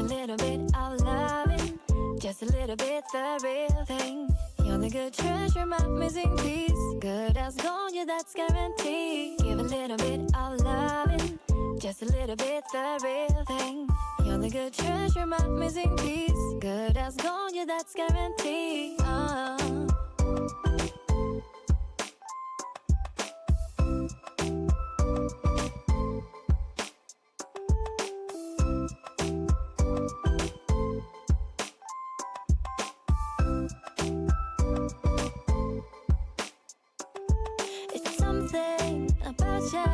a little bit of loving, just a little bit the real thing. You're the good treasure, my missing piece. Good as gold, yeah, that's guaranteed. Give a little bit of loving, just a little bit the real thing. You're the good treasure, my missing piece. Good as gold, yeah, that's guaranteed. It's something about you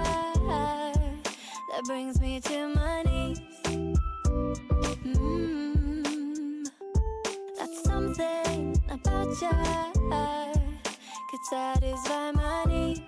that brings me to my knees. That's something about you could satisfy my needs.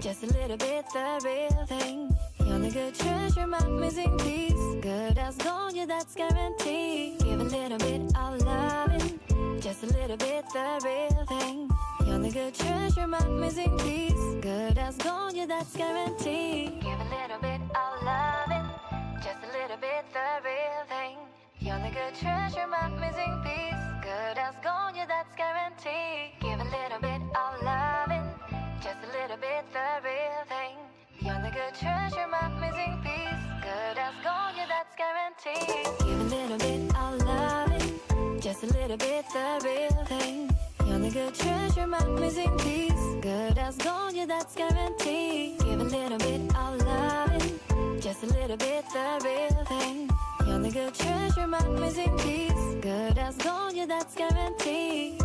Just a little bit the real thing. You're the good treasure, my missing piece. Good as gold, yeah, that's guaranteed. Give a little bit of loving, just a little bit the real thing. You're the good treasure, my missing piece. Good as gold, yeah, that's guaranteed. Give a little bit of loving, just a little bit the real thing. You're the good treasure, my missing piece. Good as gold, yeah, that's guaranteed. Give a little bit of loving, just a little bit the real thing. You're the good treasure, my missing piece. Good as gold, yeah, that's guaranteed. Give a little bit of loving, just a little bit the real thing. You're the good treasure, my missing piece. Good as gold, yeah, that's guaranteed. Give a little bit of loving, just a little bit the real thing. You're the good treasure, my missing piece. Good as gold, yeah, that's guaranteed.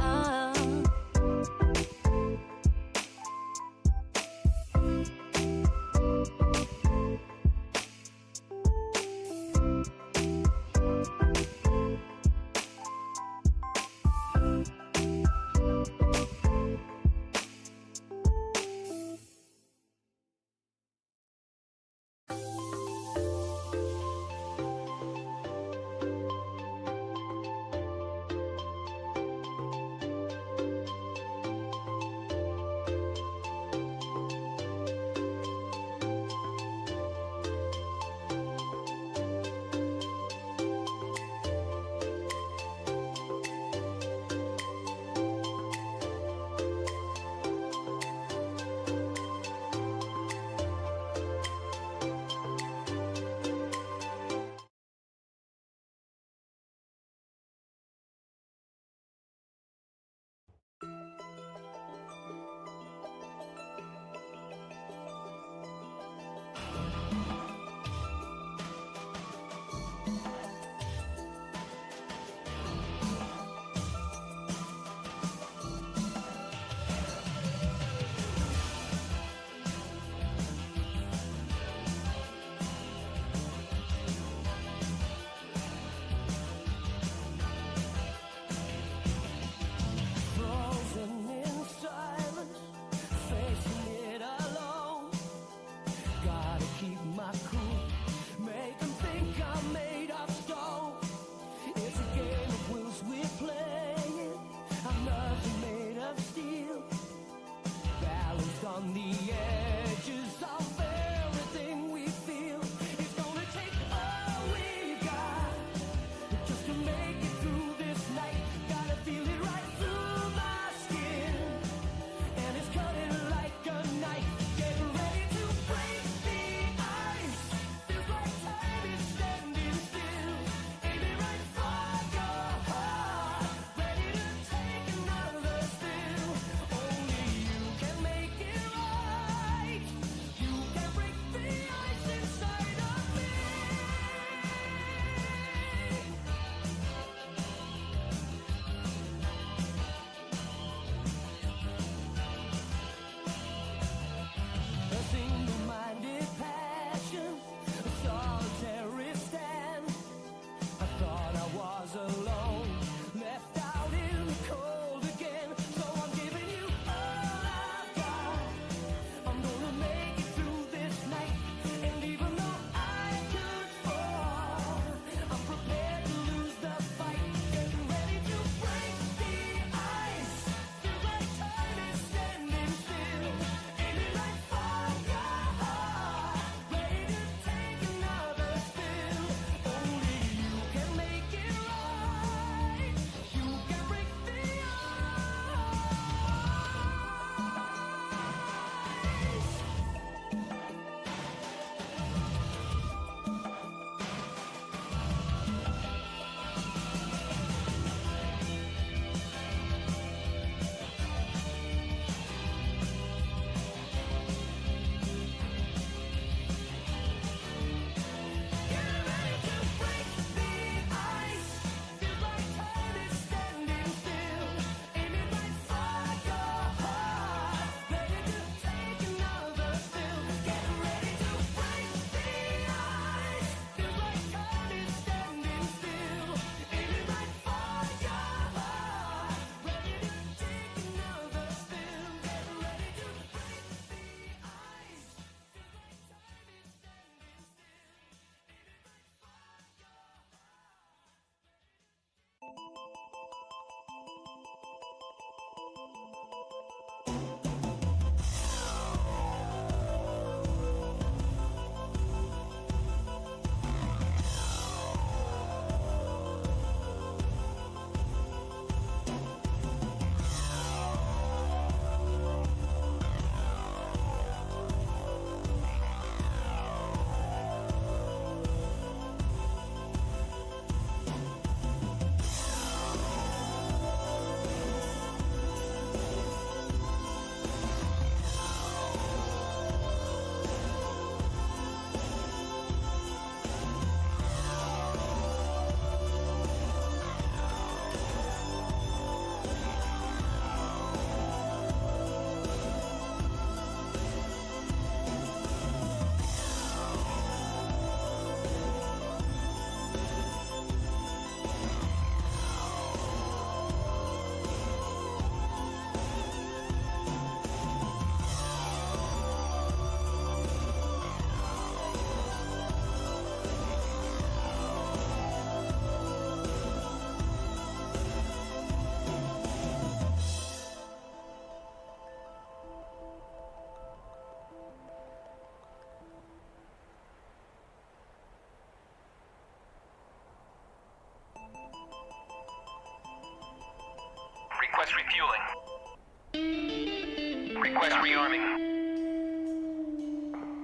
Request Copy. rearming.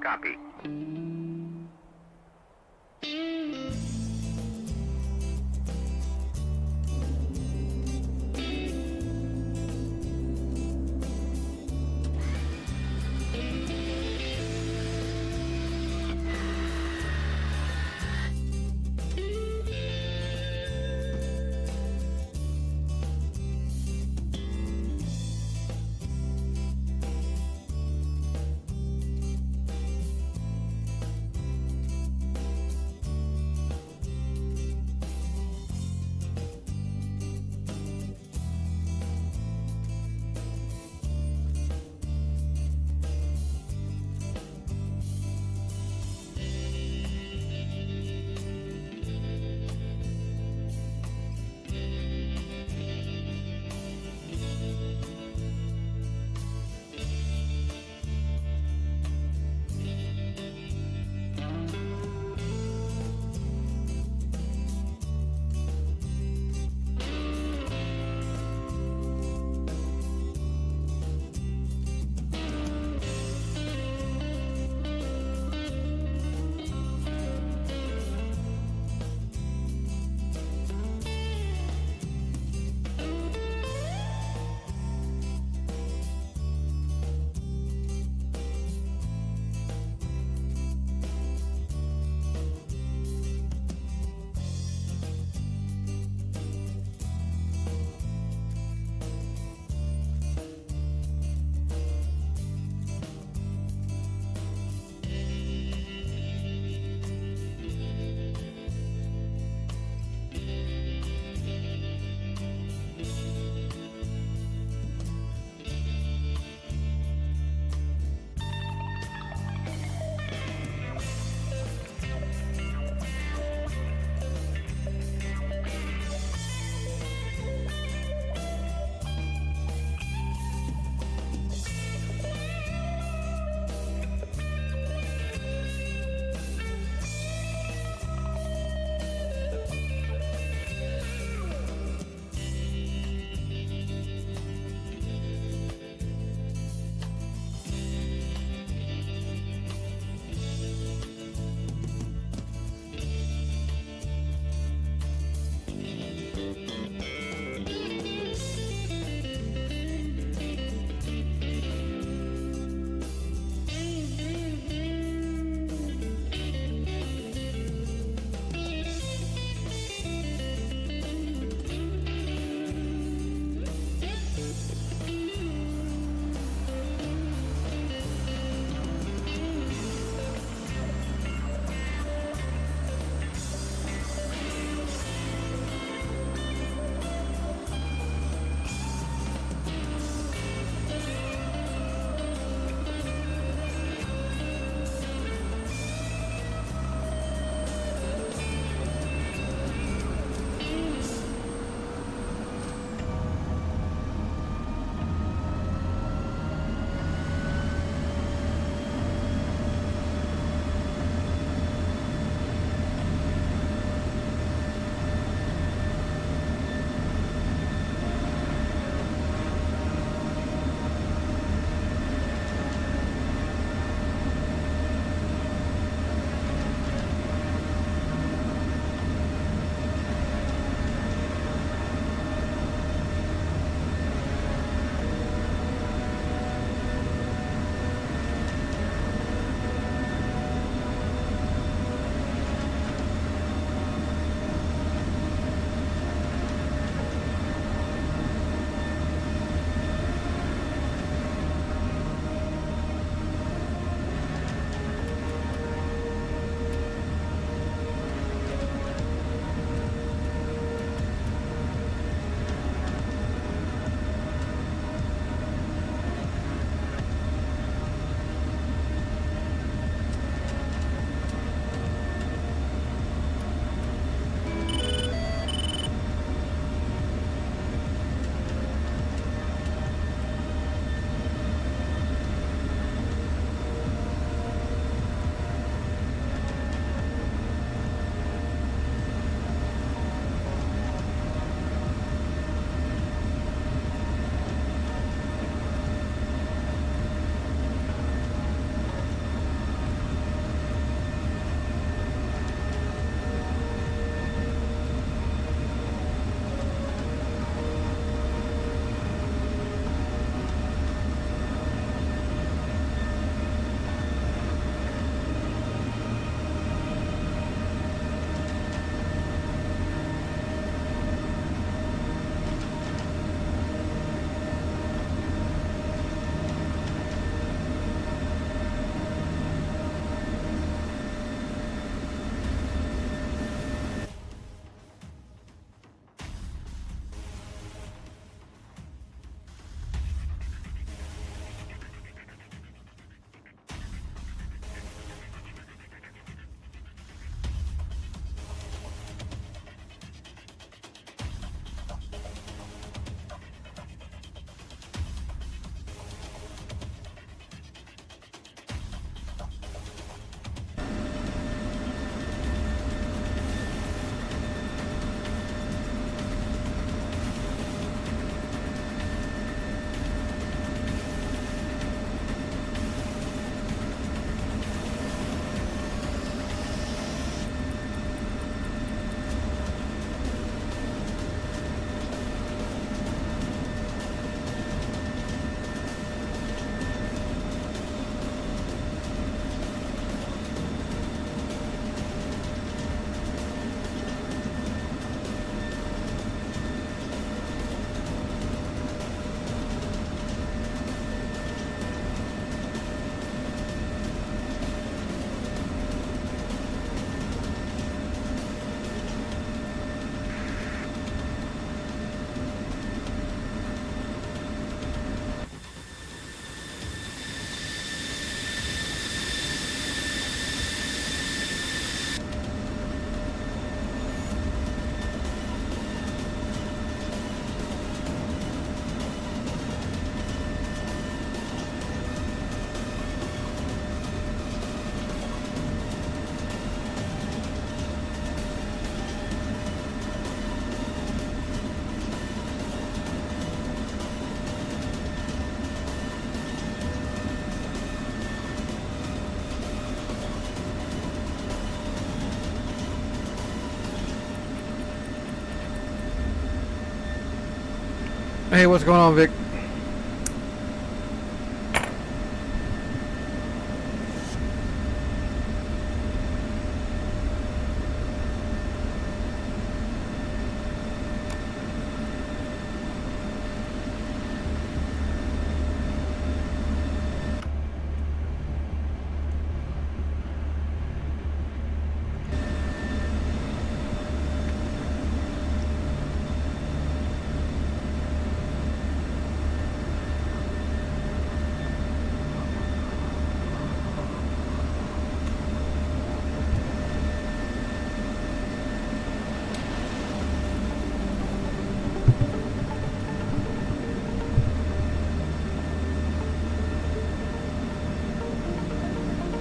Copy. Hey, what's going on, Vic?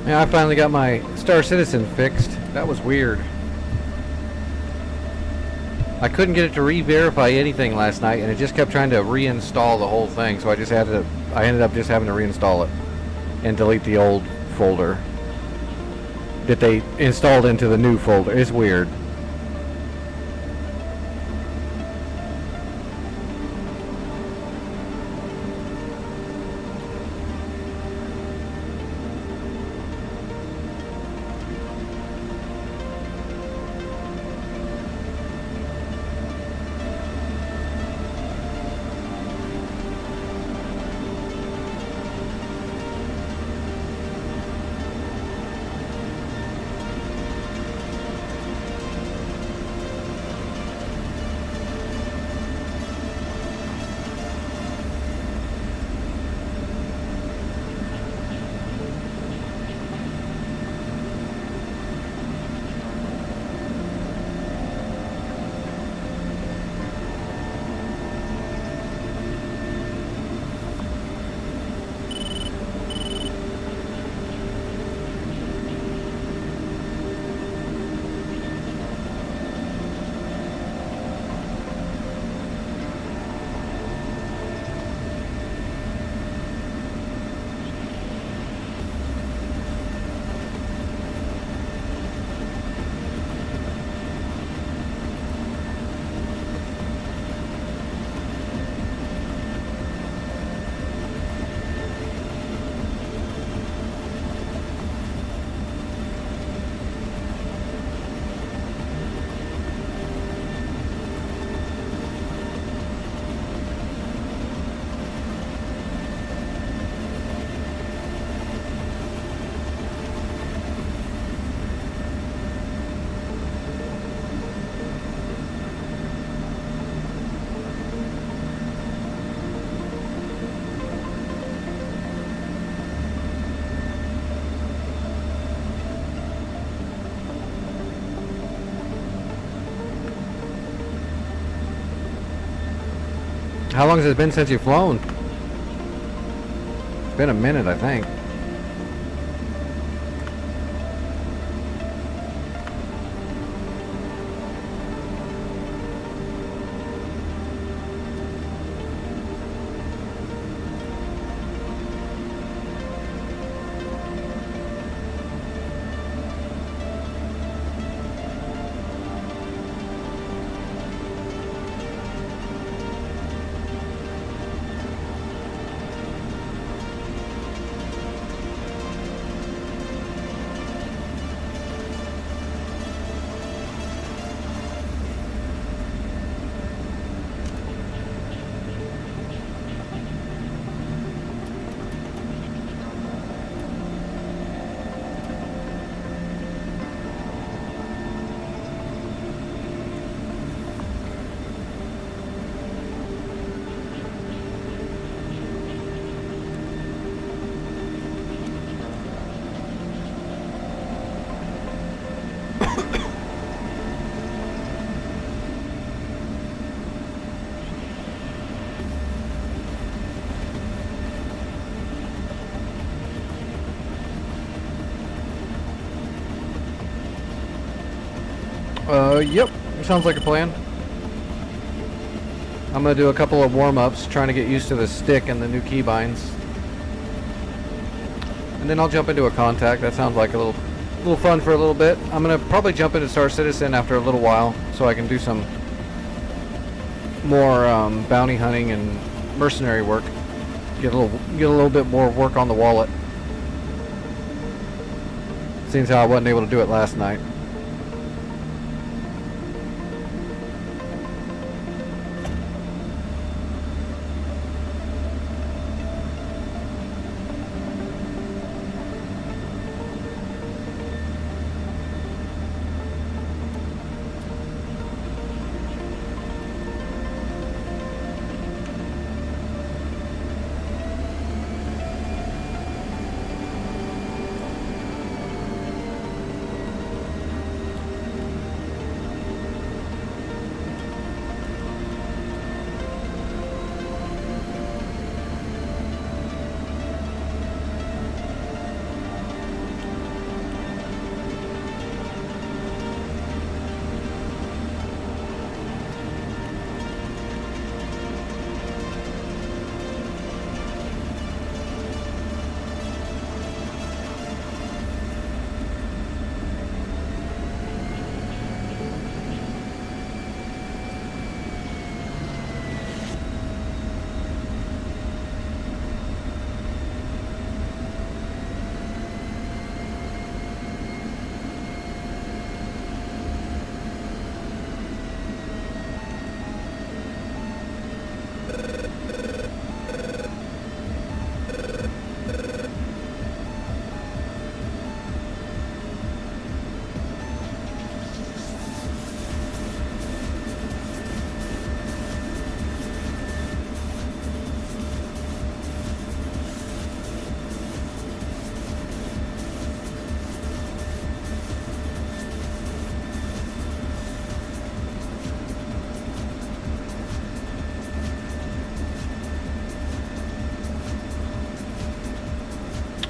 Yeah, I finally got my Star Citizen fixed. That was weird. I couldn't get it to re-verify anything last night, and it just kept trying to reinstall the whole thing. So I ended up just having to reinstall it and delete the old folder that they installed into the new folder. It's weird. How long has it been since you've flown? It's been a minute, I think. Yep. Sounds like a plan. I'm gonna do a couple of warm-ups, trying to get used to the stick and the new keybinds. And then I'll jump into a contact. That sounds like a little fun for a little bit. I'm gonna probably jump into Star Citizen after a little while, so I can do some more bounty hunting and mercenary work. Get a little bit more work on the wallet. Seems how I wasn't able to do it last night.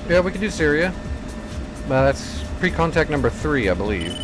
Yeah, we could do Syria. That's pre-contact number 3, I believe.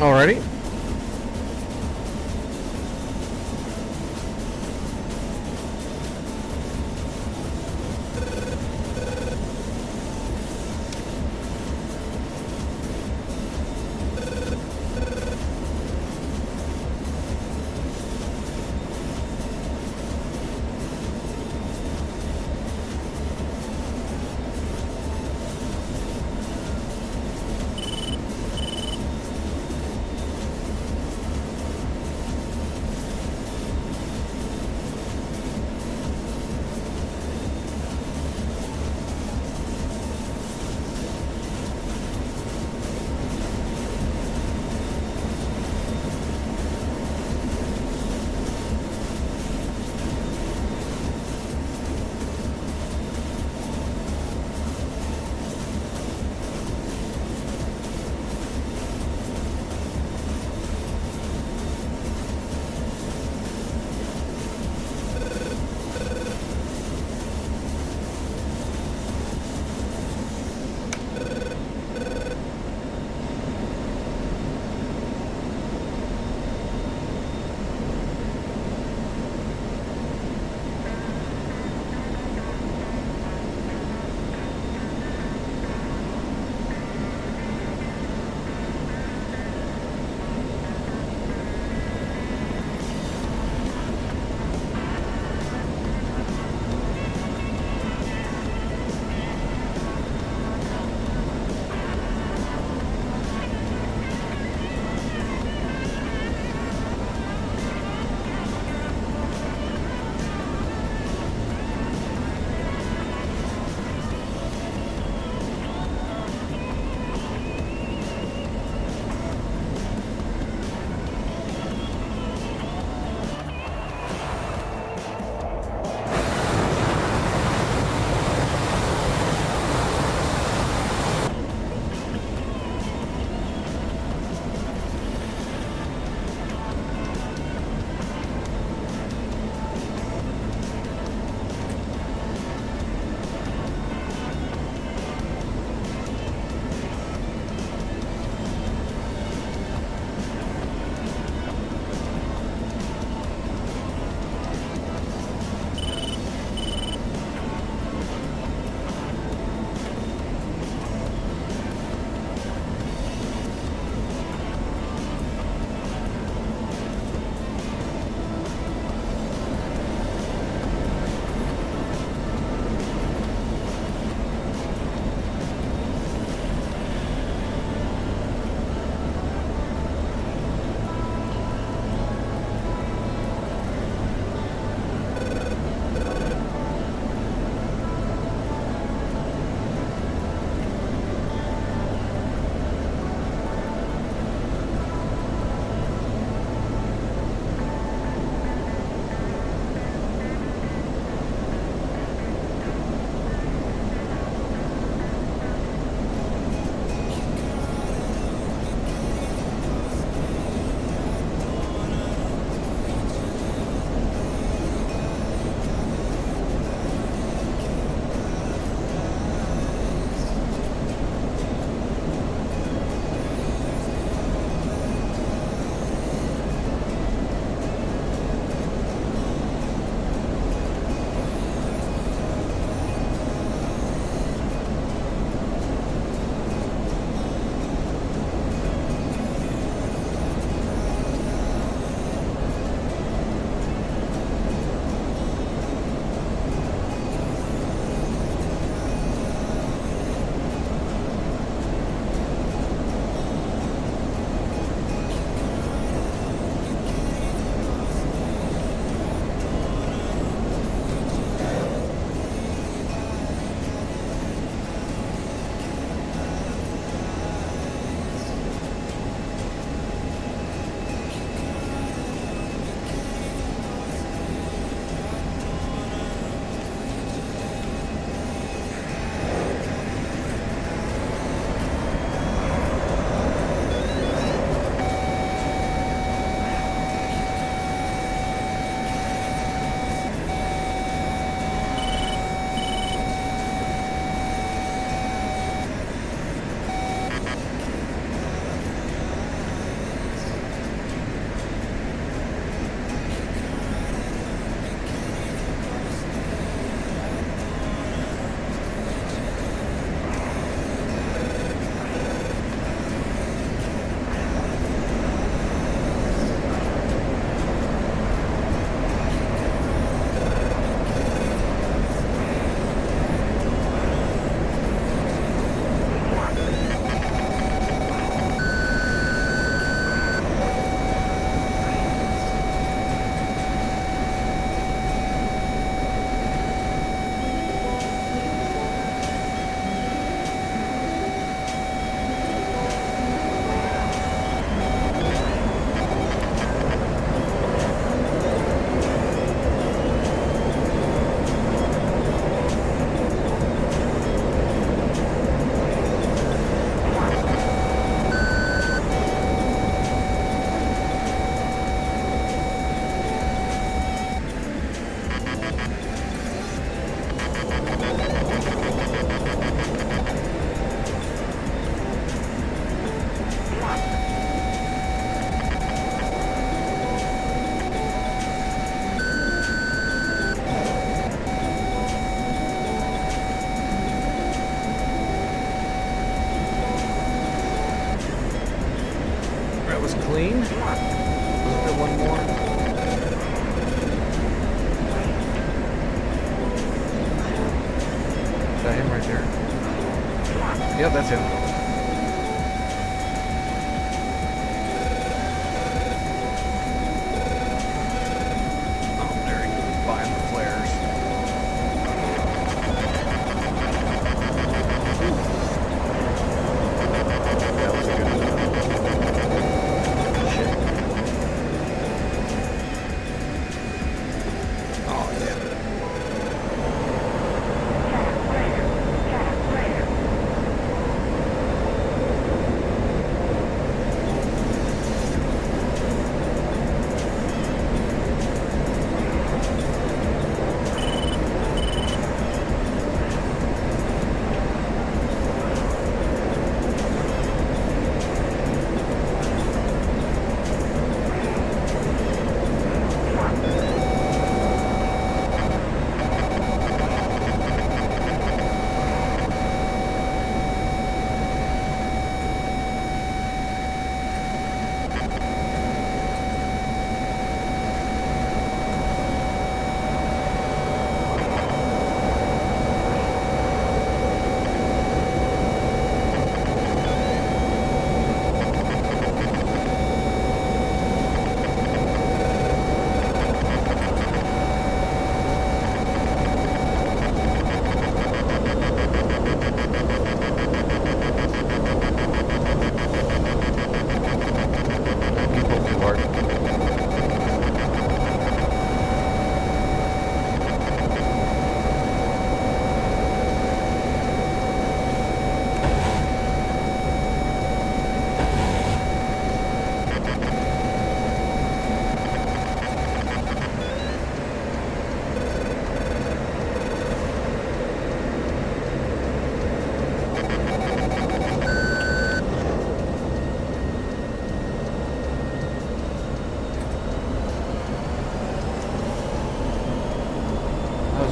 Alrighty. was clean. Wasn't there one more? Is that him right there? Yep, that's him.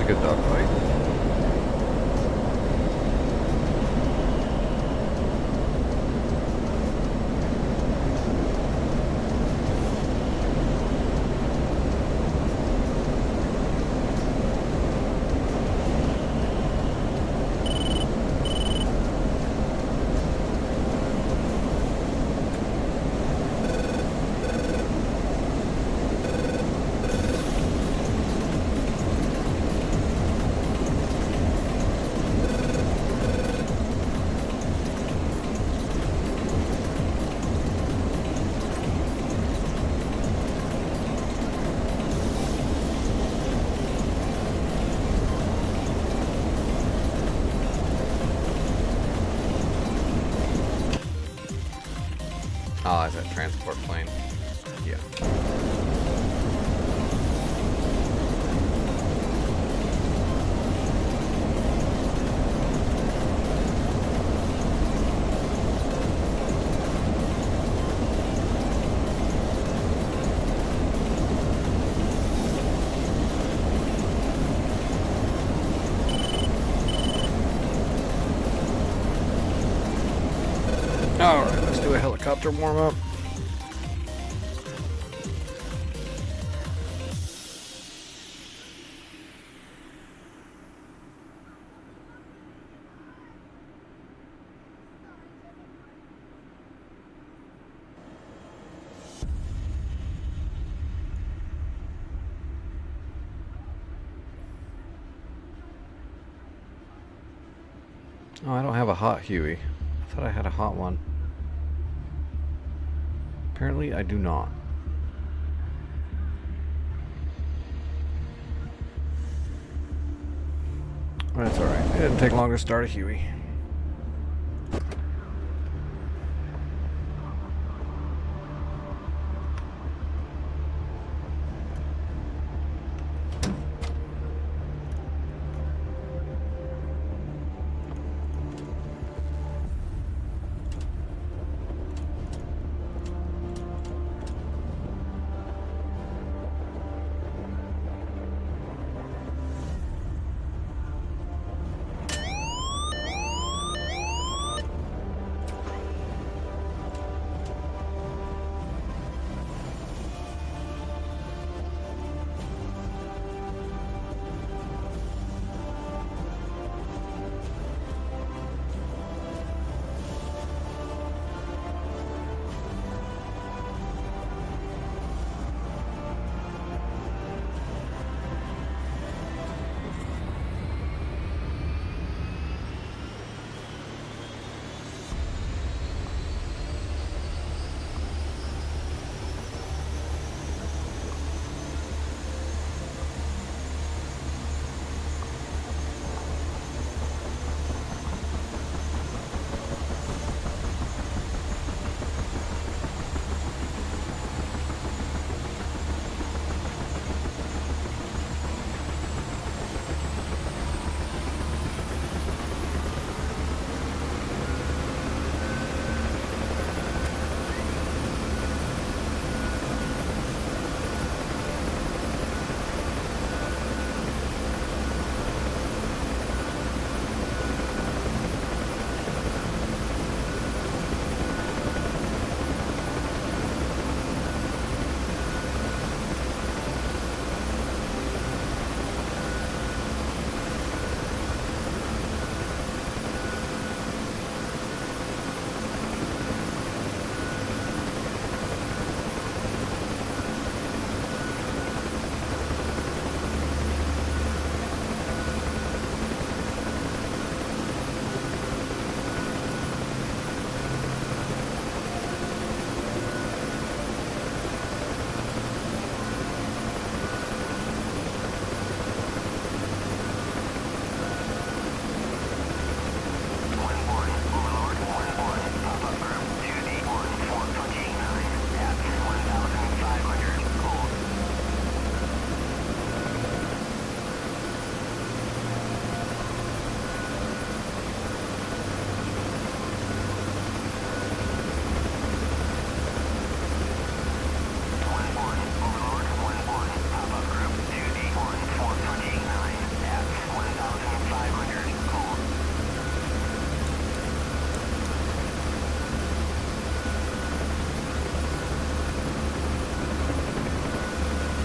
Good dogfight. Oh, is that transport plane? Yeah. All right, let's do a helicopter warm up. Oh, I don't have a hot Huey. I thought I had a hot one. Apparently, I do not. That's alright. It didn't take long to start a Huey.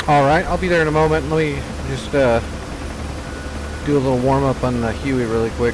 Alright, I'll be there in a moment. Let me just do a little warm up on the Huey really quick.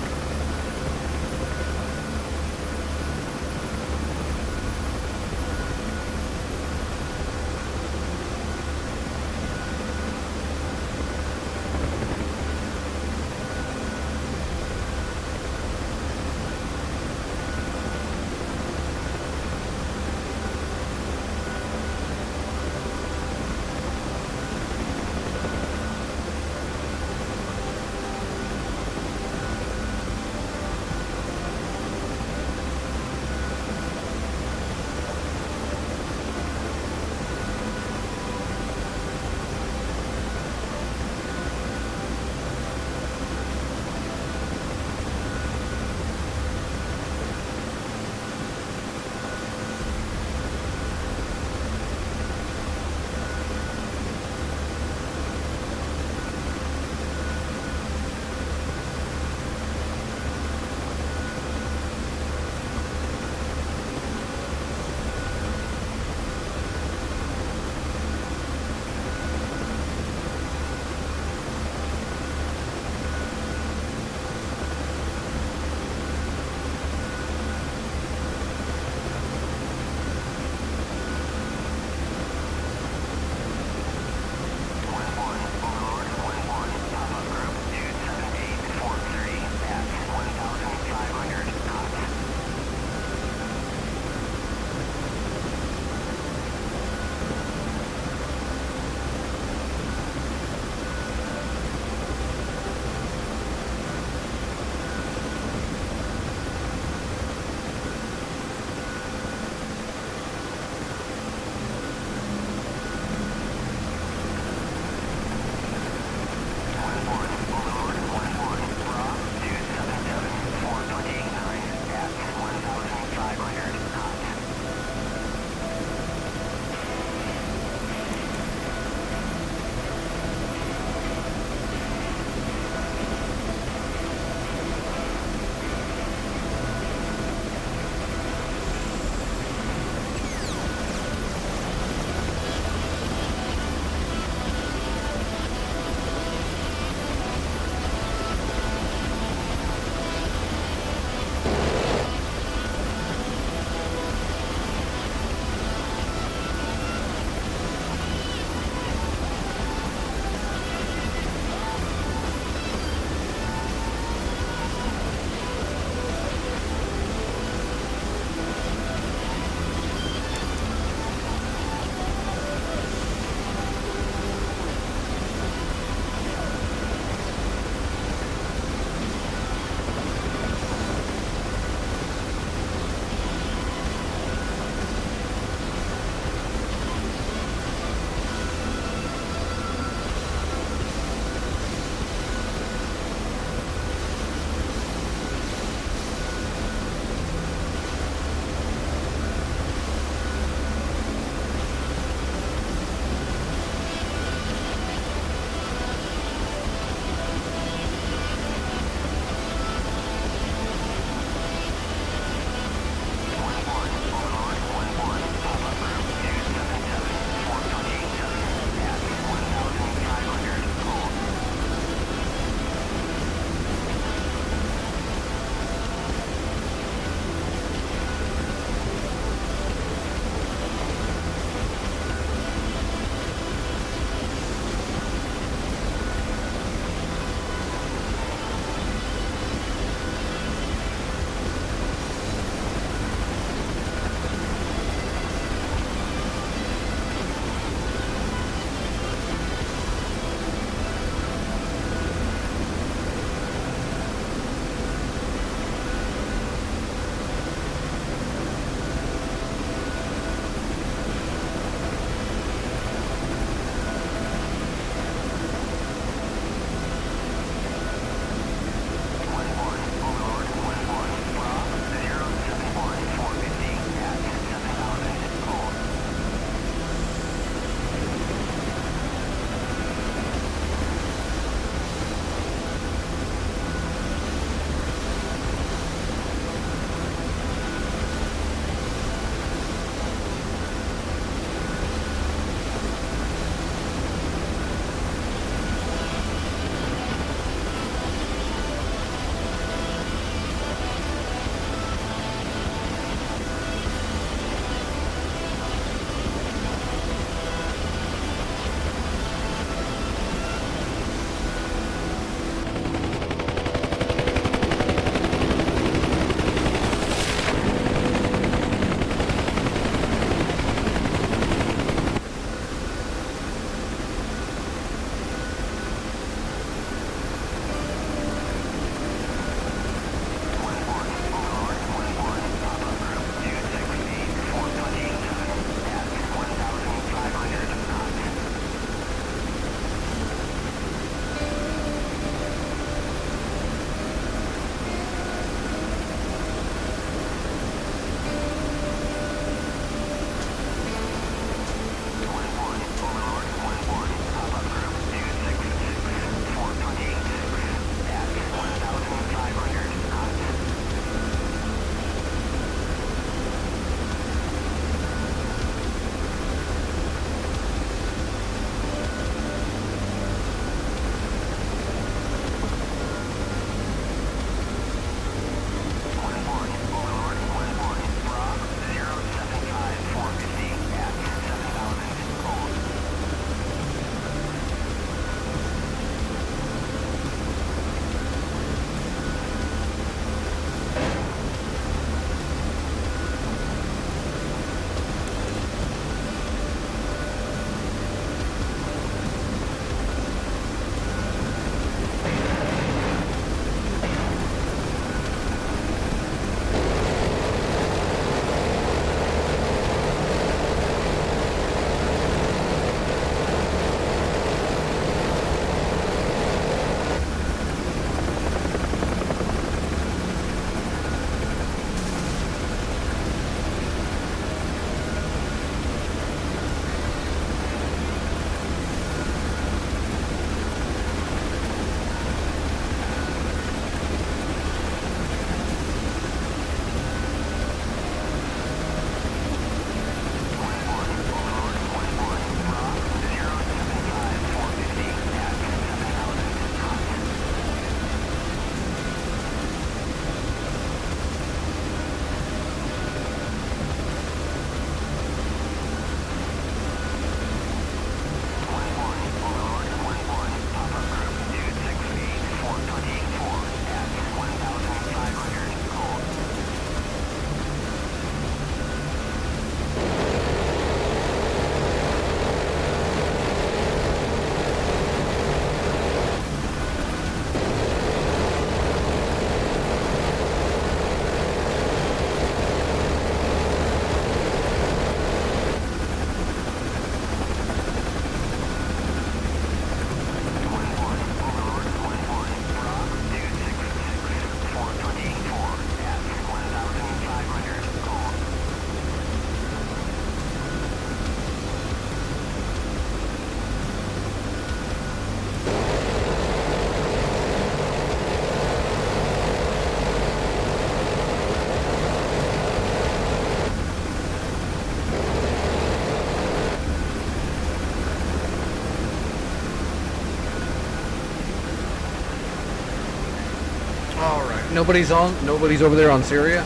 Nobody's over there on Syria.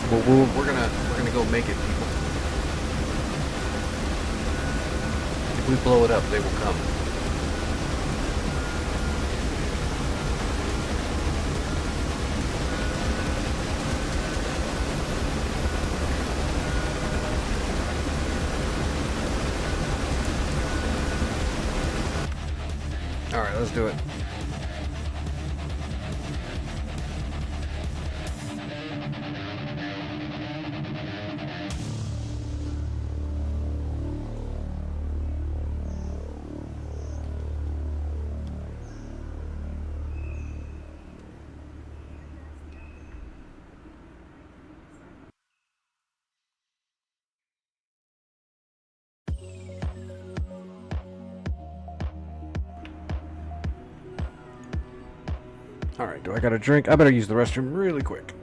Well, we're gonna go make it, people. If we blow it up, they will come. All right, let's do it. All right, do I got a drink? I better use the restroom really quick.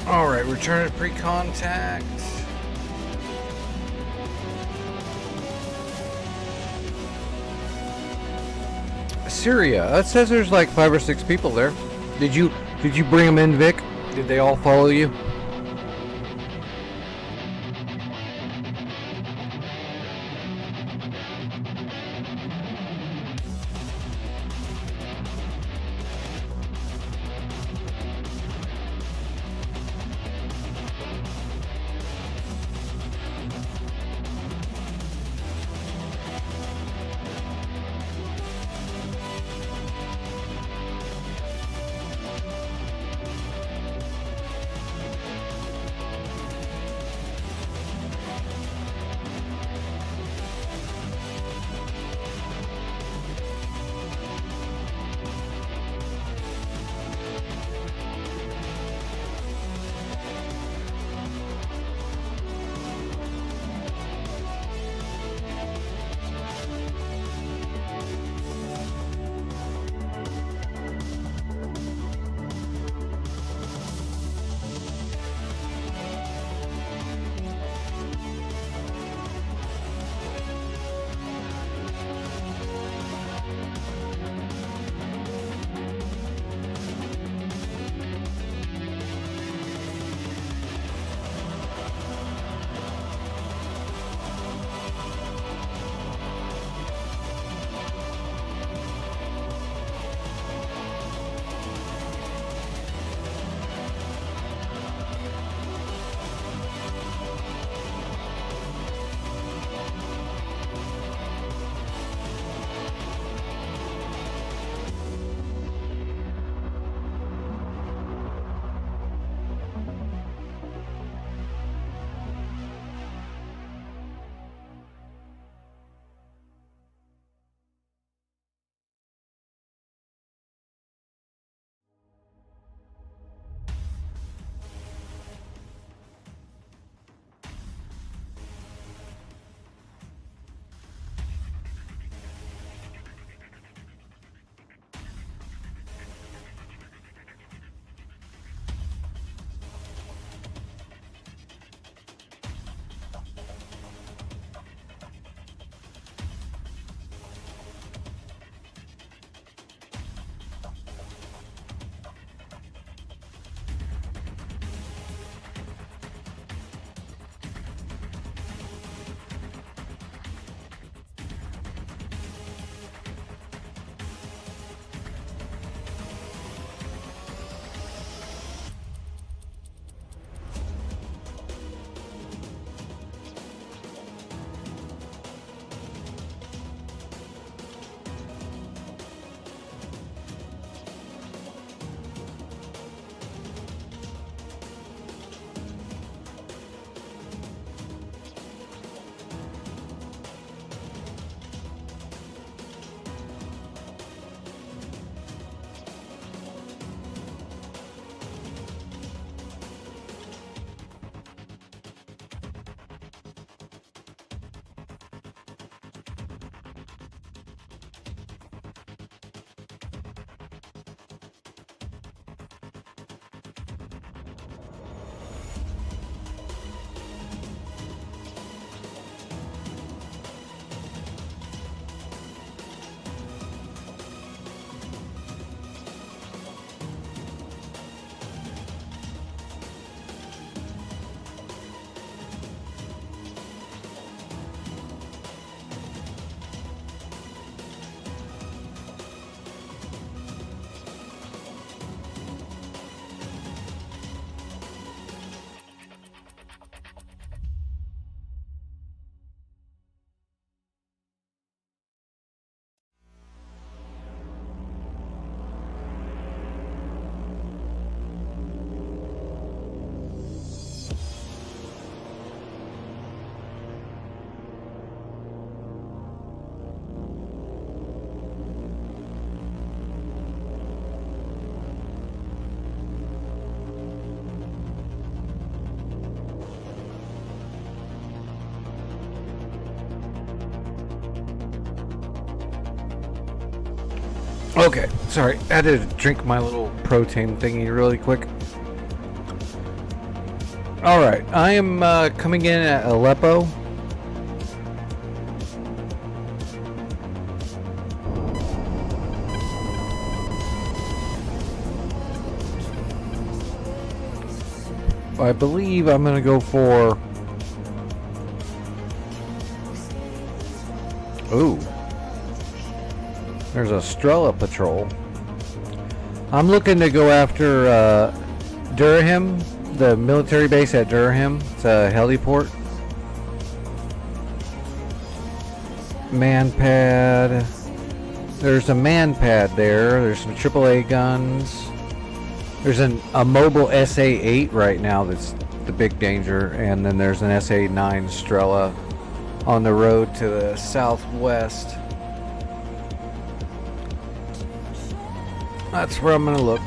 Alright, return to pre-contact. Syria. It says there's like 5 or 6 people there. Did you bring them in, Vic? Did they all follow you? Okay, sorry. I had to drink my little protein thingy really quick. All right, I am coming in at Aleppo. I believe I'm going to go for... Ooh. There's a Strela patrol. I'm looking to go after Durham, the military base at Durham. It's a heliport. Man pad. There's a man pad there. There's some AAA guns. There's a mobile SA-8 right now that's the big danger, and then there's an SA-9 Strela on the road to the southwest. That's where I'm going to look.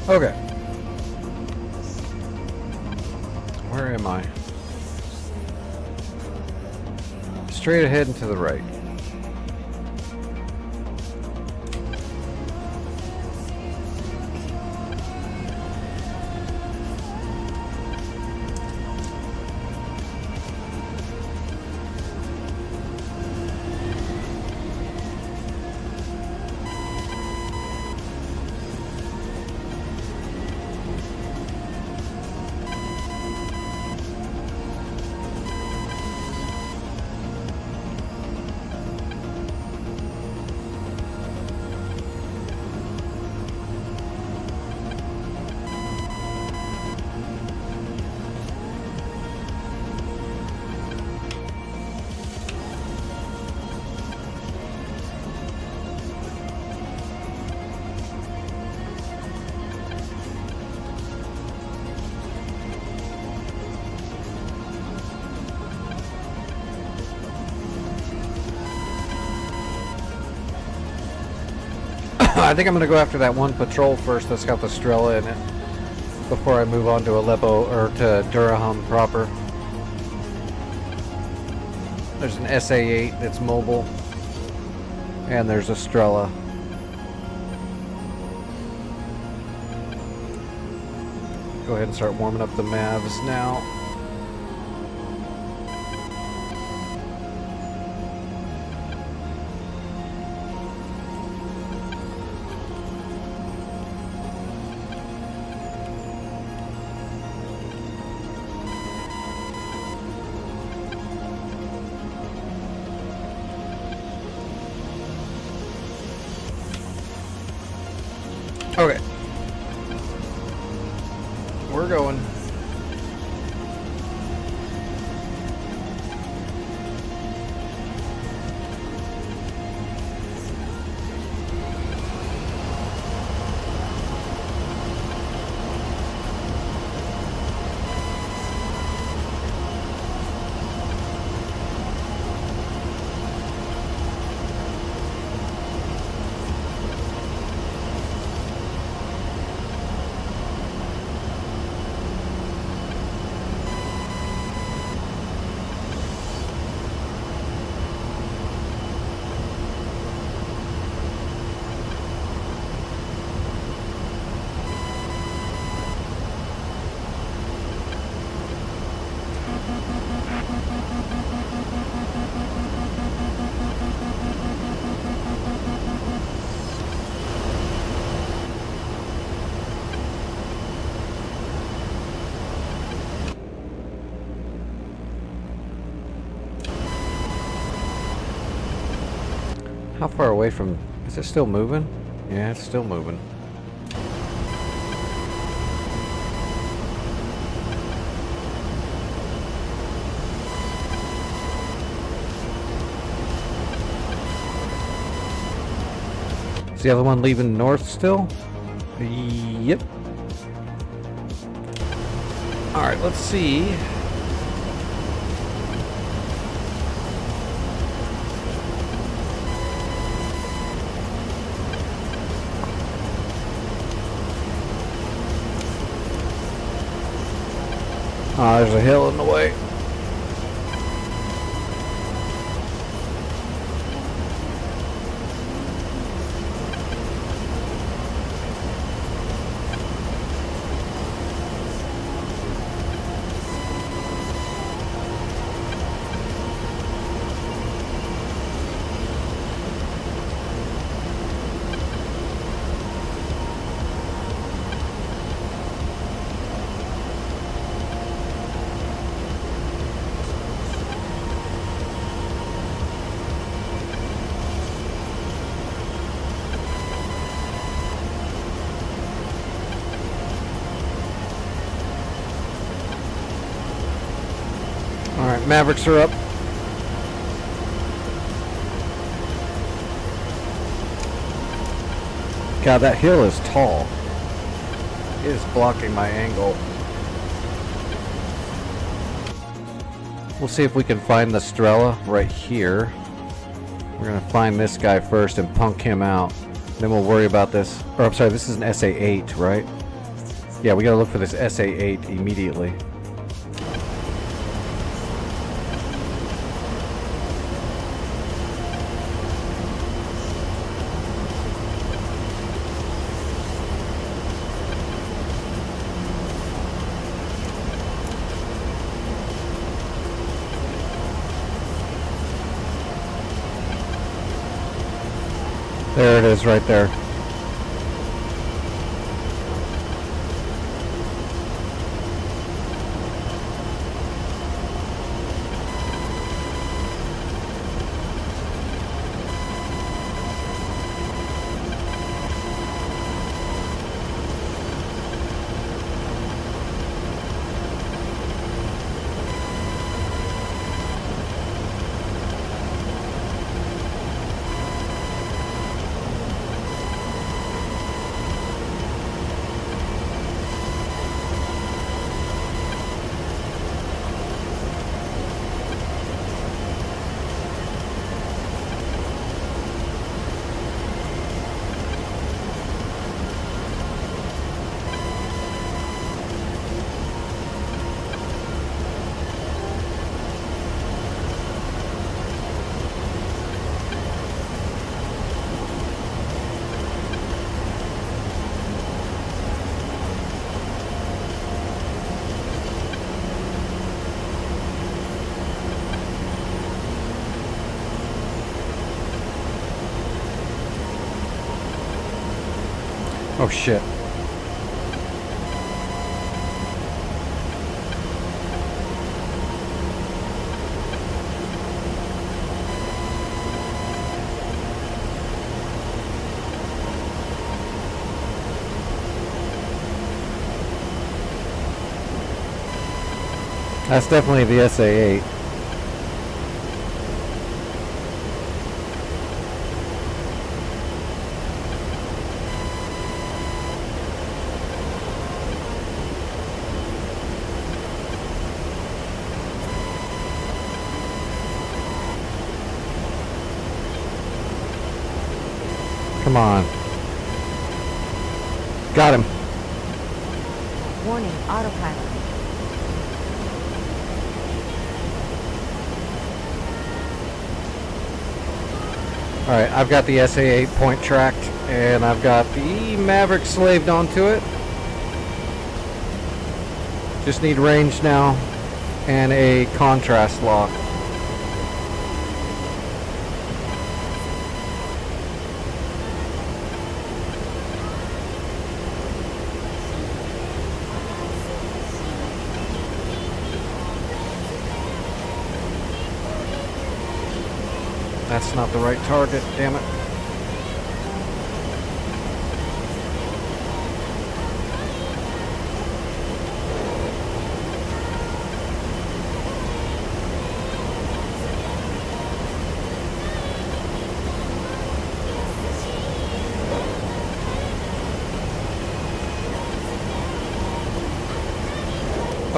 Okay. Where am I? Straight ahead and to the right. I think I'm going to go after that one patrol first that's got the Strela in it before I move on to Aleppo or to Durham proper. There's an SA-8 that's mobile, and there's a Strela. Go ahead and start warming up the Mavs now. Okay. We're going. How far away from... Is it still moving? Yeah, it's still moving. Is the other one leaving north still? Yep. Alright, let's see. Oh, there's a hill in the way. Alright, Mavericks are up. God, that hill is tall. It is blocking my angle. We'll see if we can find the Strela right here. We're gonna find this guy first and punk him out. Then we'll worry about this. Or I'm sorry, this is an SA-8, right? Yeah, we gotta look for this SA-8 immediately. There it is, right there. Oh shit. That's definitely the SA-8. Come on. Got him. Warning, autopilot. Alright, I've got the SA-8 point tracked, and I've got the Maverick slaved onto it. Just need range now, and a contrast lock. That's not the right target, damn it.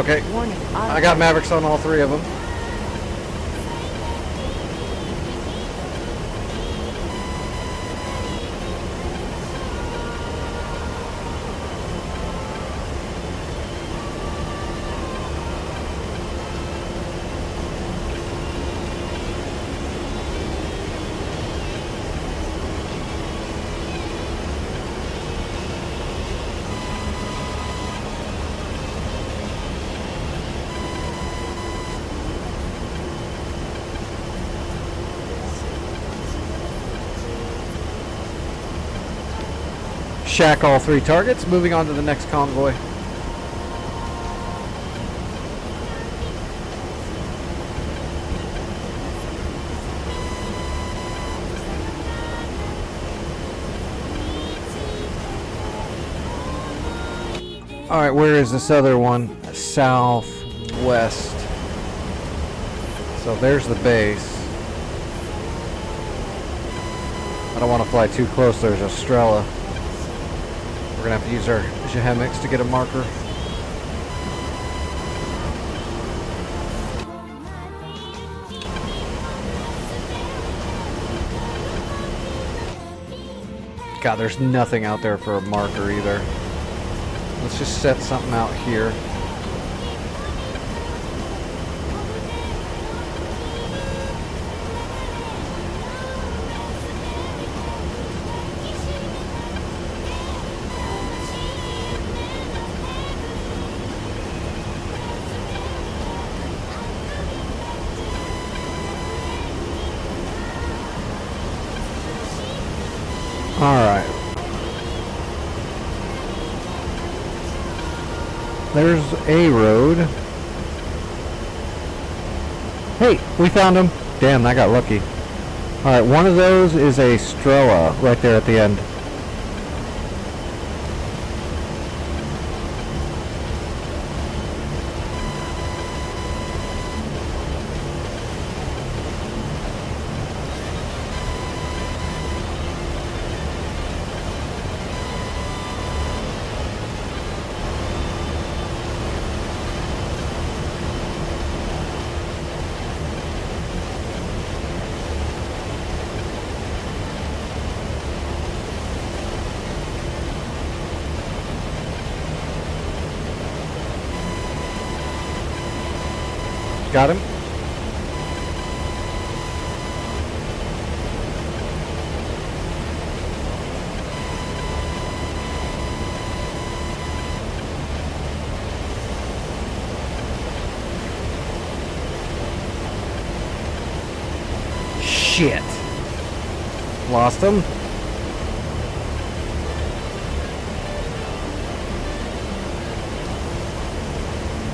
Okay. Warning, I got Mavericks on all three of them. Shack all three targets. Moving on to the next convoy. Alright, where is this other one? Southwest. So there's the base. I don't want to fly too close. There's Estrella. We're going to have to use our Jehemix to get a marker. God, there's nothing out there for a marker either. Let's just set something out here. Alright. There's a road. Hey, we found him. Damn, I got lucky. Alright, one of those is a Strela right there at the end. Got him. Shit. Lost him.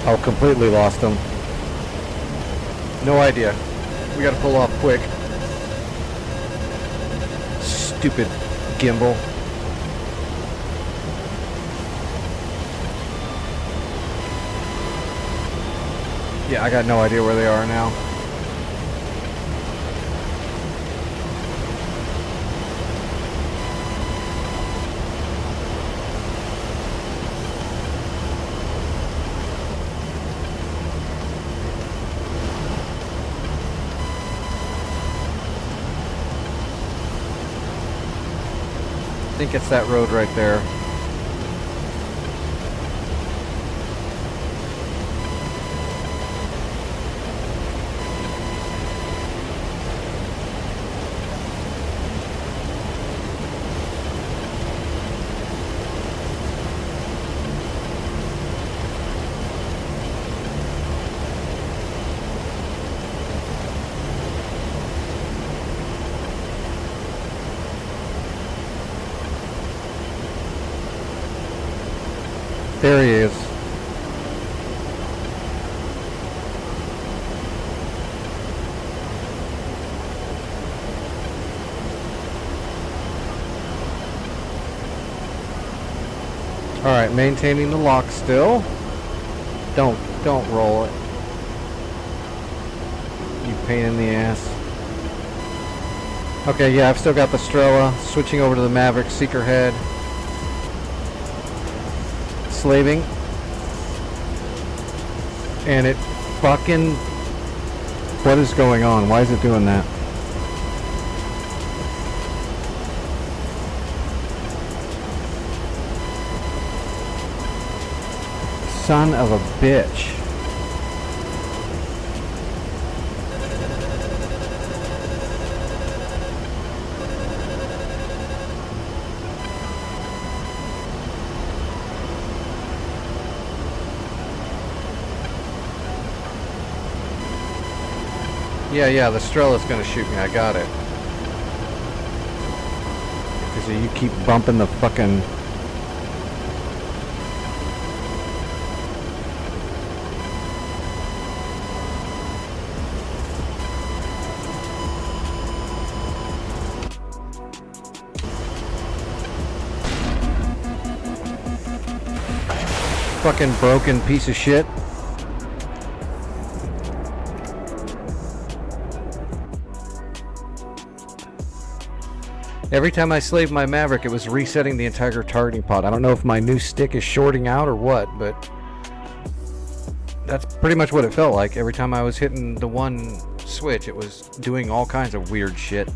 Oh, completely lost him. No idea. We gotta pull off quick. Stupid gimbal. Yeah, I got no idea where they are now. I think it's that road right there. There he is. All right, maintaining the lock still. Don't roll it. You pain in the ass. Okay, yeah, I've still got the Strela. Switching over to the Maverick Seeker Head. Slaving. And it fucking... What is going on? Why is it doing that? Son of a bitch. Yeah, the Strella's gonna shoot me. I got it. Because you keep bumping the fucking... Fucking broken piece of shit. Every time I slaved my Maverick, it was resetting the entire targeting pod. I don't know if my new stick is shorting out or what, but that's pretty much what it felt like. Every time I was hitting the one switch, it was doing all kinds of weird shit.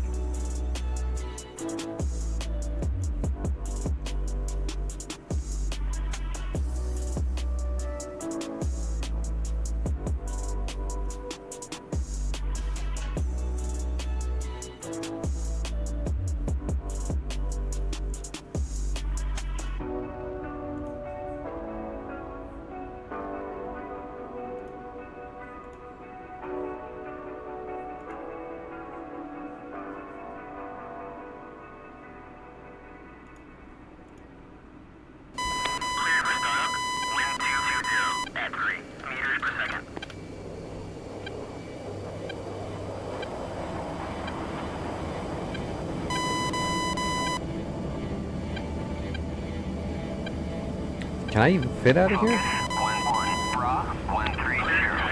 Can I even fit out of here? Focus 1-1, bra 130,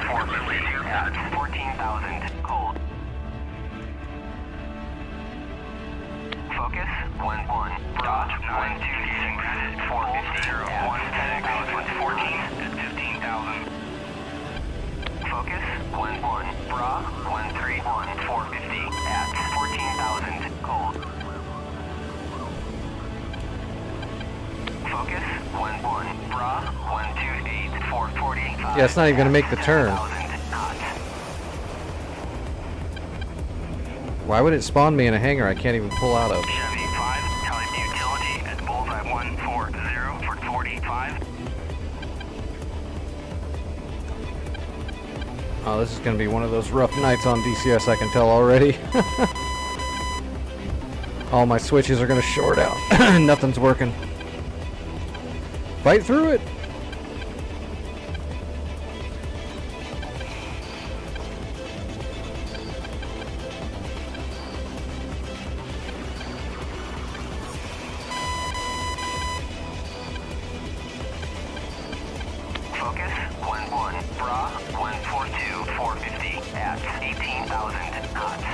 450 at 14,000, cold. Focus 1-1, bra 126, 450 at 114 at 15,000. Focus 1-1, bra 131, 450 at 14,000, cold. Focus 1-1, bra 128, 440. Yeah, it's not even gonna make the turn. Why would it spawn me in a hangar I can't even pull out of? Chevy 5, type utility at bullseye 140 for 45. Oh, this is gonna be one of those rough nights on DCS, I can tell already. All my switches are gonna short out. Nothing's working. Fight through it! Focus 1-1, bra 142, 450 at 18,000 knots.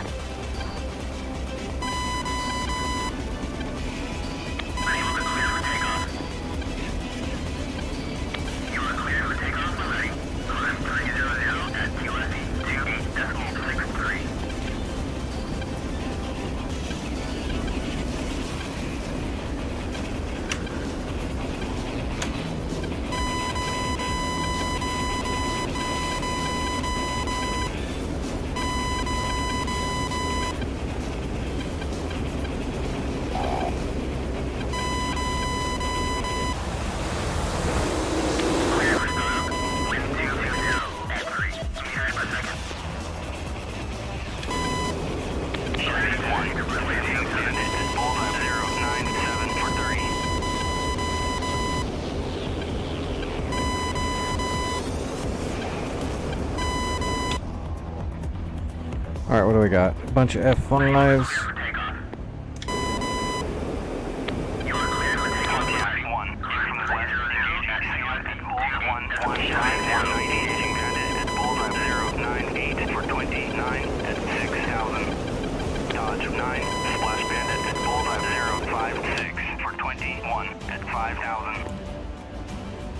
Alright, what do we got? A bunch of F5s.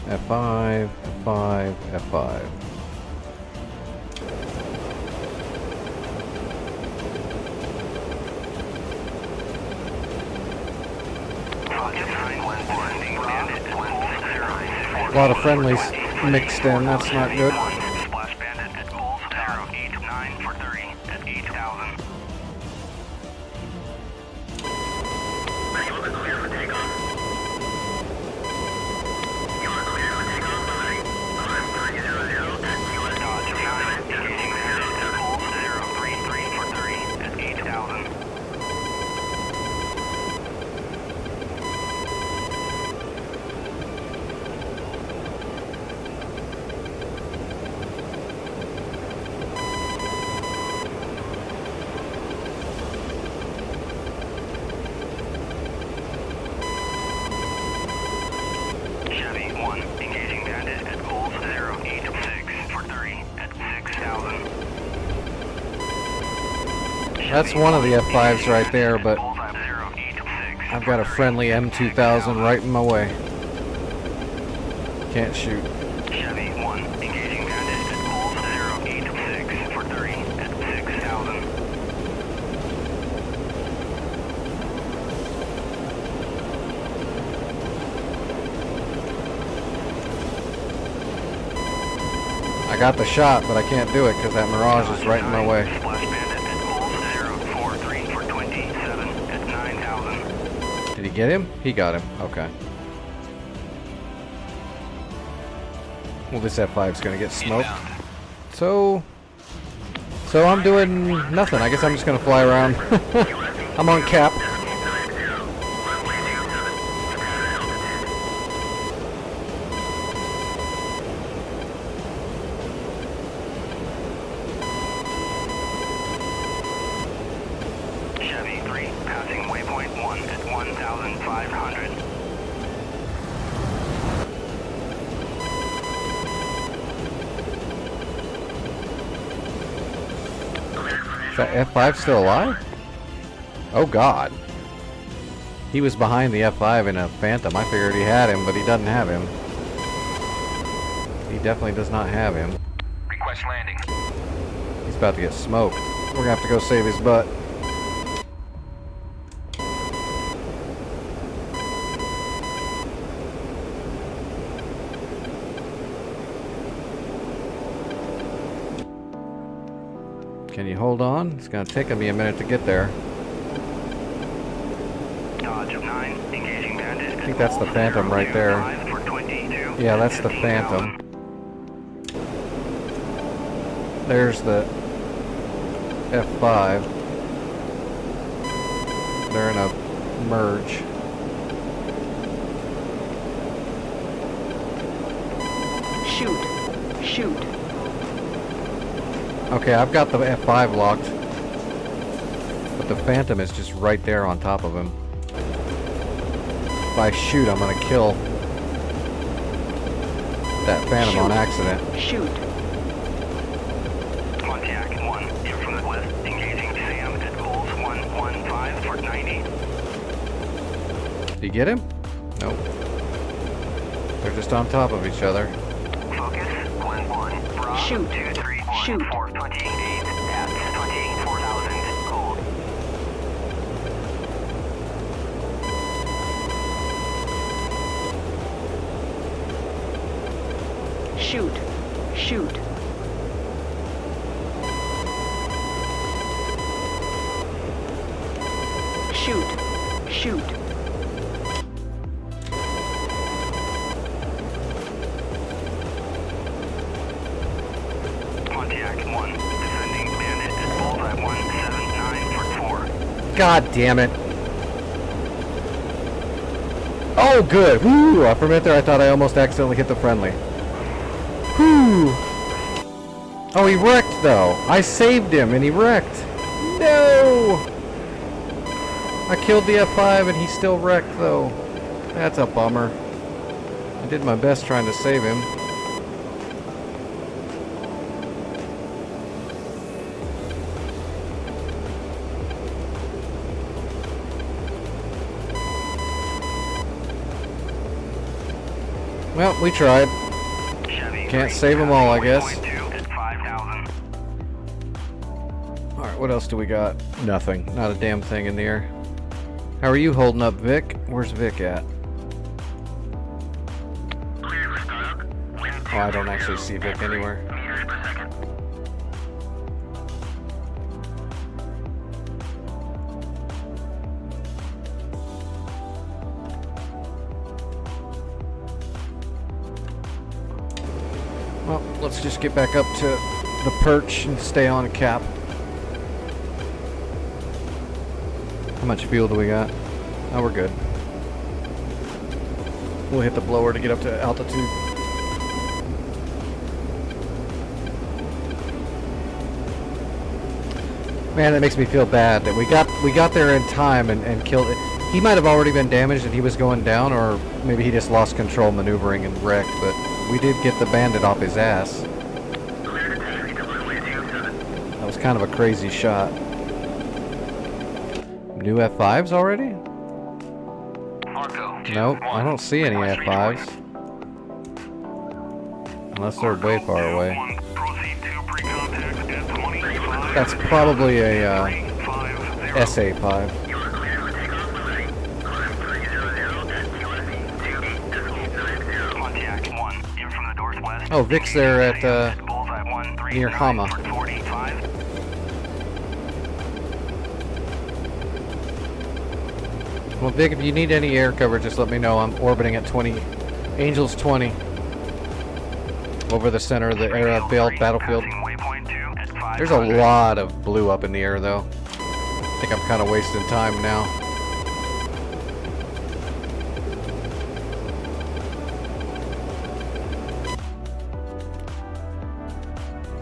F5, F5, F5. A lot of friendlies mixed in. That's not good. Splash Bandit at Bulls 089 for 30 at 8,000. Dodge 9, engaging Bandit at Bulls 033 for 30 at 8,000. Chevy 1, engaging Bandit at Bulls 086 for 30 at 6,000. That's one of the F5s right there, but Bullseye 086 I've got a friendly M2000 right in my way. Can't shoot. Chevy 1, engaging Bandit at Bulls 086 for 30 at 6,000. I got the shot, but I can't do it because that Mirage is right in my way. Splash Bandit at Bulls 043 for 27 at 9,000. Did he get him? He got him. Okay. Well, this F5's gonna get smoked. So I'm doing nothing. I guess I'm just gonna fly around. I'm on cap. Chevy 3, passing waypoint 1 at 1,500. Is that F5 still alive? Oh God. He was behind the F5 in a Phantom. I figured he had him, but he doesn't have him. He definitely does not have him. Request landing. He's about to get smoked. We're gonna have to go save his butt. Can you hold on? It's gonna take me a minute to get there. Dodge 9, engaging Bandit. I think that's the Phantom right there. For 22 Yeah, that's at the 15,000. Phantom. There's the F5. They're in a merge. Shoot. Okay, I've got the F5 locked. But the Phantom is just right there on top of him. If I shoot, I'm gonna kill that Phantom on accident. Shoot. Pontiac 1, in from the west, engaging Sam at Bulls 115 for 90. Did he get him? Nope. They're just on top of each other. Focus 1-1. Bravo Shoot. 231 Shoot. for 28 at 24,000. Hold. Shoot. Pontiac 1, defending Bandit at Bullseye 179 for 4. God damn it. Oh, good. Whew. For a minute there, I thought I almost accidentally hit the friendly. Whew. Oh, he wrecked, though. I saved him, and he wrecked. No! I killed the F5, and he still wrecked, though. That's a bummer. I did my best trying to save him. Well, we tried. Chevy Can't 3, save them all, I guess. 1.2 at 5,000. Alright, what else do we got? Nothing. Not a damn thing in the air. How are you holding up, Vic? Where's Vic at? Oh, I don't actually see Vic anywhere. meters per second. Well, let's just get back up to the perch and stay on cap. How much fuel do we got? Oh, we're good. We'll hit the blower to get up to altitude. Man, that makes me feel bad that we got there in time and killed it. He might have already been damaged and he was going down, or maybe he just lost control maneuvering and wrecked, but we did get the bandit off his ass. That was kind of a crazy shot. New F5s already? Marco. Nope, I don't see any F5s. Unless they're way far away. Proceed to pre-contact at 25. That's probably a SA5. Pontiac 1, in from the northwest. Oh, Vic's there at Bullseye 1, 3, near Hama. 45. Well, Vic, if you need any air cover, just let me know. I'm orbiting at 20, Angels 20, over the center of the Belt battlefield. Passing waypoint 2 at 5. There's a lot of blue up in the air, though. I think I'm kind of wasting time now.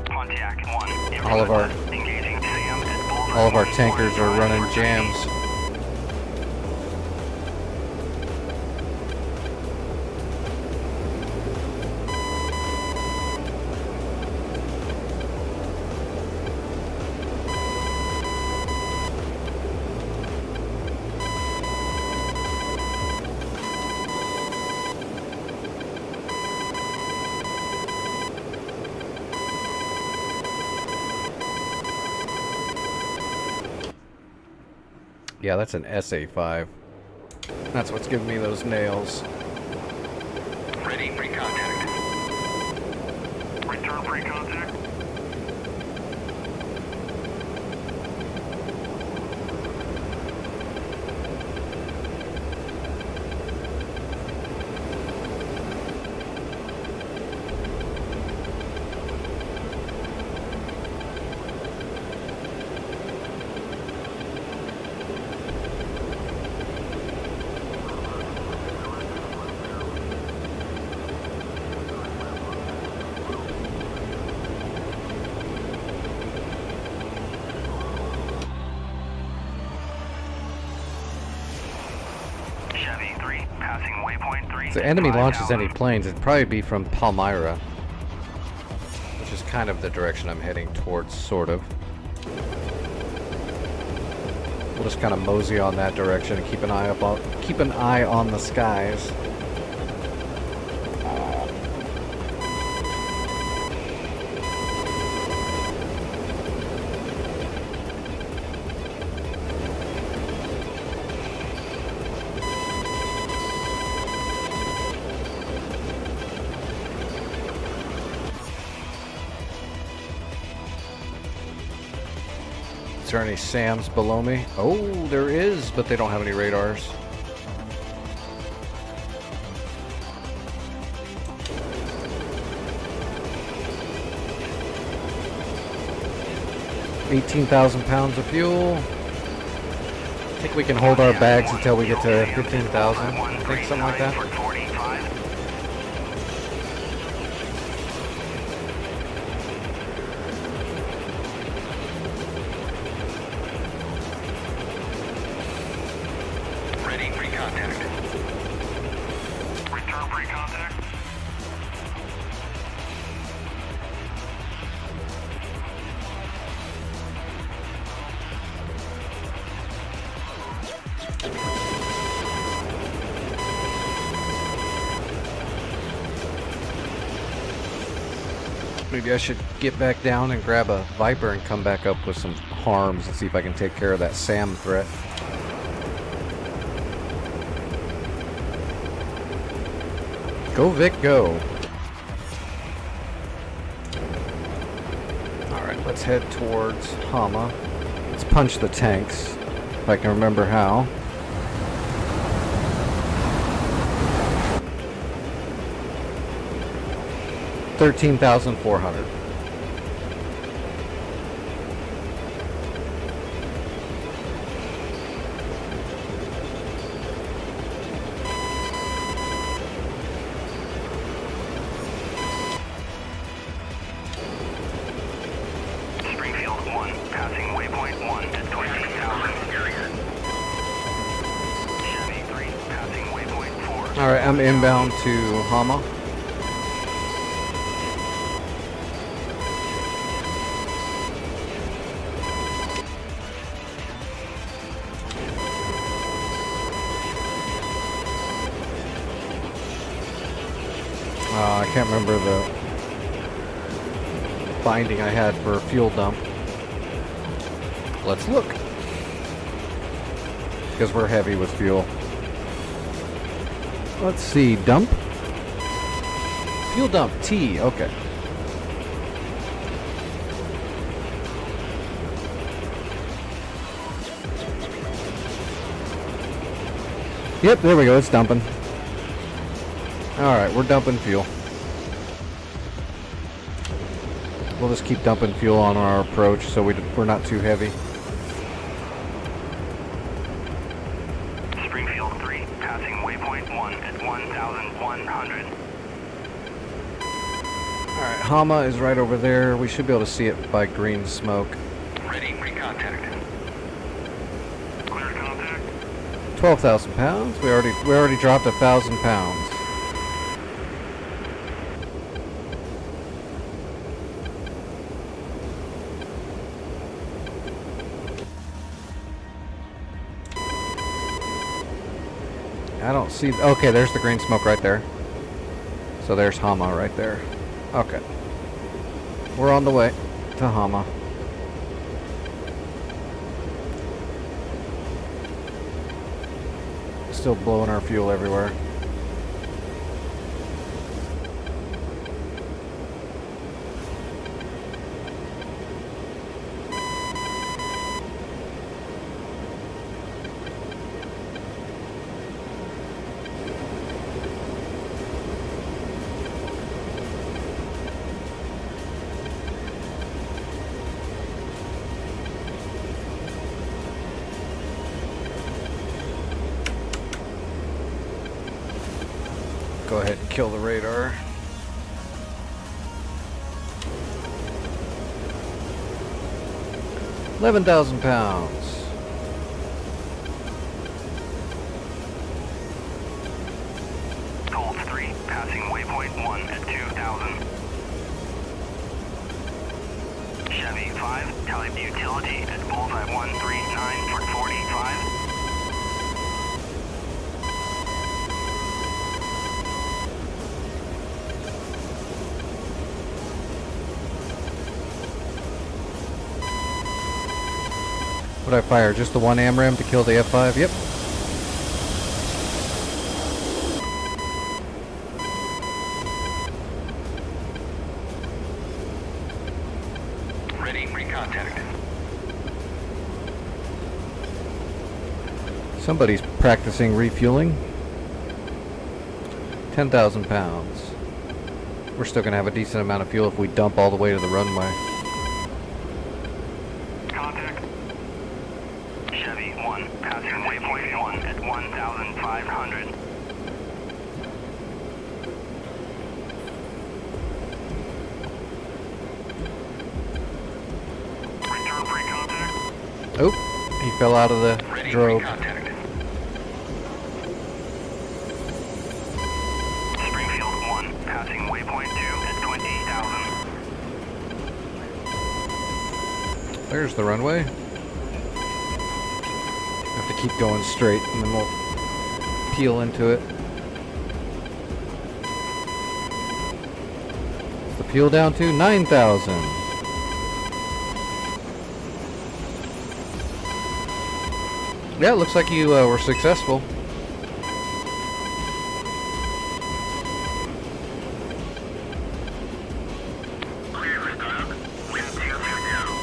Pontiac 1, in from All of the our west, engaging Sam at Bullseye all of our 1, tankers are 45 running for jams. 38. Yeah, that's an SA5. That's what's giving me those nails. Ready, pre-contact. Return pre-contact. Chevy 3, passing waypoint 3. If the enemy launches 5,000. any planes, it'd probably be from Palmyra, which is kind of the direction I'm heading towards, sort of. We'll just kind of mosey on that direction and keep an eye on the skies. Is there any SAMs below me? Oh, there is, but they don't have any radars. £18,000 of fuel. I think we can hold our bags until we get to 15,000. I think something like that. For 45. Ready, pre-contact. Return pre-contact. Maybe I should get back down and grab a Viper and come back up with some harms and see if I can take care of that SAM threat. Go, Vic, go. let's head towards Hama. Let's punch the tanks, if I can remember how. $13,400. Springfield 1, passing waypoint 1 at 20,000 area. Chevy 3, passing waypoint 4. All right, I'm inbound to Hama. I can't remember the binding I had for fuel dump. Let's look. Because we're heavy with fuel. Let's see, dump. Fuel dump, T, okay. Yep, there we go, it's dumping. Alright, we're dumping fuel. We'll just keep dumping fuel on our approach so we're not too heavy. Springfield 3, passing waypoint 1 at 1,100. Alright, Hama is right over there. We should be able to see it by green smoke. Ready for contact. Clear contact. 12,000 pounds? We already dropped 1,000 pounds. I don't see... Okay, there's the green smoke right there. So there's Hama right there. Okay. We're on the way to Hama. Still blowing our fuel everywhere. Go ahead and kill the radar. £11,000. Gold 3, passing waypoint 1 at 2,000. Chevy 5, type utility at bullseye 139 for 45. What'd I fire? Just the one AMRAAM to kill the F5? Yep. Ready for contact. Somebody's practicing refueling. 10,000 pounds. We're still gonna have a decent amount of fuel if we dump all the way to the runway. Contact. Chevy 1, passing waypoint 1 at 1,500. Return free contact. Oh, he fell out of the Ready drove. for contact. Springfield 1, passing waypoint 2 at 20,000. There's the runway. Have to keep going straight and then we'll peel into it. What's the peel down to? 9,000. Yeah, it looks like you were successful. Clear for stop. Wind 2 down.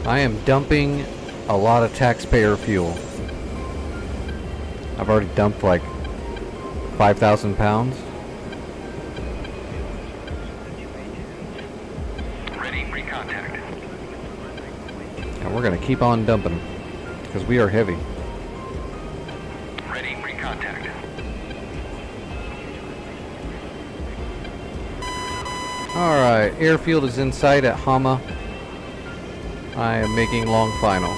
I am dumping a lot of taxpayer fuel. I've already dumped like 5,000 pounds. Ready for contact. And we're going to keep on dumping because we are heavy. Ready for contact. Alright, airfield is in sight at Hama. I am making long final.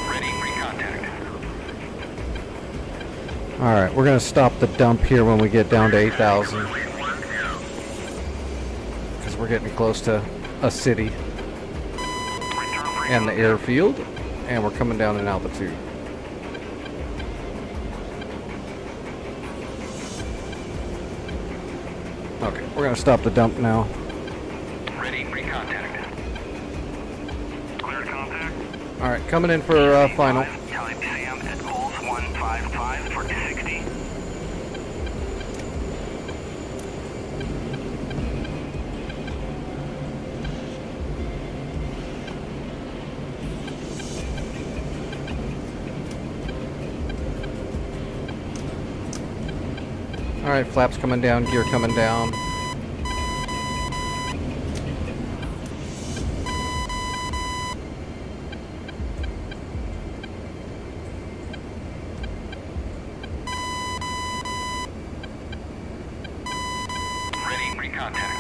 Ready for contact. Alright, we're going to stop the dump here when we get down to 8,000. Because we're getting close to a city and the airfield. And we're coming down in altitude. Okay, we're going to stop the dump now. Ready for contact. Cleared contact. Alright, coming in for final. Type Sam at Coles 155 for 60. Alright, flaps coming down, gear coming down. Ready for contact.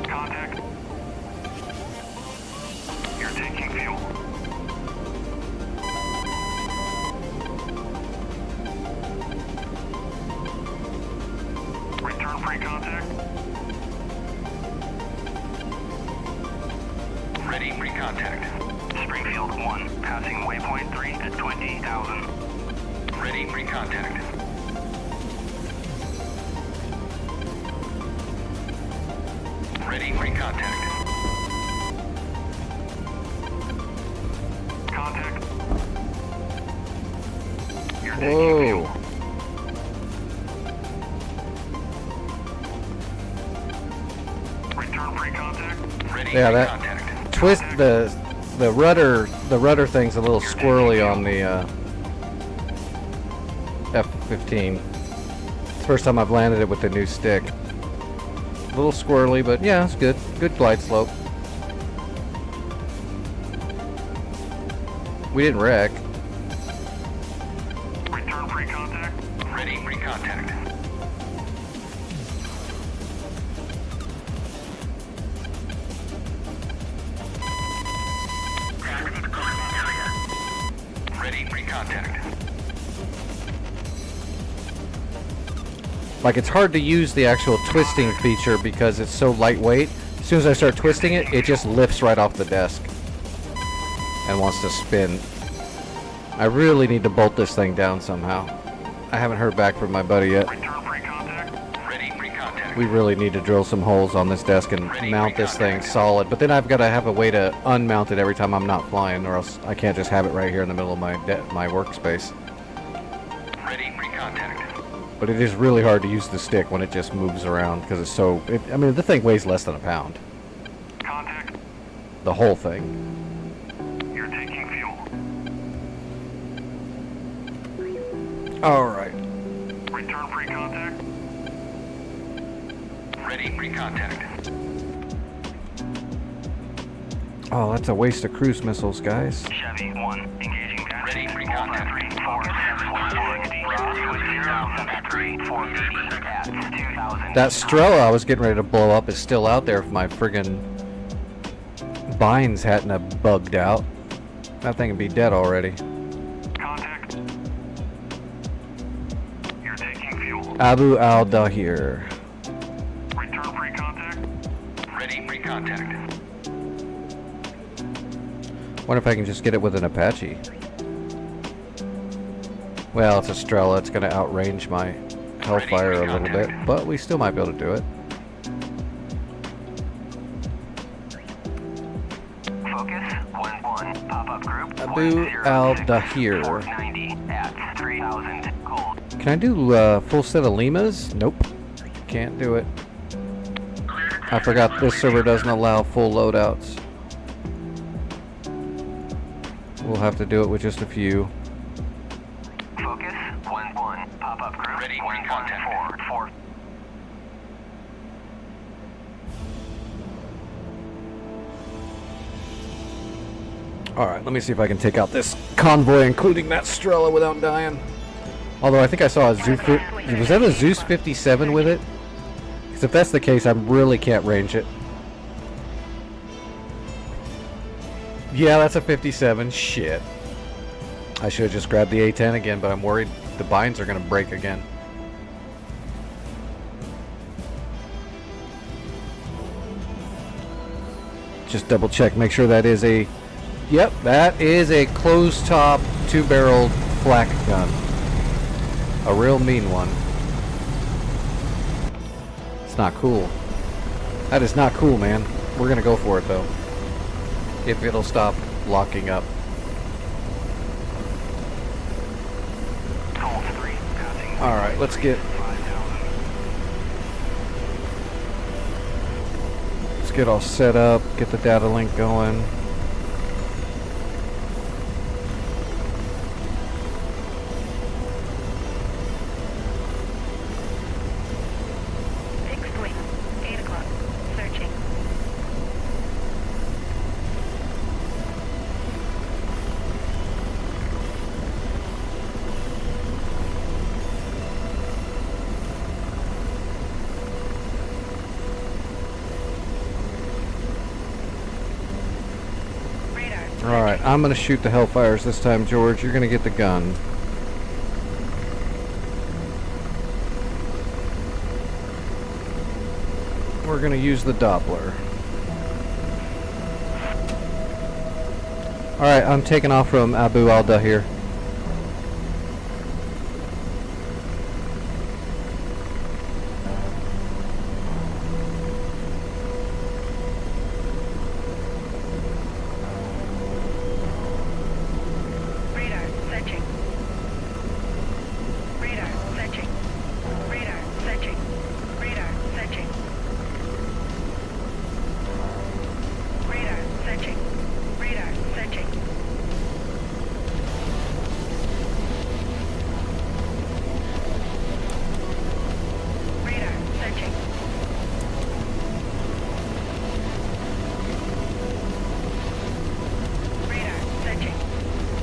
Contact. You're taking fuel. Return pre-contact. Ready pre-contact. Springfield 1, passing waypoint 3 at 20,000. Ready pre-contact. Ready pre-contact. Contact. You're taking fuel. Whoa. Return pre-contact. Ready Yeah, that pre-contact. twist, the rudder thing's a little squirrely on the F-15. It's the first time I've landed it with the new stick. A little squirrely, but yeah, it's good. Good glide slope. We didn't wreck. Return pre-contact. Ready pre-contact. Ready pre-contact. Like, it's hard to use the actual twisting feature because it's so lightweight. As soon as I start twisting it, it just lifts right off the desk and wants to spin. I really need to bolt this thing down somehow. I haven't heard back from my buddy yet. Return pre-contact. Ready pre-contact. We really need to drill some holes on this desk and mount this thing solid. But then I've got to have a way to unmount it every time I'm not flying, or else I can't just have it right here in the middle of my workspace. Ready pre-contact. But it is really hard to use the stick when it just moves around because it's so... I mean, the thing weighs less than a pound. Contact. The whole thing. You're taking fuel. Alright. Return pre-contact. Ready pre-contact. Oh, that's a waste of cruise missiles, guys. Chevy 1, engaging bandit. Ready pre-contact. 480 at 2,000. That Strela I was getting ready to blow up is still out there with my friggin' Bynes hadn't have bugged out. That thing would be dead already. Contact. You're taking fuel. Abu al-Dahir. Return pre-contact. Ready pre-contact. Wonder if I can just get it with an Apache. Well, it's a Strela. It's going to outrange my Hellfire a little bit, but we still might be able to do it. Focus 1-1. Pop-up group. Abu al-Dahir. 490 at 3000. Cold. Can I do a full set of Limas? Nope. Can't do it. I forgot this server doesn't allow full loadouts. We'll have to do it with just a few. Focus 1-1. Pop-up group. Ready pre-contact. 4. Alright, let me see if I can take out this convoy, including that Strela, without dying. Although I think I saw a Zeus... Was that a Zeus 57 with it? Because if that's the case, I really can't range it. Yeah, that's a 57. Shit. I should have just grabbed the A10 again, but I'm worried the binds are going to break again. Just double check, make sure that is a... Yep, that is a closed top 2-barreled flak gun. A real mean one. It's not cool. That is not cool, man. We're gonna go for it though. If it'll stop locking up. Alright, let's get... Let's get all set up, get the data link going. Alright, I'm going to shoot the Hellfires this time, George. You're going to get the gun. We're going to use the Doppler. Alright, I'm taking off from Abu al-Dahir.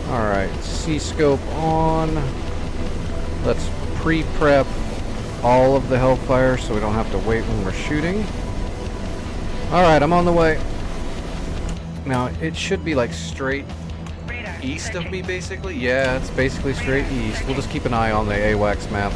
Alright, C-scope on. Let's pre-prep all of the Hellfire so we don't have to wait when we're shooting. Alright, I'm on the way. Now, it should be like straight east of me, basically. Yeah, it's basically straight east. We'll just keep an eye on the AWACS map.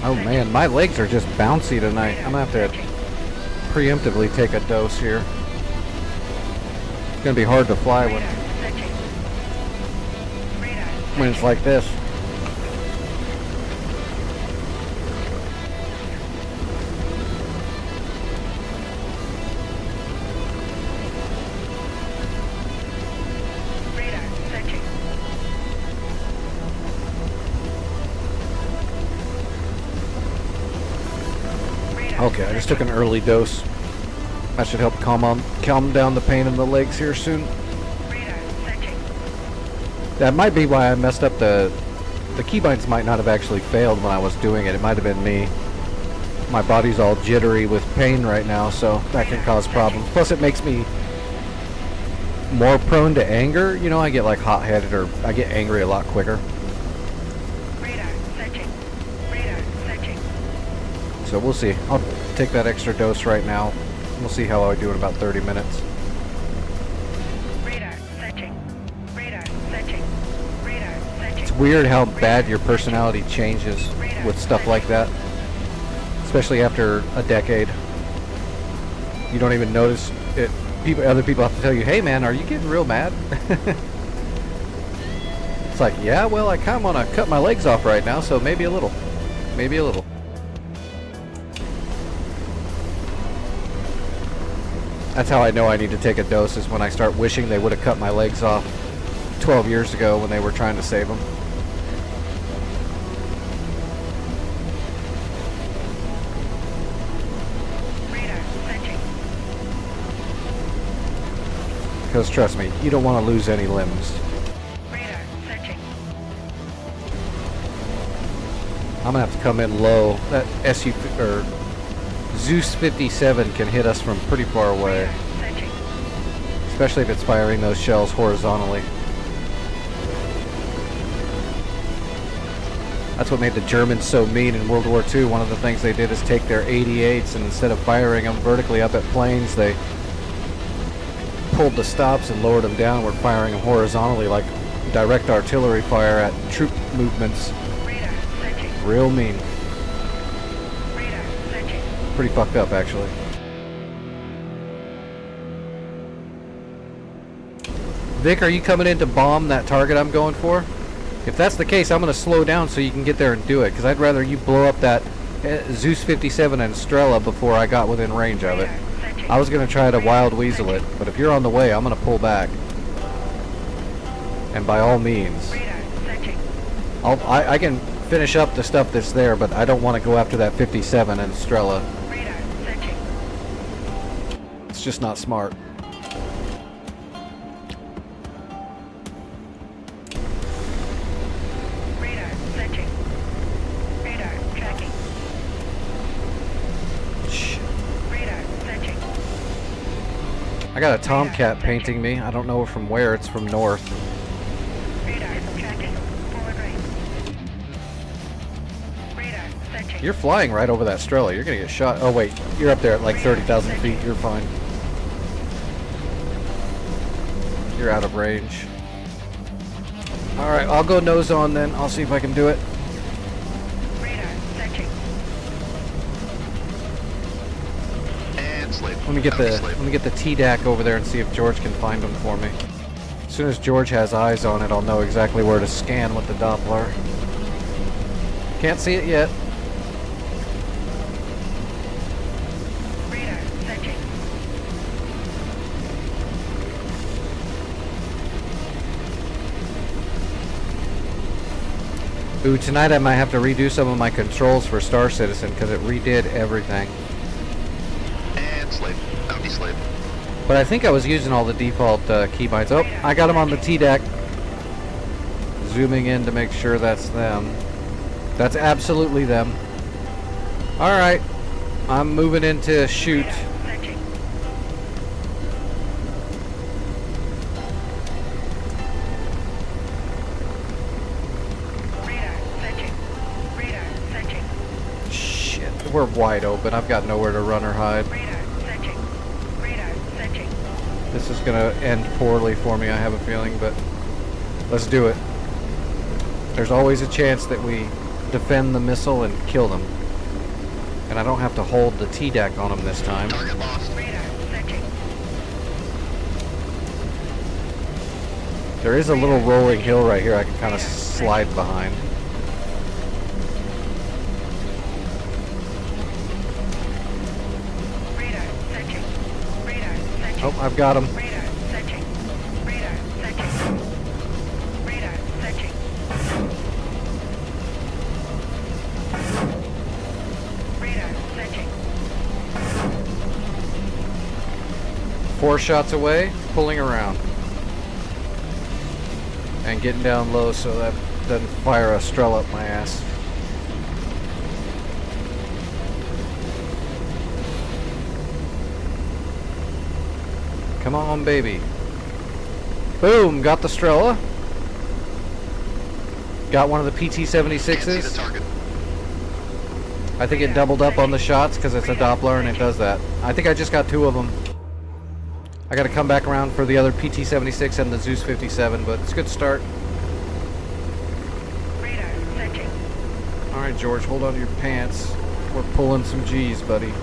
Oh man, my legs are just bouncy tonight. I'm gonna have to preemptively take a dose here. It's gonna be hard to fly when it's like this. Okay, I just took an early dose. That should help calm down the pain in the legs here soon. Radar searching. That might be why I messed up the keybinds might not have actually failed when I was doing it. It might have been me. My body's all jittery with pain right now, so that can cause problems. Plus it makes me more prone to anger. You know, I get like hot-headed or I get angry a lot quicker. Radar searching. Radar searching. So we'll see. I'll take that extra dose right now. We'll see how I do in about 30 minutes. Radar searching. Radar searching. Radar searching. It's weird how bad your personality changes with stuff like that. Especially after a decade. You don't even notice it. Other people have to tell you, hey man, are you getting real mad? It's like, yeah, well, I kind of want to cut my legs off right now, so maybe a little. Maybe a little. That's how I know I need to take a dose, is when I start wishing they would have cut my legs off 12 years ago when they were trying to save them. Radar searching. Because trust me, you don't want to lose any limbs. Radar searching. I'm gonna have to come in low. That SU or Zeus 57 can hit us from pretty far away, Searching. especially if it's firing those shells horizontally. That's what made the Germans so mean in World War II. One of the things they did is take their 88s and instead of firing them vertically up at planes, they pulled the stops and lowered them down. We're firing them horizontally like direct artillery fire at troop movements. Radar searching. Real mean. Radar searching. Pretty fucked up, actually. Vic, are you coming in to bomb that target I'm going for? If that's the case, I'm going to slow down so you can get there and do it, because I'd rather you blow up that Zeus 57 and Strela before I got within range of it. Radar searching. I was going to try to wild weasel it, but if you're on the way, I'm going to pull back. And by all means, Radar searching. I can finish up the stuff that's there, but I don't want to go after that 57 and Strela. Radar searching. It's just not smart. Radar searching. Radar tracking. Shh. Radar searching. I got a Tomcat painting me. I don't know from where. It's from north. Radar tracking. Forward range. Radar searching. You're flying right over that Strela. You're gonna get shot. Oh wait, you're up there at like 30,000 feet. You're fine. You're out of range. All right, I'll go nose on then. I'll see if I can do it. Radar searching. And sleep. Let me get the TDAC over there and see if George can find them for me. As soon as George has eyes on it, I'll know exactly where to scan with the Doppler. Can't see it yet. Radar searching. Ooh, tonight I might have to redo some of my controls for Star Citizen because it redid everything. And sleep. Empty sleep. But I think I was using all the default keybinds. Oh, I got them on the TDAC. Zooming in to make sure that's them. That's absolutely them. Alright. I'm moving into shoot. Radar searching. Radar searching. Radar searching. Shit. We're wide open. I've got nowhere to run or hide. Radar searching. Radar searching. This is gonna end poorly for me, I have a feeling, but let's do it. There's always a chance that we defend the missile and kill them. And I don't have to hold the TDAC on them this time. Target lost. Radar searching. There is a little rolling hill right here I can kind of slide behind. Radar searching. Radar searching. Oh, I've got him. Radar searching. Radar searching. Radar searching. Radar searching. 4 shots away, pulling around. And getting down low so that doesn't fire a Strel up my ass. Come on, baby. Boom, got the Strela. Got one of the Can't see the PT-76s. target. I think it doubled up on the shots because it's a Doppler and it does that. I think I just got 2 of them. I got to come back around for the other PT-76 and the Zeus 57, but it's a good start. Radar searching. All right, George, hold on to your pants. We're pulling some G's, buddy.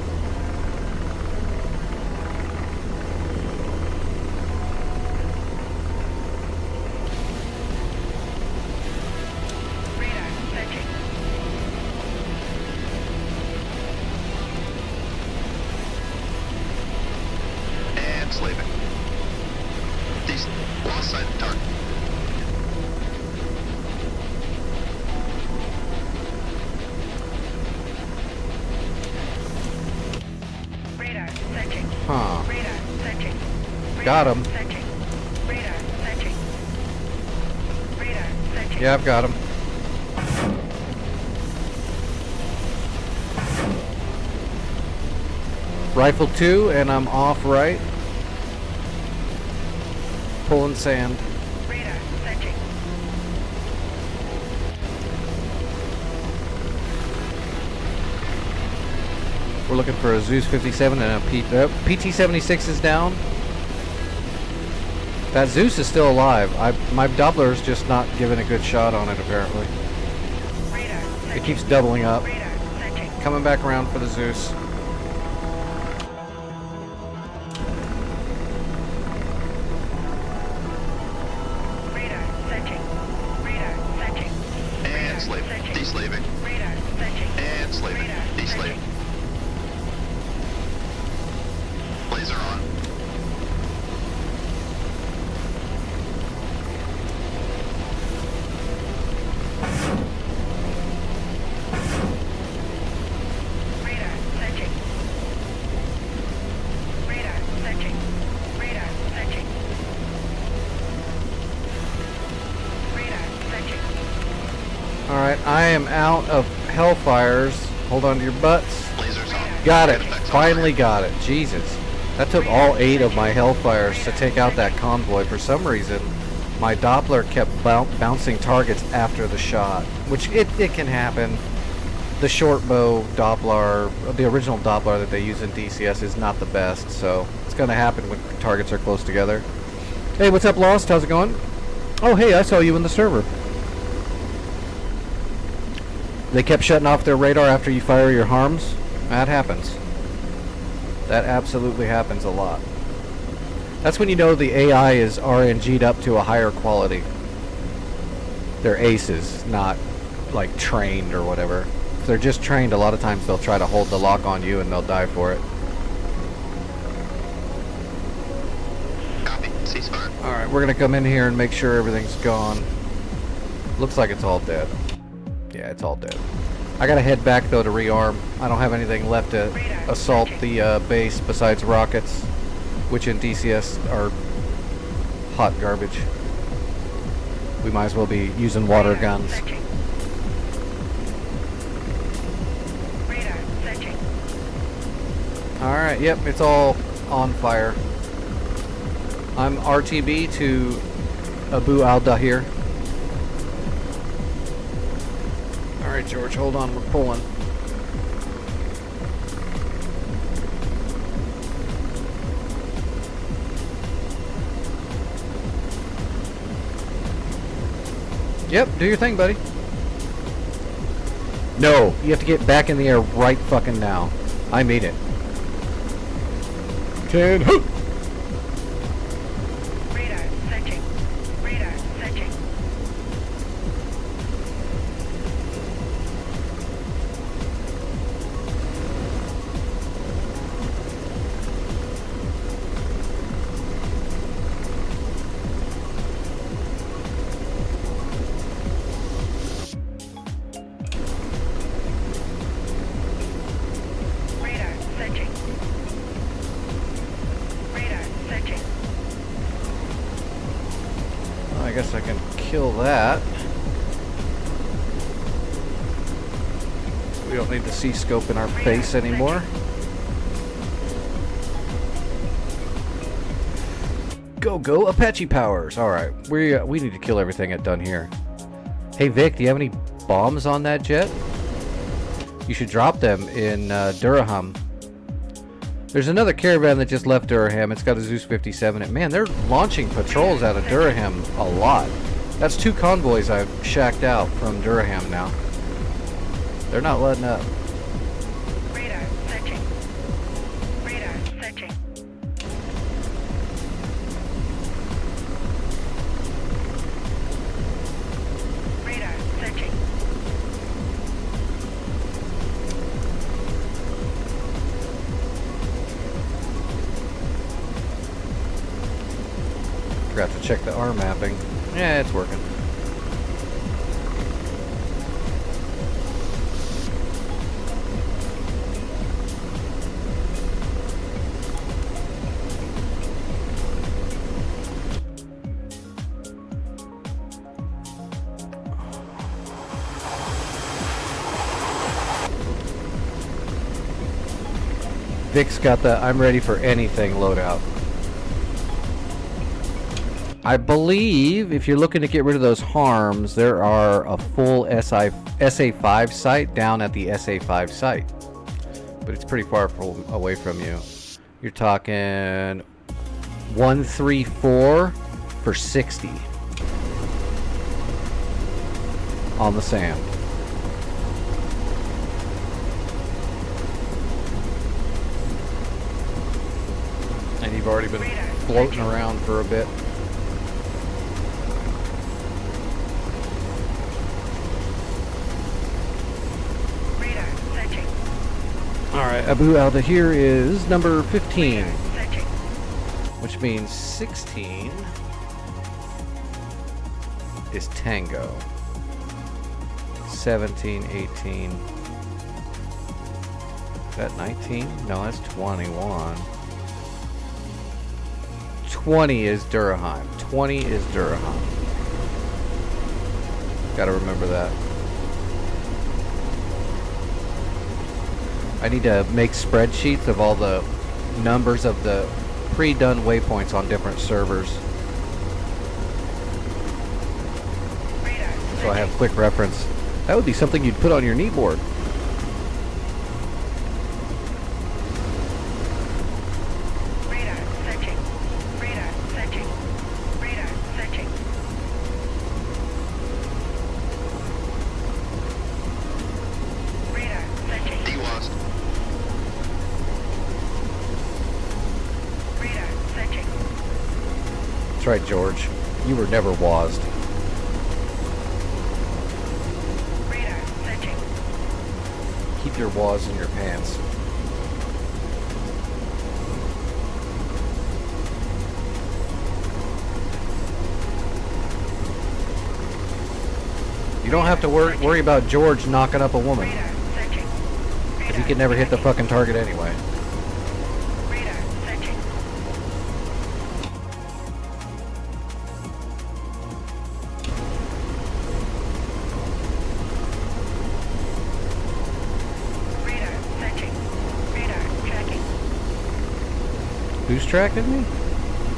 Radar searching. And slaving. These lost sight of target. Radar searching. Huh. Radar searching. Got him. Searching. Radar searching. Radar searching. Yeah, I've got him. Rifle 2, and I'm off right. Pulling sand. Radar searching. We're looking for a Zeus 57 and a PT-76 is down. That Zeus is still alive. My Doppler's just not giving a good shot on it, apparently. Radar searching. It keeps doubling up. Radar searching. Coming back around for the Zeus. Radar searching. Radar searching. And slaving. Searching. Deslaving. Radar searching. And slaving. Radar Deslaving. Laser on. Radar searching. Radar searching. Radar searching. Radar searching. Alright, I am out of Hellfires. Hold on to your butts. Lasers on. Got it. Effects on Finally target. got it. Jesus. That took all 8 of my Hellfires to take out that convoy. For some reason, my Doppler kept bouncing targets after the shot, which it can happen. The short bow Doppler, the original Doppler that they use in DCS is not the best, so it's going to happen when targets are close together. Hey, what's up, Lost? How's it going? Oh, hey, I saw you in the server. They kept shutting off their radar after you fire your harms? That happens. That absolutely happens a lot. That's when you know the AI is RNG'd up to a higher quality. They're aces, not like trained or whatever. If they're just trained, a lot of times they'll try to hold the lock on you and they'll die for it. Copy. Ceasefire. Alright, we're gonna come in here and make sure everything's gone. Looks like it's all dead. Yeah, it's all dead. I gotta head back though to rearm. I don't have anything left to assault the base besides rockets, which in DCS are hot garbage. We might as well be using water guns. Searching. Radar searching. Alright, yep, it's all on fire. I'm RTB to Abu al-Dahir. Alright, George, hold on, we're pulling. Yep, do your thing, buddy. No, you have to get back in the air right fucking now. I made it. 10. Radar searching. Radar searching. Radar searching. kill that. We don't need the C-scope in our face anymore. Go Apache powers. All right, we need to kill everything at done here. Hey Vic, do you have any bombs on that jet? You should drop them in Durham. There's another caravan that just left Durham. It's got a Zeus 57. And man, they're launching patrols out of Durham a lot. That's 2 convoys I've shacked out from Durham now. They're not letting up. Radar searching. Radar searching. Radar searching. Forgot to check the R mapping. Yeah, it's working. Vic's got the I'm ready for anything loadout. I believe if you're looking to get rid of those harms, there are a full SA5 site down at the SA5 site. But it's pretty far away from you. You're talking 134 for 60 on the sand. And you've already been floating around for a bit. Radar searching. Alright, Abu al-Dahir is number 15, Searching. which means 16 is Tango. 17, 18. Is that 19? No, that's 21. 20 is Durham. 20 is Durham. Gotta remember that. I need to make spreadsheets of all the numbers of the pre-done waypoints on different servers, Radar so I have quick reference. That would be something you'd put on your kneeboard. Radar searching. Radar searching. Radar searching. Radar searching. DWAS. Radar searching. That's right, George. You were never WASD. Radar searching. Keep your WAS in your pants. You don't have to worry about George knocking up a woman, Radar searching. because he could never hit the fucking target anyway. Radar searching. Radar searching. Radar tracking. Who's tracking me?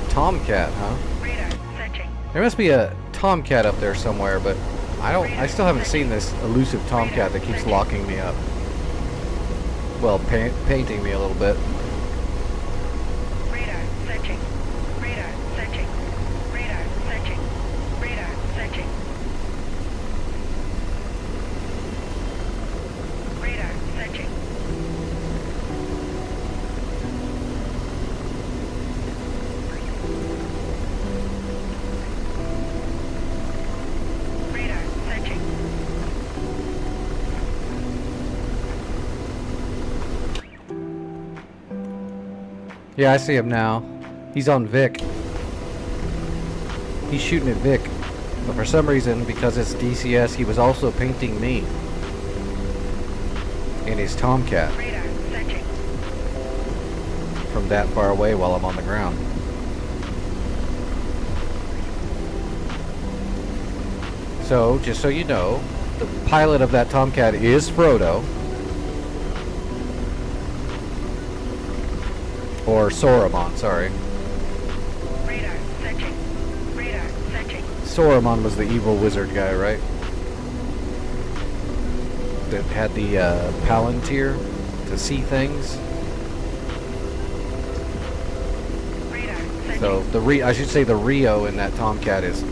Tomcat, huh? Radar searching. There must be a Tomcat up there somewhere, but I still haven't seen this elusive Tomcat that keeps locking me up. Well, painting me a little bit. Radar searching. Radar searching. Radar searching. Radar searching. Radar searching. Radar searching. Yeah, I see him now. He's on Vic. He's shooting at Vic. But for some reason, because it's DCS, he was also painting me in his Tomcat Radar searching. from that far away while I'm on the ground. So, just so you know, the pilot of that Tomcat is Frodo. Or Saruman, sorry. Radar searching. Radar searching. Saruman was the evil wizard guy, right? That had the Palantir to see things. Radar searching. So I should say the Rio in that Tomcat is,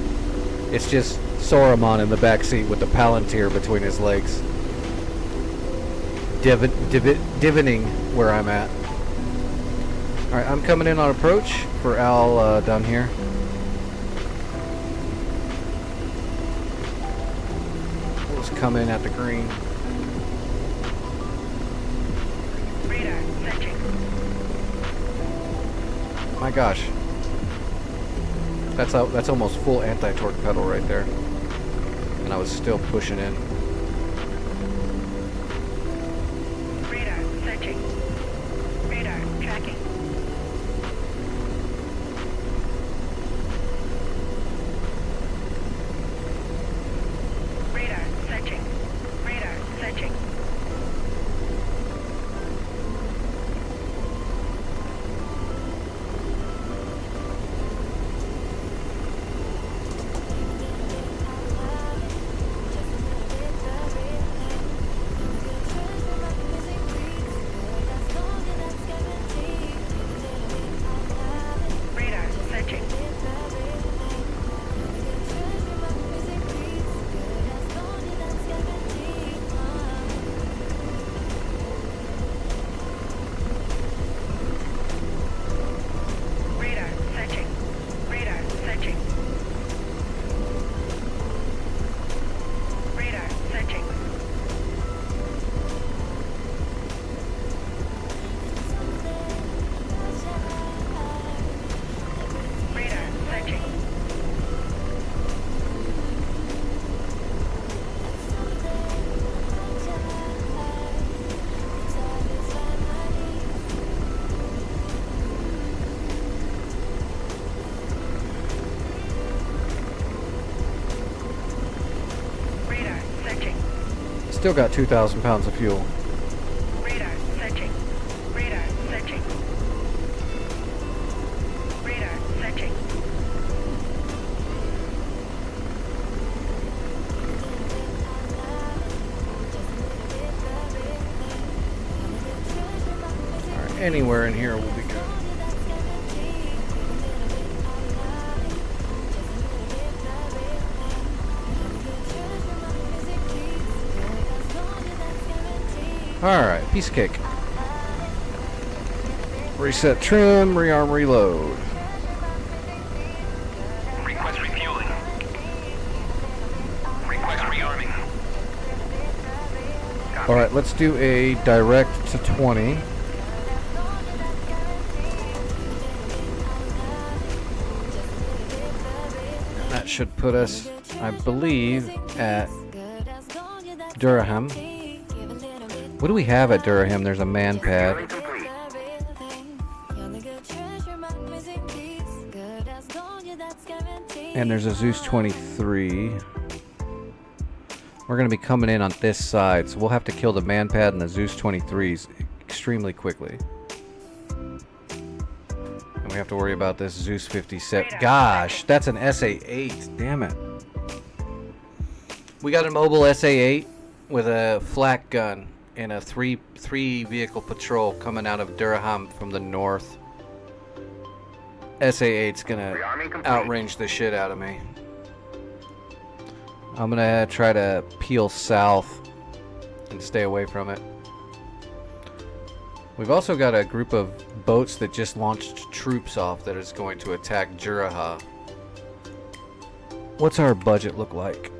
it's just Saruman in the back seat with the Palantir between his legs, divining where I'm at. All right, I'm coming in on approach for Al down here. We'll just come in at the green. Radar searching. My gosh. That's almost full anti-torque pedal right there. And I was still pushing in. Radar searching. Radar tracking. Radar searching. Radar searching. Radar searching. Radar searching. Radar searching. Radar searching. Radar searching. Radar searching. Still got 2,000 pounds of fuel. Radar searching. Radar searching. Radar searching. All right, anywhere in here will be good. Alright, piece of cake. Reset trim, rearm, reload. Request refueling. Request rearming. Alright, let's do a direct to 20. That should put us, I believe, at Durham. What do we have at Durham? There's a man pad. And there's a Zeus 23. We're going to be coming in on this side, so we'll have to kill the man pad and the Zeus 23s extremely quickly. And we have to worry about this Zeus 57. Gosh, that's an SA-8. Damn it. We got a mobile SA-8 with a flak gun and a three vehicle patrol coming out of Durham from the north. SA-8's gonna outrange the shit out of me. I'm gonna try to peel south and stay away from it. We've also got a group of boats that just launched troops off that is going to attack Juraha. What's our budget look like?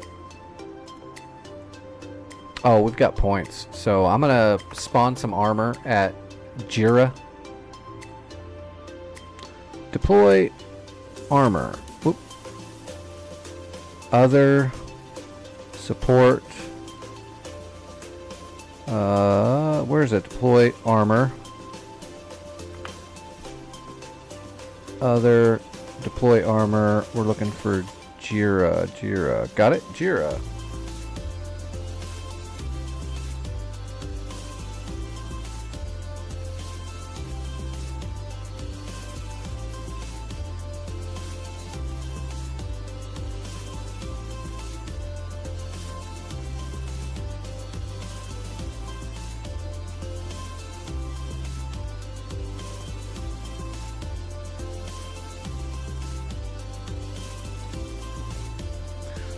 Oh, we've got points. So I'm gonna spawn some armor at Jira. Deploy armor. Whoop. Other support. Where is it? Deploy armor. Other deploy armor. We're looking for Jira. Jira. Got it? Jira.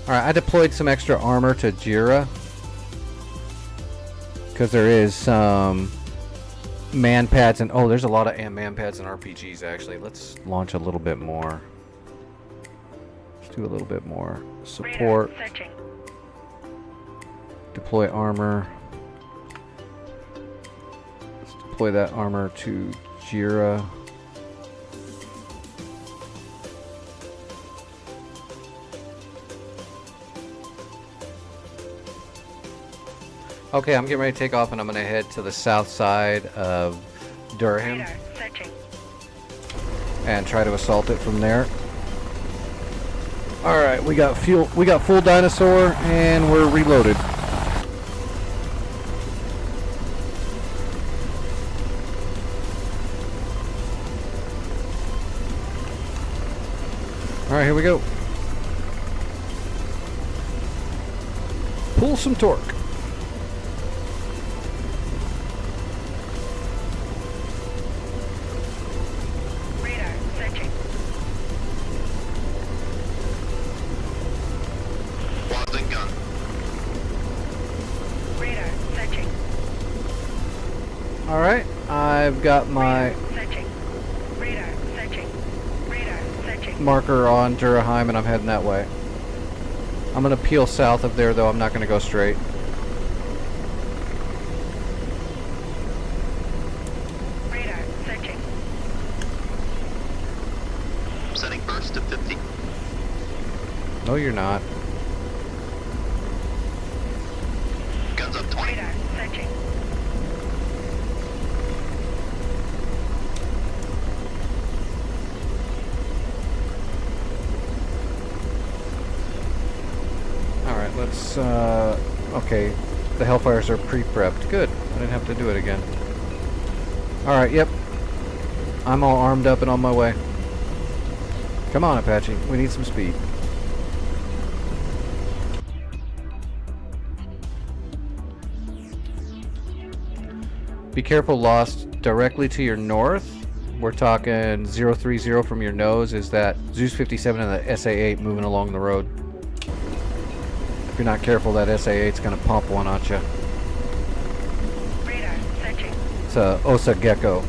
Alright, I deployed some extra armor to Jira. Because there is some man pads and... Oh, there's a lot of man pads and RPGs actually. Let's launch a little bit more. Let's do a little bit more. Support. Radar searching. Deploy armor. Let's deploy that armor to Jira. Okay, I'm getting ready to take off and I'm going to head to the south side of Durham Radar searching. and try to assault it from there. Alright, we got fuel, we got full dinosaur and we're reloaded. Alright, here we go. Pull some torque. Radar searching. Watson gun. Radar searching. Alright, I've got my Radar searching. Radar searching. Radar searching. marker on Duraheim and I'm heading that way. I'm going to peel south of there though, I'm not going to go straight. Radar searching. Setting burst to 50. No, you're not. Guns up 20. Radar searching. Alright, let's, okay. The Hellfires are pre-prepped. Good. I didn't have to do it again. Alright, yep. I'm all armed up and on my way. Come on, Apache. We need some speed. Be careful, Lost. Directly to your north, we're talking 030 from your nose, is that Zeus 57 and the SA-8 moving along the road. If you're not careful, that SA-8's gonna pump one on you. Radar searching. It's a Osa Gecko.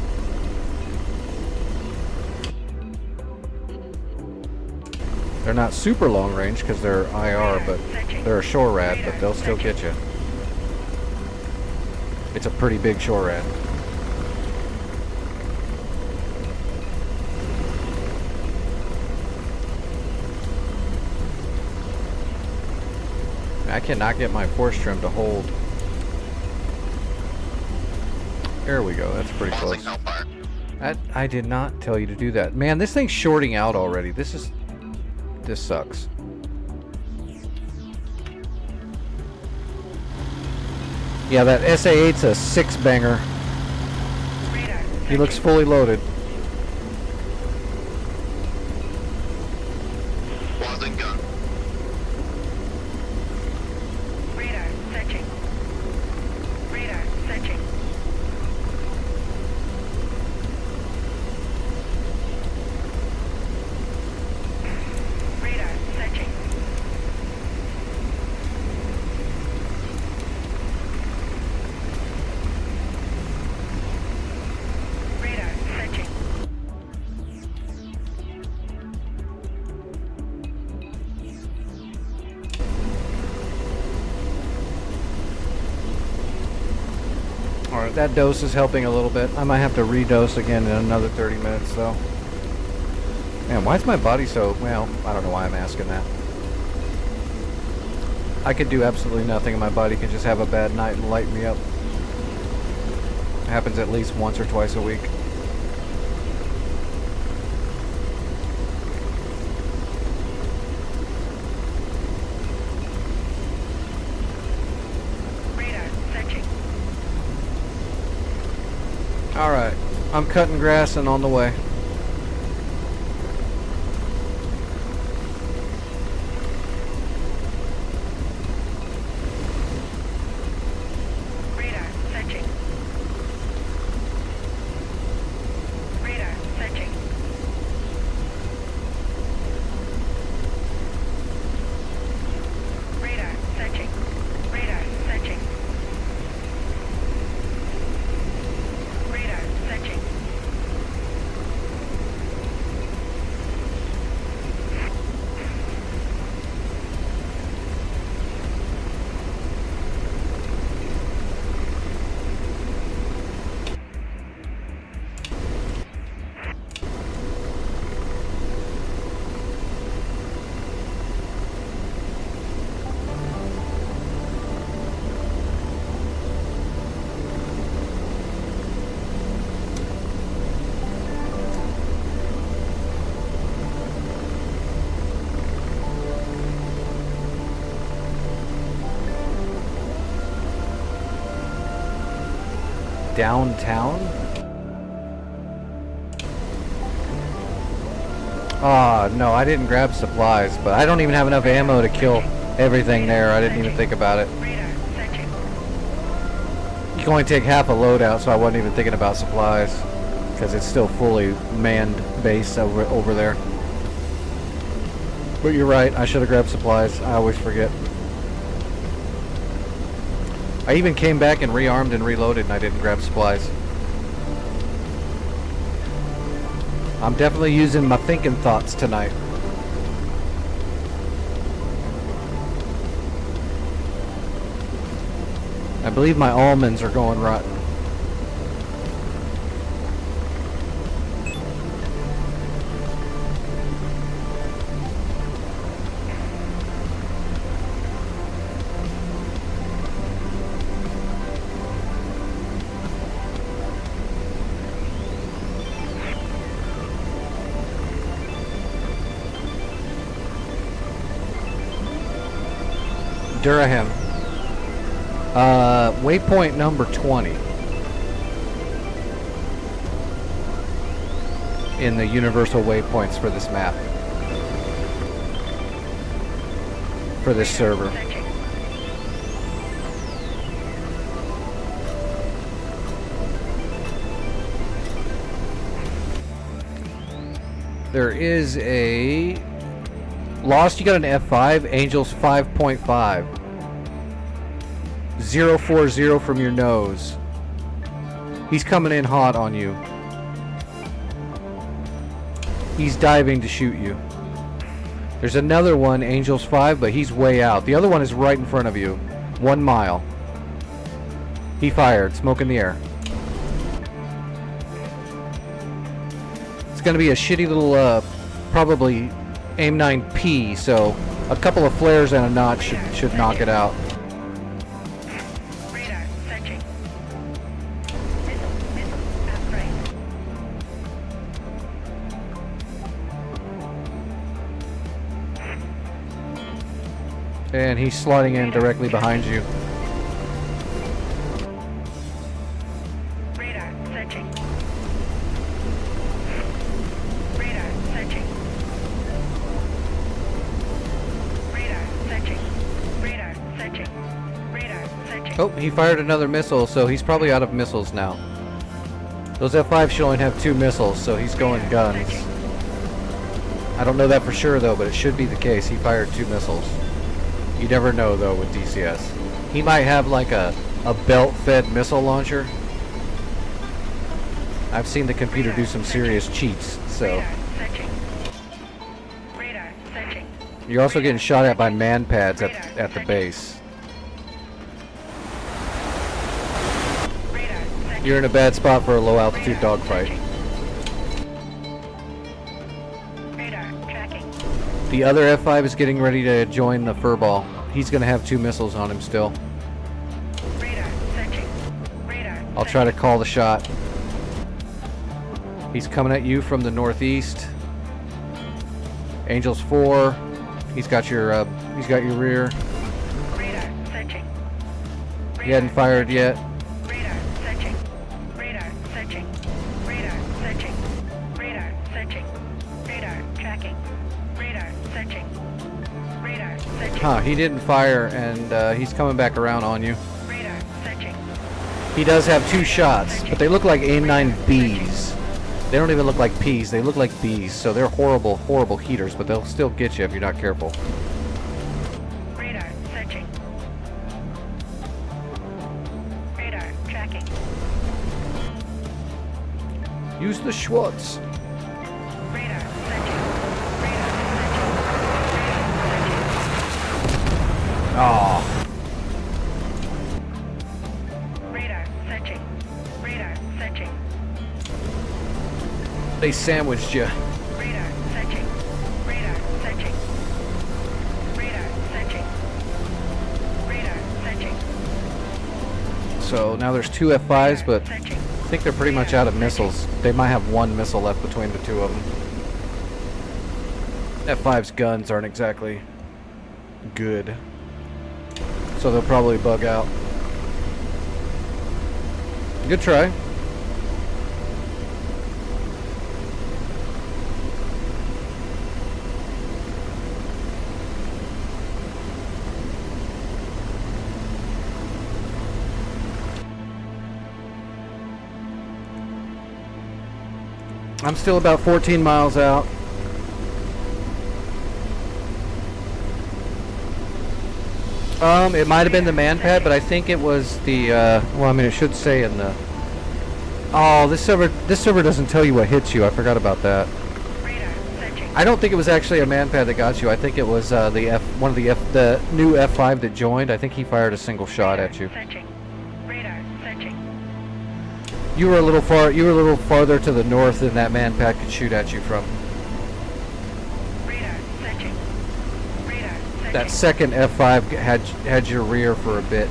They're not super long range because they're IR, but they're a shore rad, but they'll still get you. It's a pretty big shore rad. I cannot get my force trim to hold. There we go. That's pretty Watson close. Hellfire. I did not tell you to do that. Man, this thing's shorting out already. This sucks. Yeah, that SA-8's a 6-banger. Radar He looks searching. fully loaded. Watson gun. Radar searching. Radar searching. Radar searching. Radar searching. Alright, that dose is helping a little bit. I might have to redose again in another 30 minutes, though. Man, why is my body so... Well, I don't know why I'm asking that. I could do absolutely nothing and my body could just have a bad night and light me up. It happens at least once or twice a week. Alright, I'm cutting grass and on the way. Radar searching. Radar searching. Radar searching. Radar searching. Radar searching. Downtown? Ah, no, I didn't grab supplies, but I don't even have enough ammo to kill everything there. I didn't even think about it. Radar searching. You can only take half a loadout, so I wasn't even thinking about supplies. Because it's still fully manned base over there. But you're right, I should have grabbed supplies. I always forget. I even came back and rearmed and reloaded and I didn't grab supplies. I'm definitely using my thinking thoughts tonight. I believe my almonds are going rotten. Durham. Waypoint number 20 in the universal waypoints for this map, for this server. Searching. There is a Lost, you got an F5, Angels 5.5. 040 from your nose. He's coming in hot on you. He's diving to shoot you. There's another one, Angels 5, but he's way out. The other one is right in front of you. 1 mile. He fired, smoke in the air. It's gonna be a shitty little, probably AIM-9P, so a couple of flares and a notch should knock it out. Radar searching. Missile upgrade. And he's sliding in directly behind you. Radar searching. Radar searching. Radar searching. Radar searching. Radar searching. Oh, he fired another missile, so he's probably out of missiles now. Those F5s should only have 2 missiles, so he's going guns. I don't know that for sure though, but it should be the case. He fired 2 missiles. You never know though with DCS. He might have like a belt-fed missile launcher. I've seen the computer do some serious cheats, so. Radar searching. Radar searching. You're also getting shot at by man pads at the base. Radar searching. You're in a bad spot for a low-altitude dogfight. Radar tracking. The other F5 is getting ready to join the furball. He's gonna have 2 missiles on him still. Radar searching. Radar. I'll try to call the shot. He's coming at you from the northeast. Angels 4. He's got your rear. Radar searching. He hadn't fired yet. Radar searching. Radar searching. tracking. Radar searching. Radar searching. Huh, he didn't fire, and he's coming back around on you. Radar searching. He does have 2 shots, but they look like AIM-9Bs. They don't even look like Ps, they look like Bs, so they're horrible, horrible heaters, but they'll still get you if you're not careful. Radar searching. Radar tracking. Use the Schwartz. Radar searching. Radar searching. Aw. Radar searching. Radar searching. They sandwiched you. Radar searching. Radar searching. Radar searching. Radar searching. So now there's 2 F5s, but Searching. I think they're pretty much out of missiles. They might have 1 missile left between the 2 of them. F5's guns aren't exactly good, so they'll probably bug out. Good try. I'm still about 14 miles out. It might have been the man pad, but I think it was the, well, I mean, it should say in the... Oh, this server doesn't tell you what hits you. I forgot about that. Radar searching. I don't think it was actually a man pad that got you. I think it was the the new F5 that joined. I think he fired a single shot at you. Searching. Radar searching. You were a little farther to the north than that man pad could shoot at you from. Radar searching. Radar searching. That second F5 had your rear for a bit.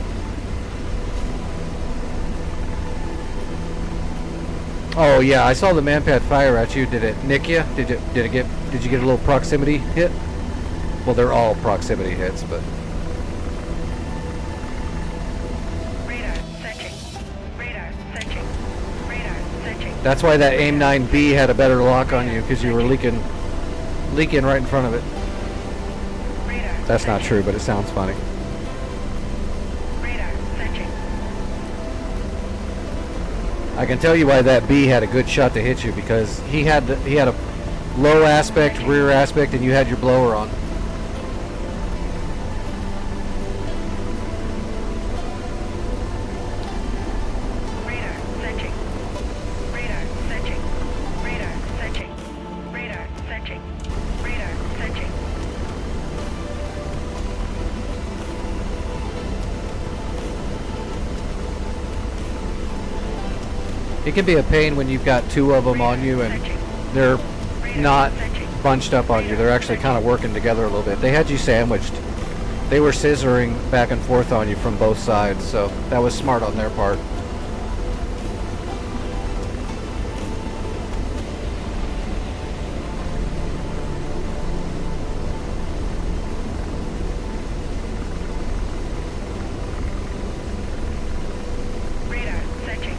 Oh yeah, I saw the manpad fire at you. Did it nick you? Did you get a little proximity hit? Well, they're all proximity hits, but Radar searching. Radar searching. Radar searching. that's why that AIM-9B had a better lock on you, because you were leaking right in front of it. Radar That's not searching. true, but it sounds funny. Radar searching. I can tell you why that B had a good shot to hit you, because he had a low aspect, rear aspect, and you had your blower on. Radar searching. Radar searching. Radar searching. Radar searching. Radar searching. It can be a pain when you've got 2 of them on you and they're not bunched up on you. They're actually kind of working together a little bit. They had you sandwiched. They were scissoring back and forth on you from both sides, so that was smart on their part. Radar searching.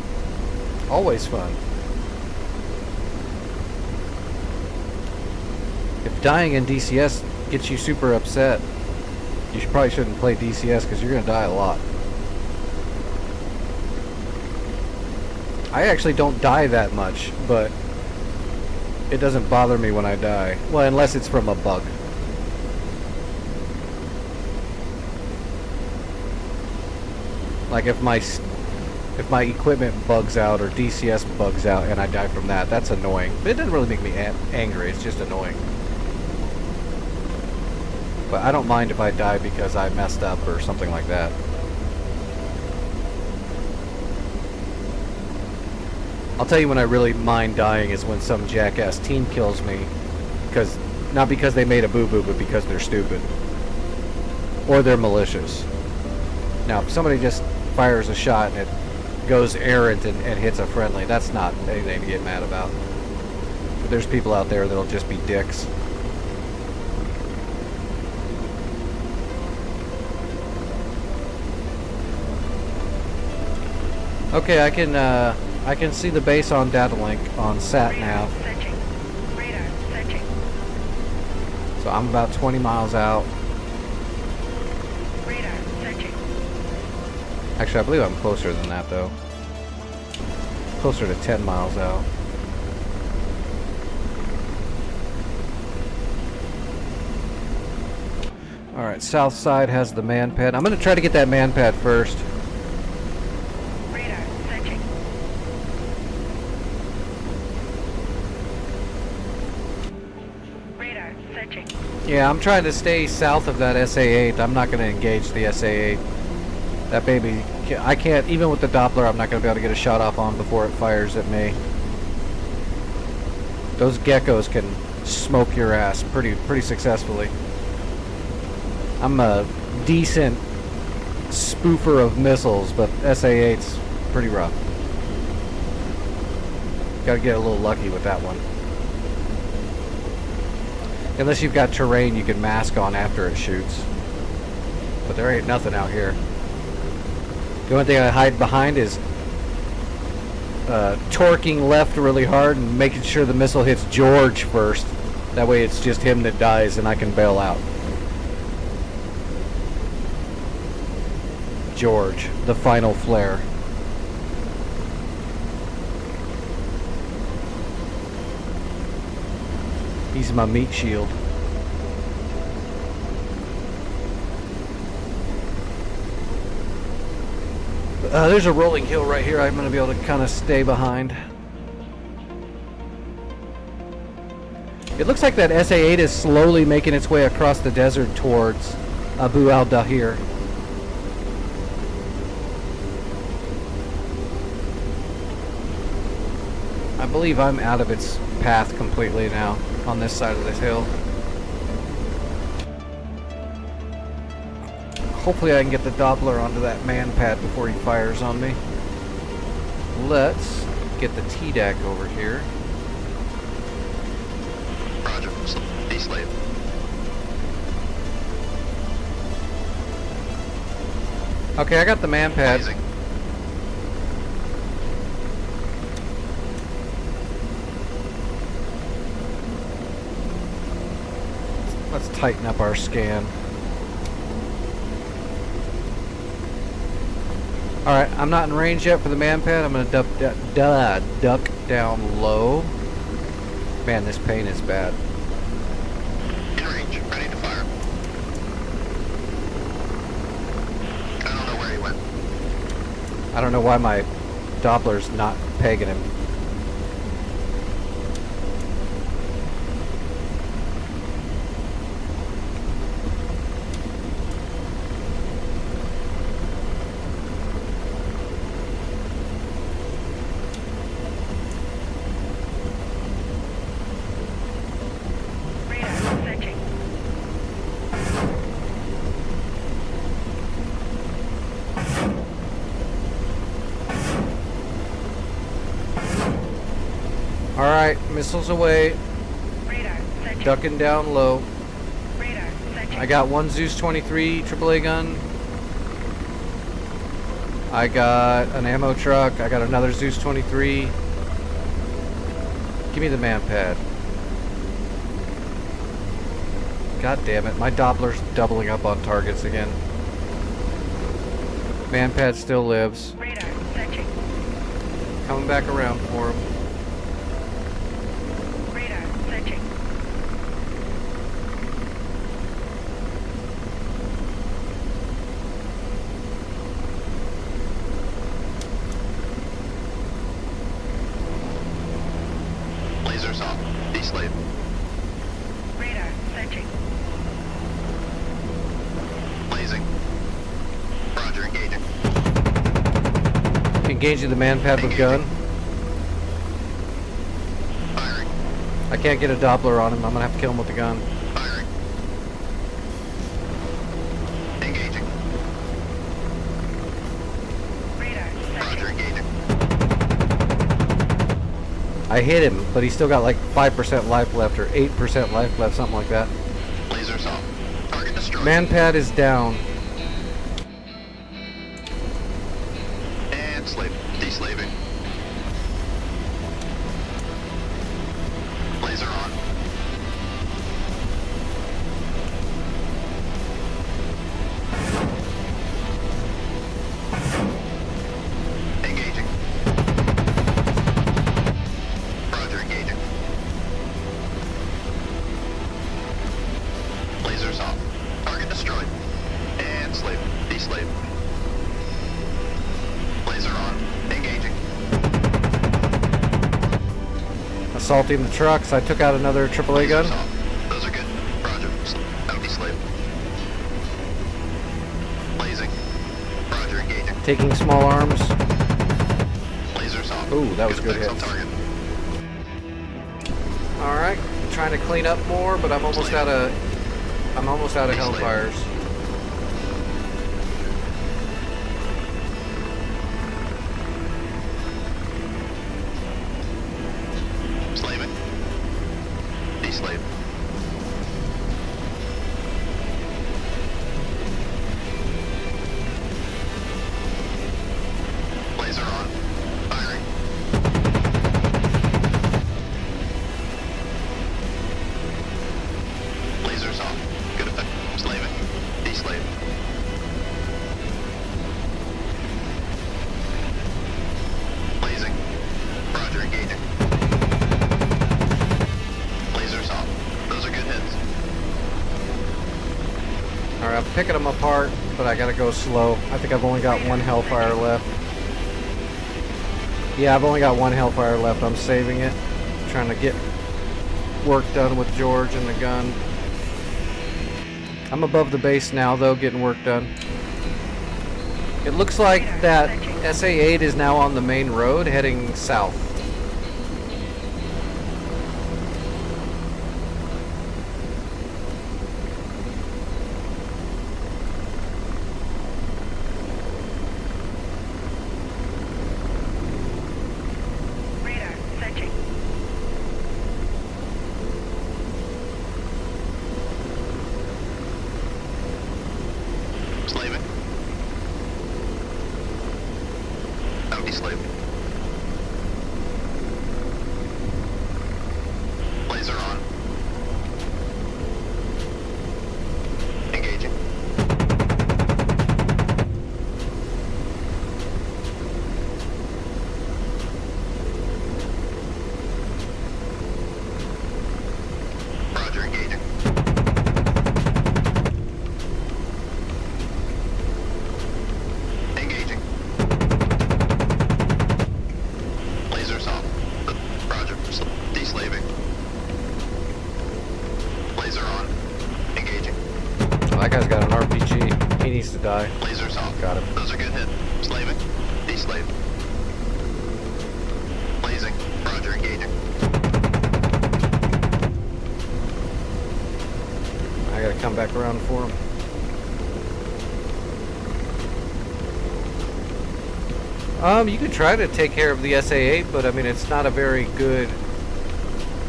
Always fun. If dying in DCS gets you super upset, you probably shouldn't play DCS, because you're going to die a lot. I actually don't die that much, but it doesn't bother me when I die. Well, unless it's from a bug. Like if my equipment bugs out or DCS bugs out and I die from that, that's annoying. But it doesn't really make me angry, it's just annoying. But I don't mind if I die because I messed up or something like that. I'll tell you when I really mind dying is when some jackass team kills me, because not because they made a boo-boo, but because they're stupid. Or they're malicious. Now, if somebody just fires a shot and it goes errant and hits a friendly, that's not anything to get mad about. But there's people out there that'll just be dicks. Okay, I can see the base on data link on sat nav. Radar searching. Radar searching. So I'm about 20 miles out. Radar searching. Actually, I believe I'm closer than that, though. Closer to 10 miles out. Alright, south side has the man pad. I'm going to try to get that man pad first. Radar searching. Radar searching. Yeah, I'm trying to stay south of that SA-8. I'm not going to engage the SA-8. That baby, I can't, even with the Doppler, I'm not going to be able to get a shot off on before it fires at me. Those geckos can smoke your ass pretty successfully. I'm a decent spoofer of missiles, but SA-8's pretty rough. Gotta get a little lucky with that one. Unless you've got terrain you can mask on after it shoots. But there ain't nothing out here. The only thing I hide behind is torquing left really hard and making sure the missile hits George first. That way it's just him that dies and I can bail out. George, the final flare. He's my meat shield. There's a rolling hill right here. I'm going to be able to kind of stay behind. It looks like that SA-8 is slowly making its way across the desert towards Abu al-Dahir. I believe I'm out of its path completely now on this side of this hill. Hopefully I can get the Doppler onto that man pad before he fires on me. Let's get the TDAC over here. Roger. D-slave. Okay, I got the man pad. Amazing. Let's tighten up our scan. Alright, I'm not in range yet for the man pad. I'm going to duck down low. Man, this pain is bad. In range. Ready to fire. I don't know where he went. I don't know why my Doppler's not pegging him. Radar searching. Alright, missiles away. Radar searching. Ducking down low. Radar searching. I got one Zeus 23 AAA gun. I got an ammo truck. I got another Zeus 23. Give me the man pad. God damn it, my Doppler's doubling up on targets again. Man pad still lives. Radar searching. Coming back around for him. Radar searching. Lasers off. D-slave. Radar searching. Blazing. Roger. Engaging. Engaging the man pad with gun. Firing. I can't get a Doppler on him. I'm gonna have to kill him with the gun. Firing. Engaging. Radar Roger. searching. Engaging. I hit him, but he's still got like 5% life left or 8% life left, something like that. Lasers off. Target destroyed. Man pad is down. And slave. D-slaving. Laser on. assaulting the trucks. I took out another AAA gun. Lasers off. Those are good. Roger. Empty slave. Blazing. Roger, engaging. Taking small arms. Lasers off. Ooh, that was good effects on hits. target. Alright, trying to clean up more, but I'm almost out of Hellfires. Slaving. Deslave. Laser on. Firing. Lasers off. Good effect. Slaving. Deslave. Blazing. Roger, engaging. Lasers off. Those are good hits. Alright, I'm picking them apart, but I gotta go slow. I think I've only got one Hellfire left. Yeah, I've only got one Hellfire left. I'm saving it. Trying to get work done with George and the gun. I'm above the base now, though, getting work done. It looks like that SA-8 is now on the main road, heading south. Radar searching. Slaving. Empty slave. Laser on. Engaging. Roger, engaging. Engaging. Lasers off. Roger. Deslaving. Laser on. Engaging. Oh, that guy's got an RPG. He needs to die. Lasers off. Got him. Those are good hit. Slaving. Deslave. Blazing. Roger, engaging. I gotta come back around for him. You could try to take care of the SA-8, but I mean, it's not a very good...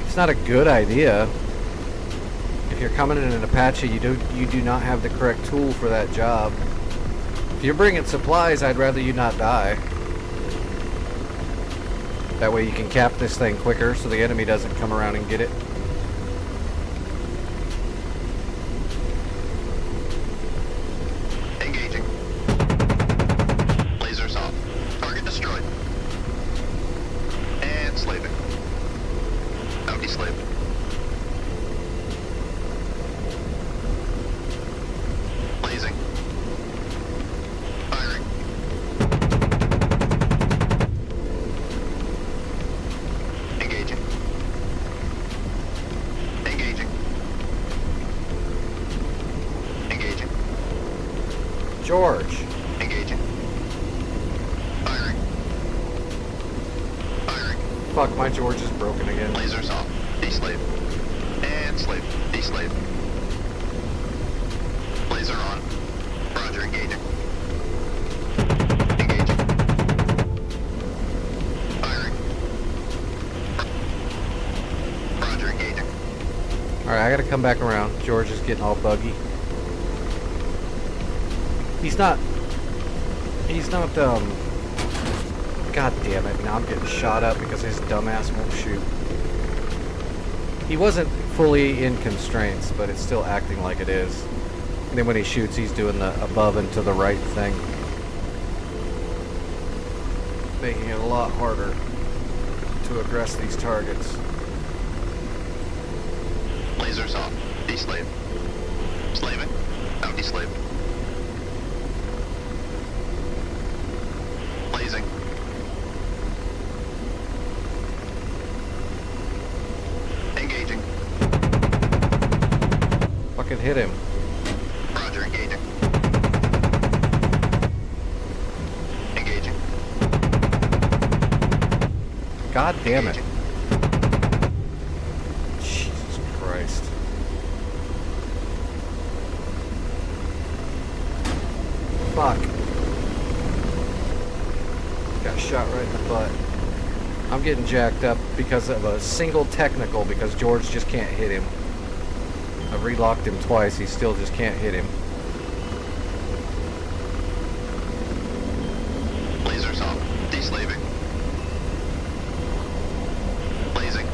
It's not a good idea. If you're coming in an Apache, you do not have the correct tool for that job. If you're bringing supplies, I'd rather you not die. That way you can cap this thing quicker so the enemy doesn't come around and get it. Engaging. Lasers off. Target destroyed. And slaving. Empty slave. Blazing. Firing. Engaging. Engaging. Engaging. George! Engaging. Firing. Firing. Fuck, my George is broken again. Lasers off. Deslave. And slave. Deslave. Laser on. Roger, engaging. Engaging. Firing. Roger, engaging. Alright, I gotta come back around. George is getting all buggy. He's not, God damn it, now I'm getting shot up because his dumbass won't shoot. He wasn't fully in constraints, but it's still acting like it is. And then when he shoots, he's doing the above and to the right thing. Making it a lot harder to address these targets. Lasers off. Deslave. Slaving. Out deslave. Blazing. hit him. Roger, engaging. Engaging. God damn it. Engaging. Jesus Christ. Fuck. Got shot right in the butt. I'm getting jacked up because of a single technical because George just can't hit him. I've relocked him twice, he still just can't hit him. Lasers off. Deslaving. Blazing.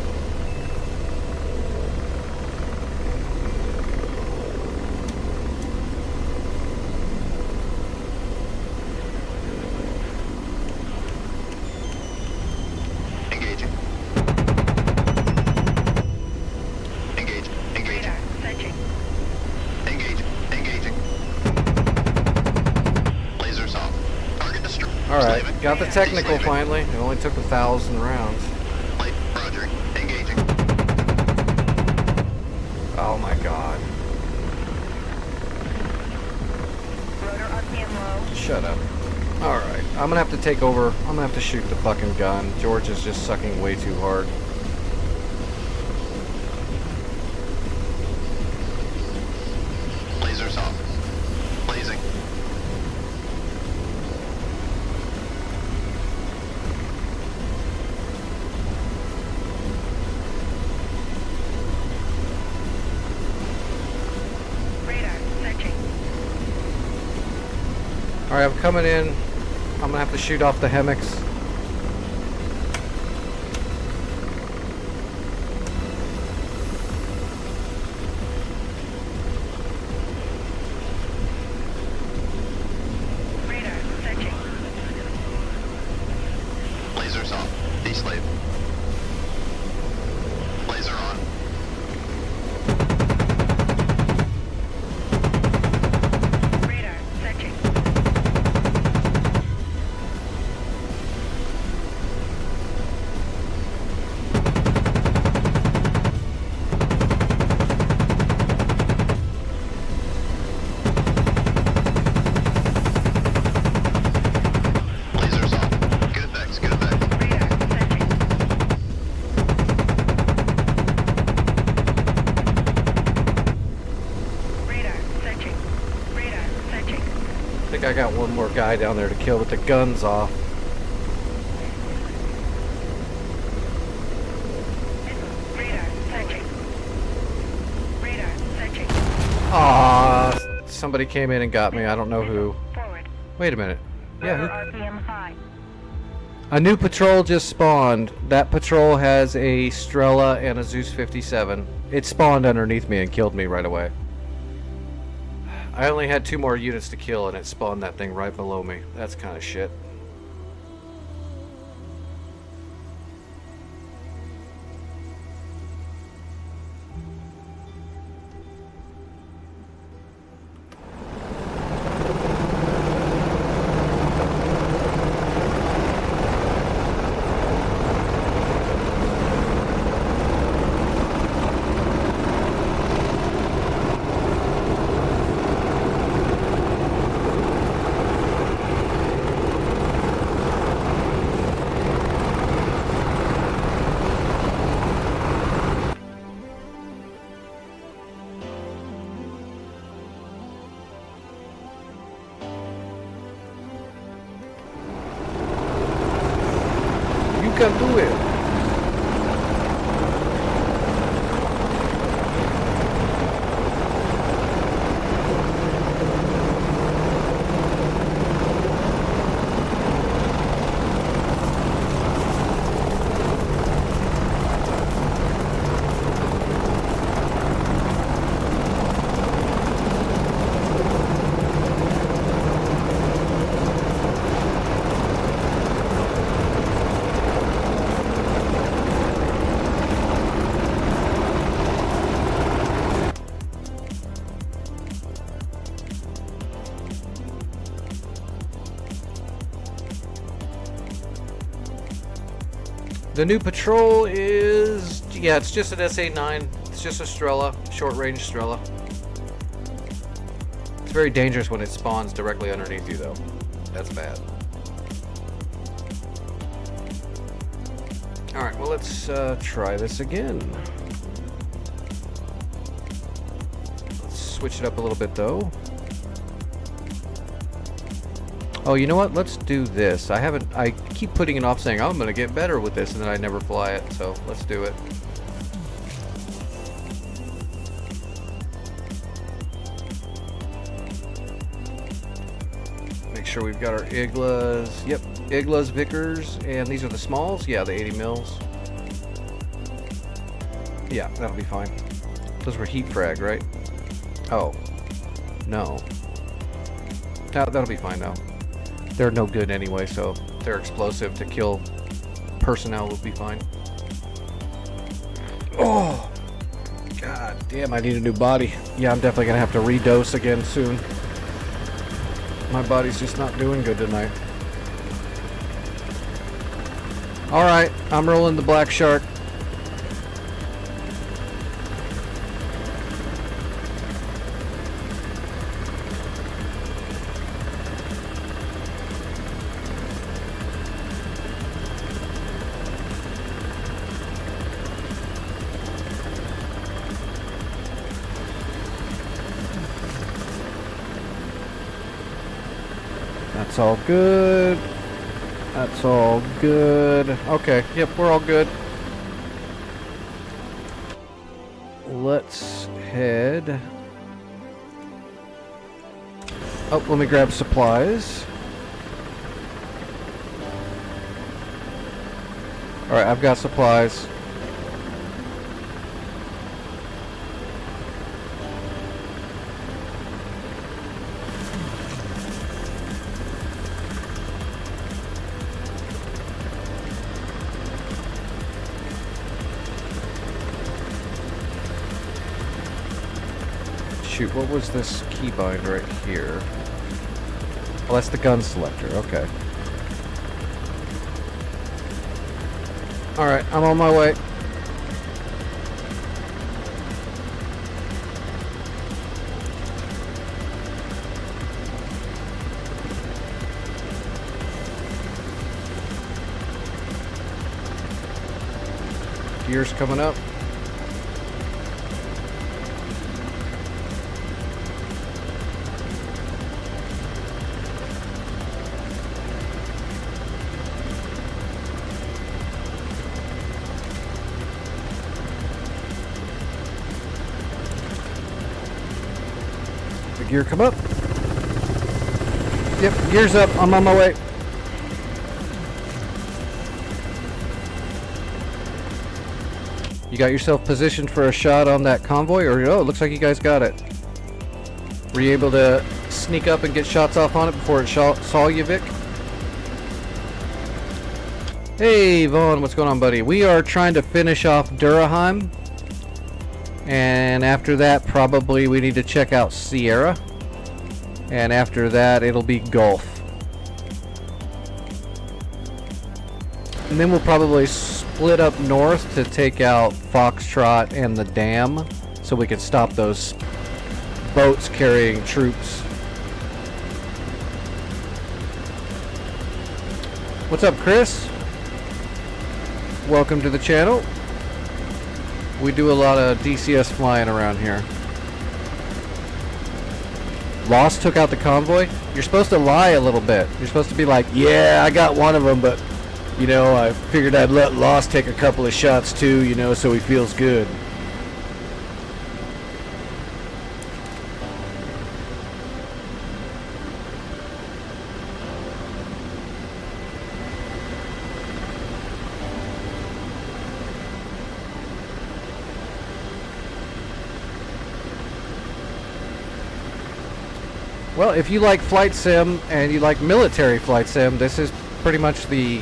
Engaging. Engage. Engaging. Radar searching. Engaging. Engaging. Lasers off. Target destroyed. Alright, Slaving. got the technical Deslaving. finally. It only took 1,000 rounds. Roger. Engaging. Oh my god. Rotor RPM low. Shut up. Alright, I'm gonna have to take over. I'm gonna have to shoot the fucking gun. George is just sucking way too hard. Lasers off. Blazing. Radar searching. Alright, I'm coming in. I'm gonna have to shoot off the Hemix. Radar searching. Lasers off. Deslave. Laser on. Radar searching. Lasers off. Good effects. Good effects. Radar searching. Radar searching. Radar searching. I think I got one more guy down there to kill with the guns off. Radar searching. Radar searching. Ah, somebody came in and got me. I don't know who. Forward. Wait a minute. Yeah, Rotor who? RPM high. A new patrol just spawned. That patrol has a Strela and a Zeus 57. It spawned underneath me and killed me right away. I only had 2 more units to kill and it spawned that thing right below me. That's kind of shit. You can do it. The new patrol is, yeah, it's just an SA-9. It's just a Strela, short-range Strela. It's very dangerous when it spawns directly underneath you, though. That's bad. Alright, well, let's try this again. Let's switch it up a little bit, though. Oh, you know what? Let's do this. I keep putting it off saying, oh, I'm going to get better with this, and then I never fly it, so let's do it. Make sure we've got our Iglas. Yep, Iglas, Vickers, and these are the smalls. Yeah, the 80 mils. Yeah, that'll be fine. Those were heat frag, right? Oh, no. That'll be fine now. They're no good anyway, so they're explosive. To kill personnel will be fine. Oh, god damn! I need a new body. Yeah, I'm definitely gonna have to redose again soon. My body's just not doing good tonight. Alright, I'm rolling the Black Shark. That's all good. That's all good. Okay, yep, we're all good. Let's head... Oh, let me grab supplies. Alright, I've got supplies. Shoot, what was this keybind right here? Oh, that's the gun selector, okay. Alright, I'm on my way. Gears coming up. Gear come up. Yep, gears up. I'm on my way. You got yourself positioned for a shot on that convoy, or oh, it looks like you guys got it. Were you able to sneak up and get shots off on it before it saw you, Vic? Hey, Vaughn, what's going on, buddy? We are trying to finish off Duraheim. And after that, probably we need to check out Sierra. And after that, it'll be Gulf. And then we'll probably split up north to take out Foxtrot and the dam, so we can stop those boats carrying troops. What's up, Chris? Welcome to the channel. We do a lot of DCS flying around here. Lost took out the convoy? You're supposed to lie a little bit. You're supposed to be like, yeah, I got one of them, but, you know, I figured I'd let Lost take a couple of shots too, you know, so he feels good. Well, if you like flight sim and you like military flight sim, this is pretty much the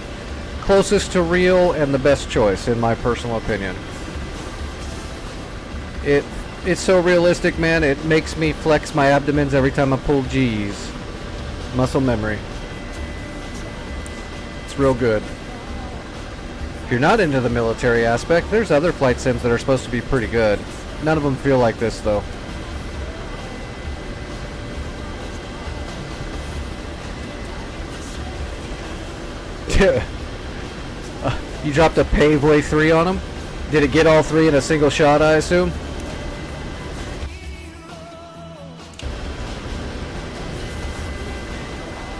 closest to real and the best choice, in my personal opinion. It's so realistic, man. It makes me flex my abdomens every time I pull G's. Muscle memory. It's real good. If you're not into the military aspect, there's other flight sims that are supposed to be pretty good. None of them feel like this, though. You dropped a Paveway 3 on him? Did it get all three in a single shot, I assume?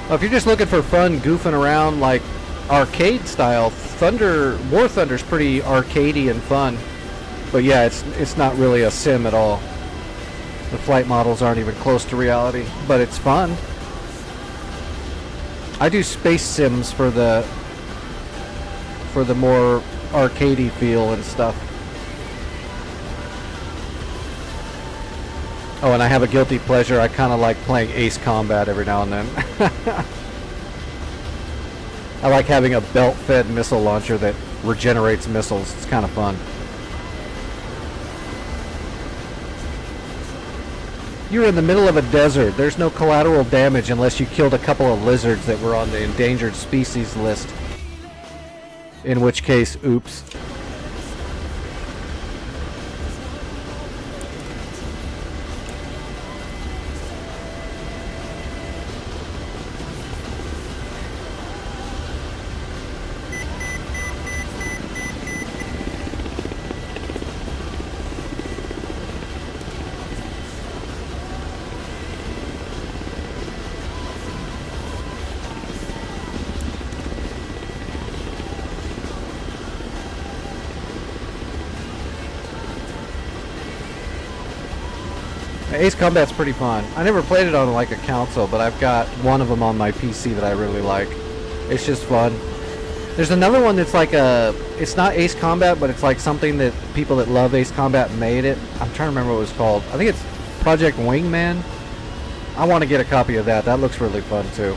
Well, if you're just looking for fun goofing around like arcade style, War Thunder's pretty arcadey and fun. But yeah, it's not really a sim at all. The flight models aren't even close to reality, but it's fun. I do space sims for the more arcadey feel and stuff. Oh, and I have a guilty pleasure. I kind of like playing Ace Combat every now and then. I like having a belt-fed missile launcher that regenerates missiles. It's kind of fun. You're in the middle of a desert. There's no collateral damage unless you killed a couple of lizards that were on the endangered species list. In which case, oops. Ace Combat's pretty fun. I never played it on like a console, but I've got one of them on my PC that I really like. It's just fun. There's another one that's like it's not Ace Combat, but it's like something that people that love Ace Combat made it. I'm trying to remember what it was called. I think it's Project Wingman. I want to get a copy of that. That looks really fun too.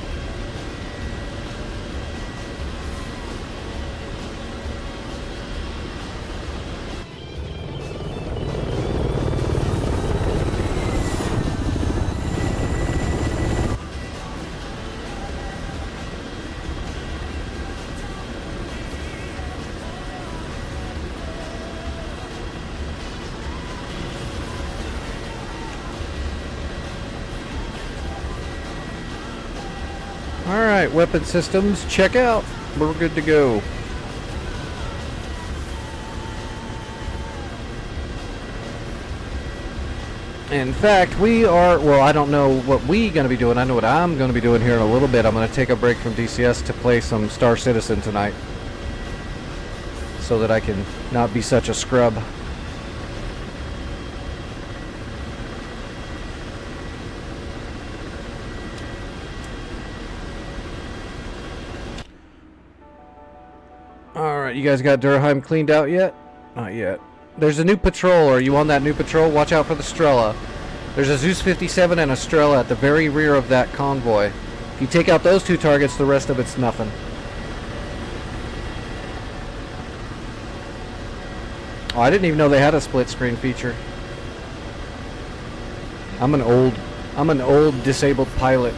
Alright, weapon systems, check out. We're good to go. In fact, we are, well, I don't know what we're going to be doing. I know what I'm going to be doing here in a little bit. I'm going to take a break from DCS to play some Star Citizen tonight, so that I can not be such a scrub. Alright, you guys got Durheim cleaned out yet? Not yet. There's a new patrol. Are you on that new patrol? Watch out for the Strela. There's a Zeus 57 and a Strela at the very rear of that convoy. If you take out those two targets, the rest of it's nothing. Oh, I didn't even know they had a split screen feature. I'm an old disabled pilot.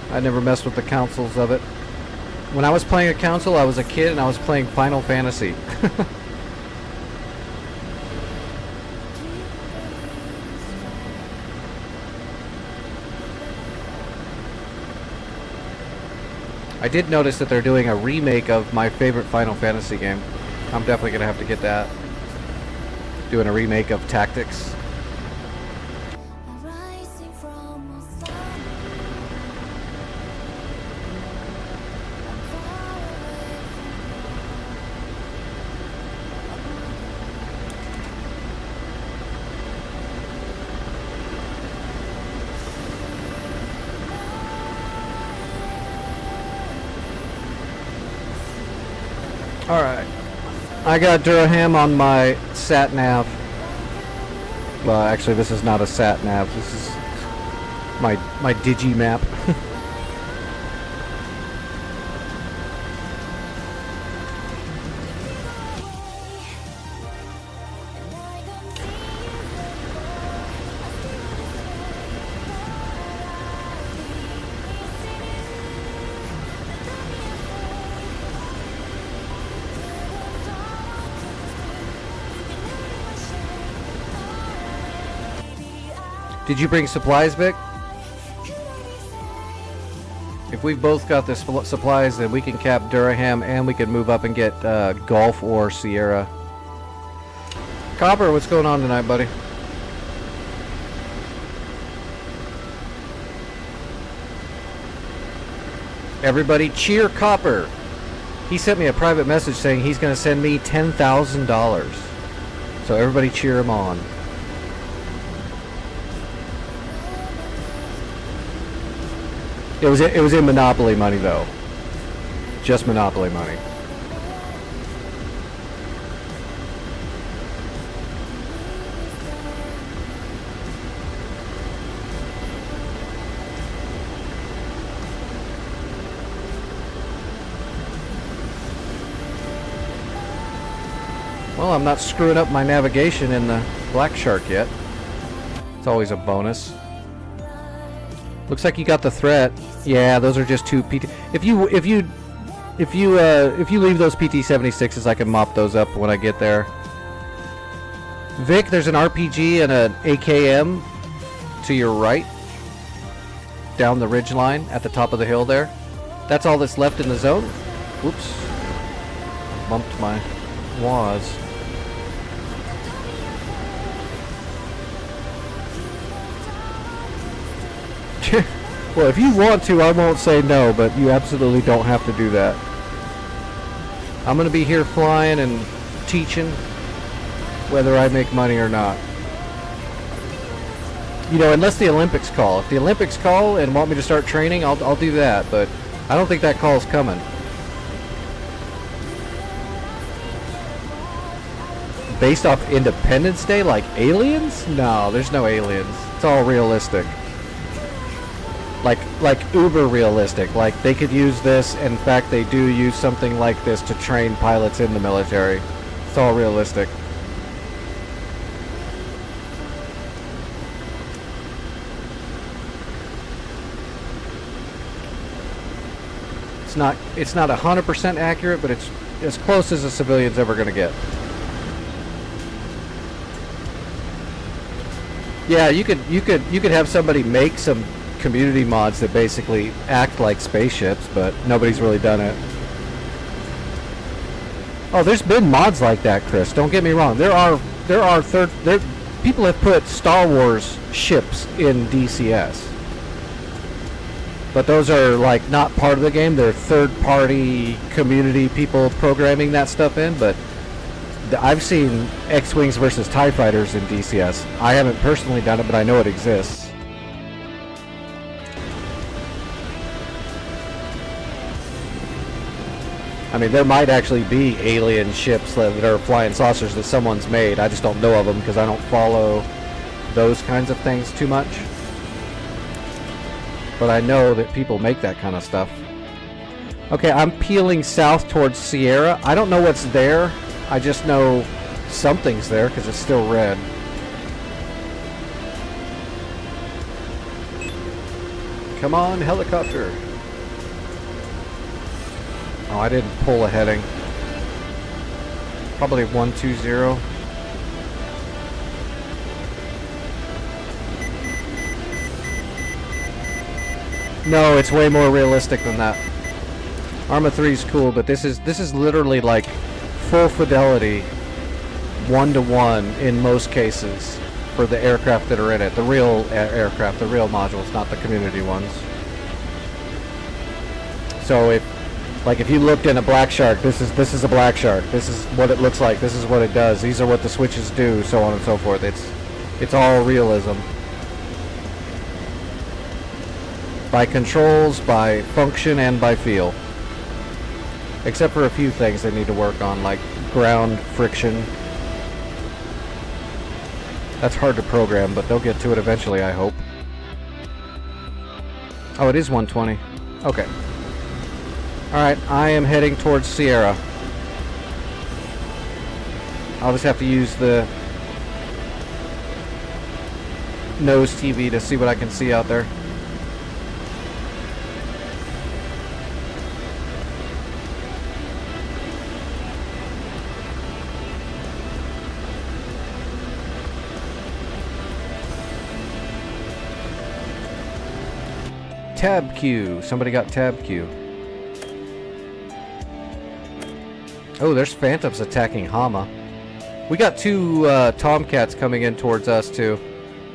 I never messed with the consoles of it. When I was playing a console, I was a kid and I was playing Final Fantasy. I did notice that they're doing a remake of my favorite Final Fantasy game. I'm definitely going to have to get that. Doing a remake of Tactics. Rising from a sun, I'm far away Alright. I got Durham on my sat nav. Well, actually, this is not a sat nav. This is my digi map. Did you bring supplies, Vic? If we've both got the supplies, then we can cap Durham and we can move up and get Gulf or Sierra. Copper, what's going on tonight, buddy? Everybody cheer Copper. He sent me a private message saying he's going to send me $10,000. So everybody cheer him on. It was in Monopoly money though. Just Monopoly money. Well, I'm not screwing up my navigation in the Black Shark yet. It's always a bonus. Looks like you got the threat. Yeah, those are just two PT. If you leave those PT-76s, I can mop those up when I get there. Vic, there's an RPG and an AKM to your right, down the ridge line at the top of the hill there. That's all that's left in the zone. Whoops, bumped my WAS. Well, if you want to, I won't say no, but you absolutely don't have to do that. I'm going to be here flying and teaching, whether I make money or not. You know, unless the Olympics call. If the Olympics call and want me to start training, I'll do that, but I don't think that call's coming. Based off Independence Day, like aliens? No, there's no aliens. It's all realistic. Like uber realistic. Like they could use this. In fact, they do use something like this to train pilots in the military. It's all realistic. It's not 100% accurate, but it's as close as a civilian's ever going to get. Yeah, you could have somebody make some community mods that basically act like spaceships, but nobody's really done it. Oh, there's been mods like that, Chris. Don't get me wrong. There people have put Star Wars ships in DCS. But those are like not part of the game. They're third-party community people programming that stuff in, but I've seen X-Wings versus TIE Fighters in DCS. I haven't personally done it, but I know it exists. I mean, there might actually be alien ships that are flying saucers that someone's made. I just don't know of them because I don't follow those kinds of things too much. But I know that people make that kind of stuff. Okay, I'm peeling south towards Sierra. I don't know what's there. I just know something's there because it's still red. Come on, helicopter. Oh, I didn't pull a heading. Probably 120. No, it's way more realistic than that. Arma 3 is cool, but this is literally like full fidelity, 1-to-1 in most cases for the aircraft that are in it. The real aircraft, the real modules, not the community ones. So if you looked in a Black Shark, this is a Black Shark. This is what it looks like. This is what it does. These are what the switches do, so on and so forth. It's all realism. By controls, by function, and by feel. Except for a few things they need to work on, like ground friction. That's hard to program, but they'll get to it eventually, I hope. Oh, it is 120. Okay. Alright, I am heading towards Sierra. I'll just have to use the nose TV to see what I can see out there. Tab Q. Somebody got Tab Q. Oh, there's Phantoms attacking Hama. We got two Tomcats coming in towards us too.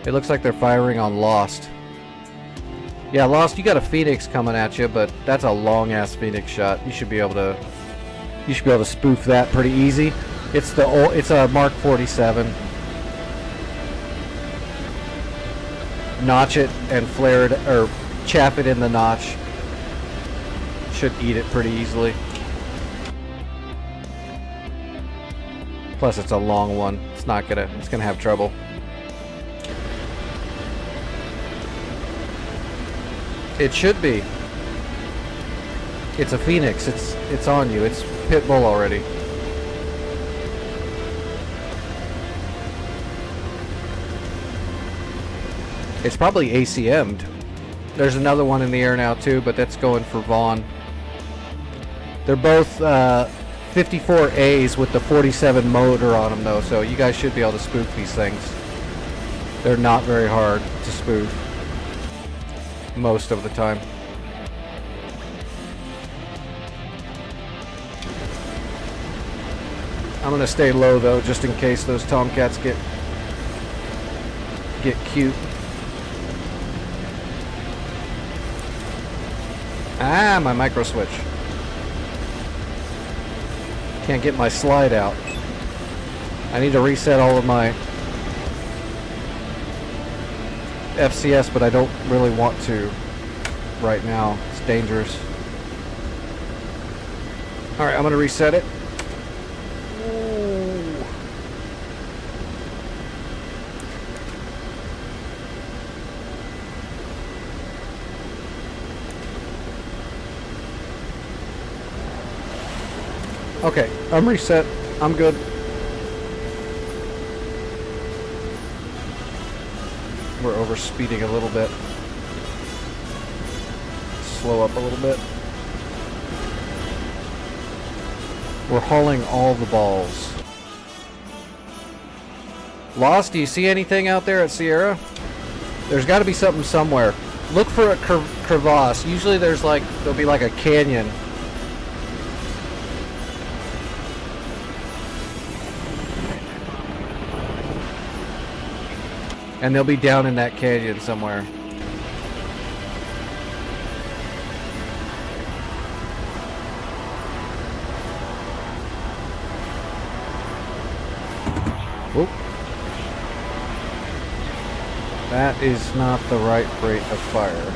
It looks like they're firing on Lost. Yeah, Lost, you got a Phoenix coming at you, but that's a long ass Phoenix shot. You should be able to spoof that pretty easy. It's a Mark 47. Notch it and flare it, or chaff it in the notch. Should eat it pretty easily. Plus it's a long one. It's gonna have trouble. It should be. It's a Phoenix. It's on you. It's Pitbull already. It's probably ACM'd. There's another one in the air now too, but that's going for Vaughn. They're both 54As with the 47 motor on them though, so you guys should be able to spoof these things. They're not very hard to spoof. Most of the time. I'm gonna stay low though, just in case those Tomcats get cute. Ah, my micro switch. Can't get my slide out. I need to reset all of my FCS, but I don't really want to right now. It's dangerous. Alright, I'm gonna reset it. Ooh. Okay, I'm reset. I'm good. We're over speeding a little bit. Slow up a little bit. We're hauling all the balls. Lost, do you see anything out there at Sierra? There's got to be something somewhere. Look for a crevasse. Usually there'll be like a canyon. And they'll be down in that canyon somewhere. Whoop. That is not the right rate of fire.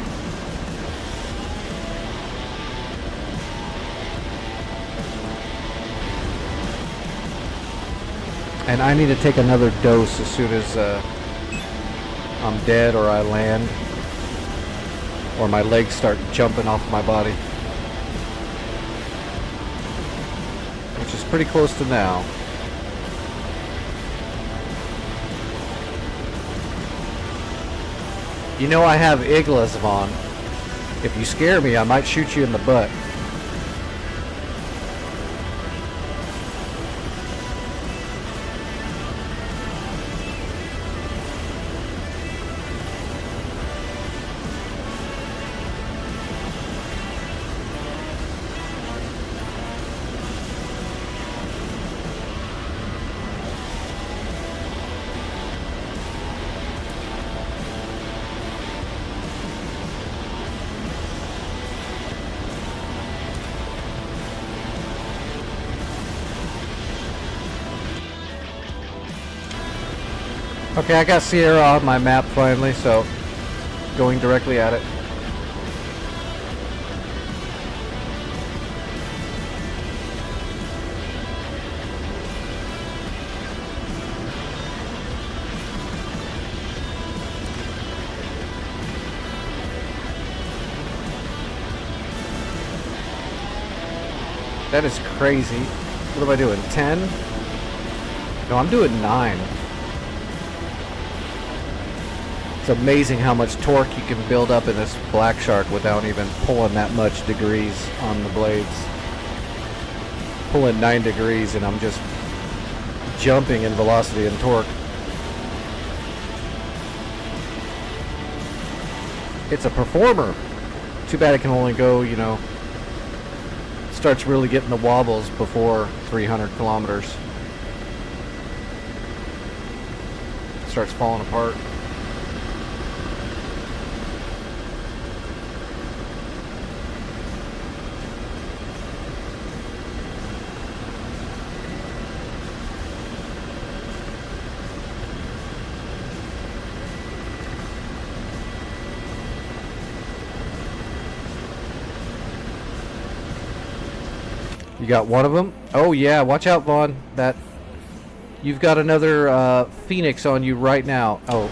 And I need to take another dose as soon as I'm dead or I land, or my legs start jumping off my body, which is pretty close to now. You know I have Iglas, Vaughn. If you scare me, I might shoot you in the butt. Okay, I got Sierra on my map finally, so going directly at it. That is crazy. What am I doing? 10? No, I'm doing 9. It's amazing how much torque you can build up in this Black Shark without even pulling that much degrees on the blades. Pulling 9 degrees and I'm just jumping in velocity and torque. It's a performer. Too bad it can only go, you know, starts really getting the wobbles before 300 kilometers. Starts falling apart. You got one of them? Oh yeah, watch out, Vaughn. You've got another Phoenix on you right now. Oh,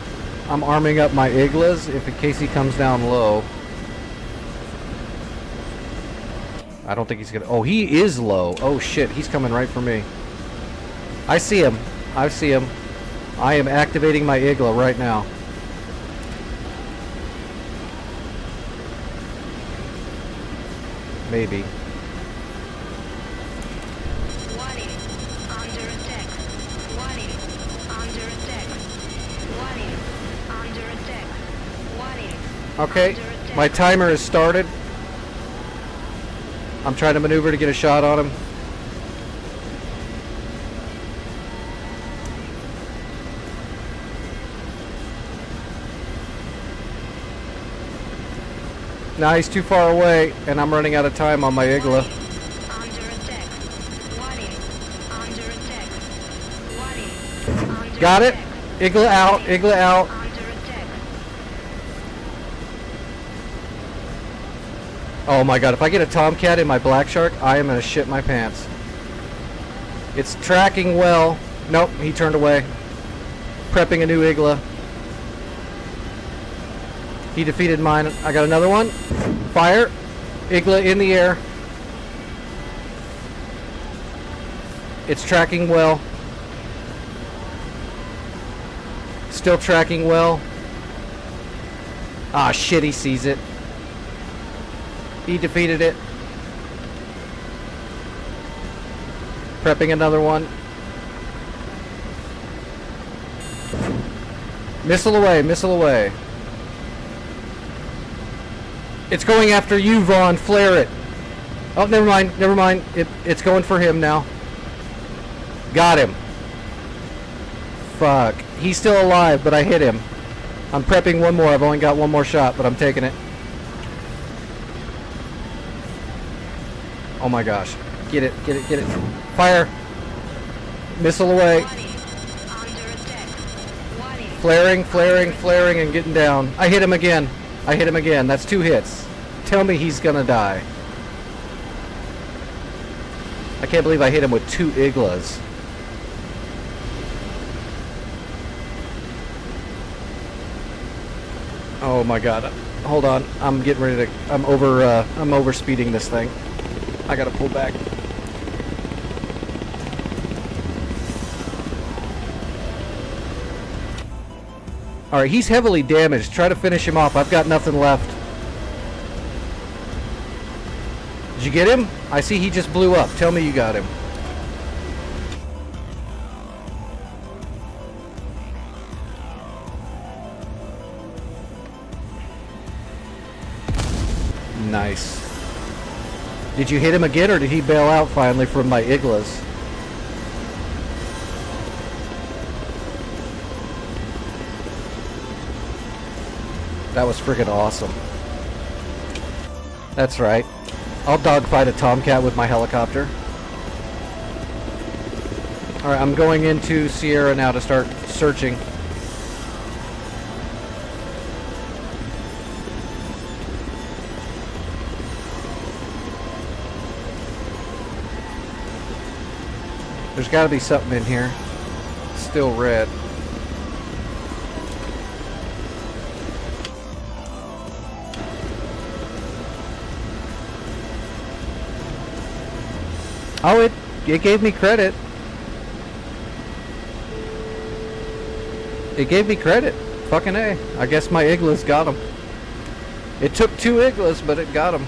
I'm arming up my Iglas if in case he comes down low. I don't think he's gonna. Oh, he is low. Oh shit, he's coming right for me. I see him. I see him. I am activating my Igla right now. Maybe. Okay, my timer has started. I'm trying to maneuver to get a shot on him. Nah, he's too far away, and I'm running out of time on my Igla. Got it. Igla out. Igla out. Oh my god, if I get a Tomcat in my Black Shark, I am gonna shit my pants. It's tracking well. Nope, he turned away. Prepping a new Igla. He defeated mine. I got another one. Fire. Igla in the air. It's tracking well. Still tracking well. Ah, shit, he sees it. He defeated it. Prepping another one. Missile away, missile away. It's going after you, Vaughn. Flare it. Oh, never mind, never mind. It's going for him now. Got him. Fuck. He's still alive, but I hit him. I'm prepping one more. I've only got one more shot, but I'm taking it. Oh my gosh. Get it, get it, get it. Fire. Missile away. Flaring, flaring, flaring, and getting down. I hit him again. I hit him again. That's 2 hits. Tell me he's gonna die. I can't believe I hit him with 2 Iglas. Oh my god. Hold on. I'm getting ready to... I'm over speeding this thing. I gotta pull back. Alright, he's heavily damaged. Try to finish him off. I've got nothing left. Did you get him? I see he just blew up. Tell me you got him. Nice. Did you hit him again, or did he bail out finally from my Iglas? That was freaking awesome. That's right. I'll dogfight a Tomcat with my helicopter. Alright, I'm going into Sierra now to start searching. There's got to be something in here. Still red. Oh, it gave me credit. It gave me credit. Fucking A. I guess my Iglas got him. It took 2 Iglas, but it got him.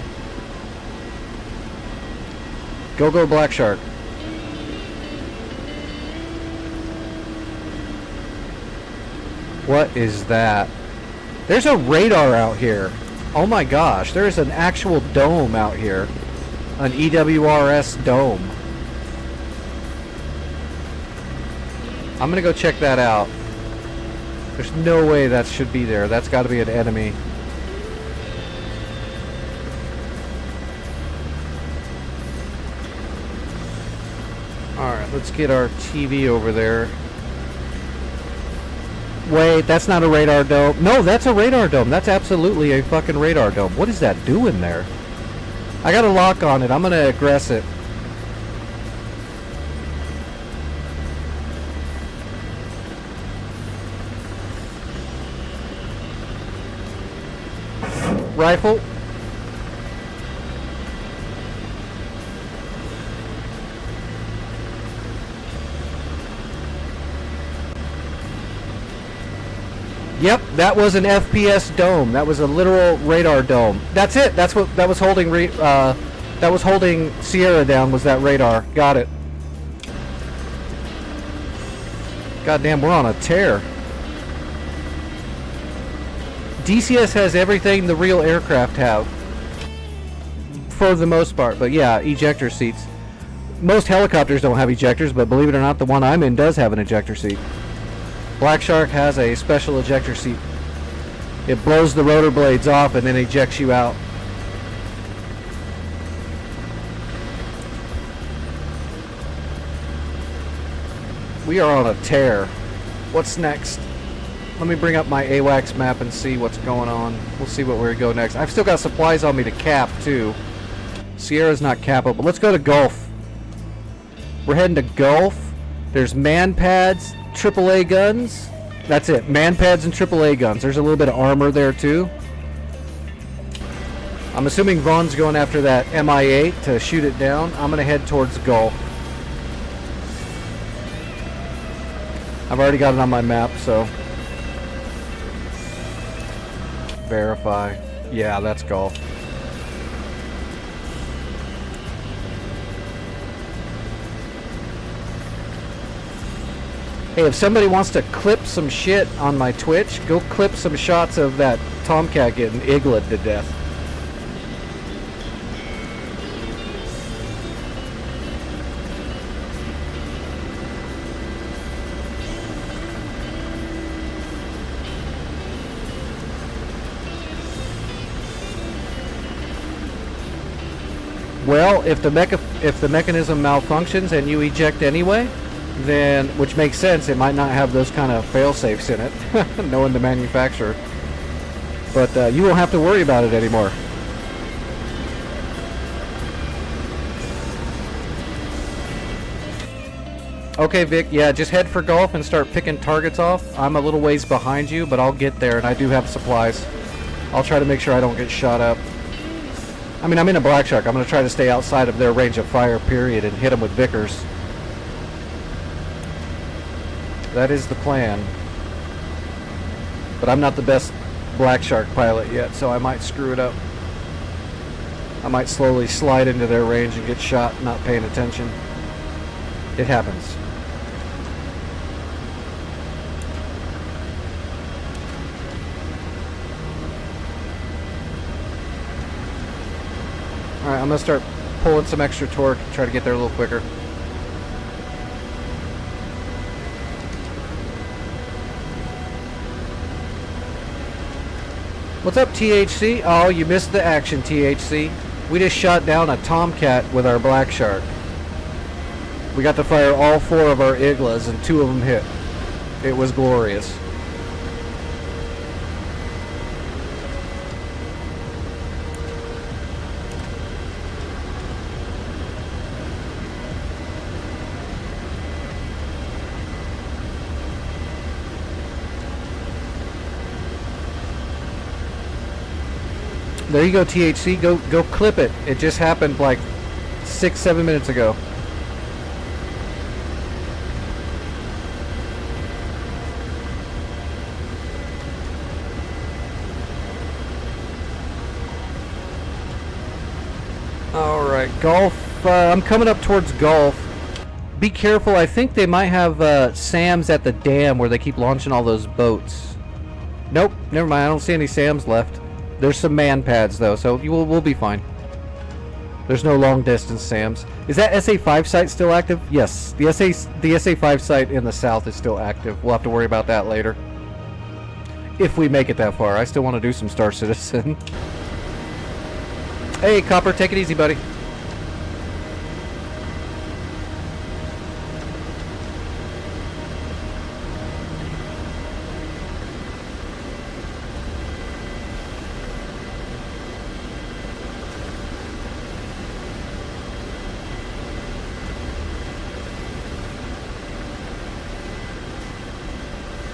Go Black Shark. What is that? There's a radar out here. Oh my gosh, there's an actual dome out here. An EWRS dome. I'm gonna go check that out. There's no way that should be there. That's gotta be an enemy. Alright, let's get our TV over there. Wait, that's not a radar dome. No, that's a radar dome. That's absolutely a fucking radar dome. What is that doing there? I got a lock on it. I'm gonna aggress it. Rifle. Yep, that was an FPS dome. That was a literal radar dome. That's it. That's what that was holding. That was holding Sierra down. Was that radar? Got it. Goddamn, we're on a tear. DCS has everything the real aircraft have, for the most part. But yeah, ejector seats. Most helicopters don't have ejectors, but believe it or not, the one I'm in does have an ejector seat. Black Shark has a special ejector seat. It blows the rotor blades off and then ejects you out. We are on a tear. What's next? Let me bring up my AWACS map and see what's going on. We'll see where we go next. I've still got supplies on me to cap too. Sierra's not capable. Let's go to Gulf. We're heading to Gulf. There's man pads, AAA guns. That's it. Man pads and AAA guns. There's a little bit of armor there too. I'm assuming Vaughn's going after that Mi-8 to shoot it down. I'm going to head towards Gulf. I've already got it on my map, so... Verify. Yeah, that's Gulf. Hey, if somebody wants to clip some shit on my Twitch, go clip some shots of that Tomcat getting igled to death. Well, if the mechanism malfunctions and you eject anyway, then, which makes sense, it might not have those kind of fail-safes in it, knowing the manufacturer. But you won't have to worry about it anymore. Okay, Vic, yeah, just head for Gulf and start picking targets off. I'm a little ways behind you, but I'll get there, and I do have supplies. I'll try to make sure I don't get shot up. I mean, I'm in a Black Shark. I'm going to try to stay outside of their range of fire, period, and hit them with Vickers. That is the plan. But I'm not the best Black Shark pilot yet, so I might screw it up. I might slowly slide into their range and get shot not paying attention. It happens. Alright, I'm going to start pulling some extra torque, try to get there a little quicker. What's up, THC? Oh, you missed the action, THC. We just shot down a Tomcat with our Black Shark. We got to fire all 4 of our Iglas and 2 of them hit. It was glorious. There you go, THC. Go clip it. It just happened like 6-7 minutes ago. Alright, Gulf. I'm coming up towards Gulf. Be careful. I think they might have SAMs at the dam where they keep launching all those boats. Nope, never mind. I don't see any SAMs left. There's some man pads though, so we'll be fine. There's no long distance SAMs. Is that SA5 site still active? Yes, the SA5 site in the south is still active. We'll have to worry about that later. If we make it that far. I still want to do some Star Citizen. Hey, Copper, take it easy, buddy.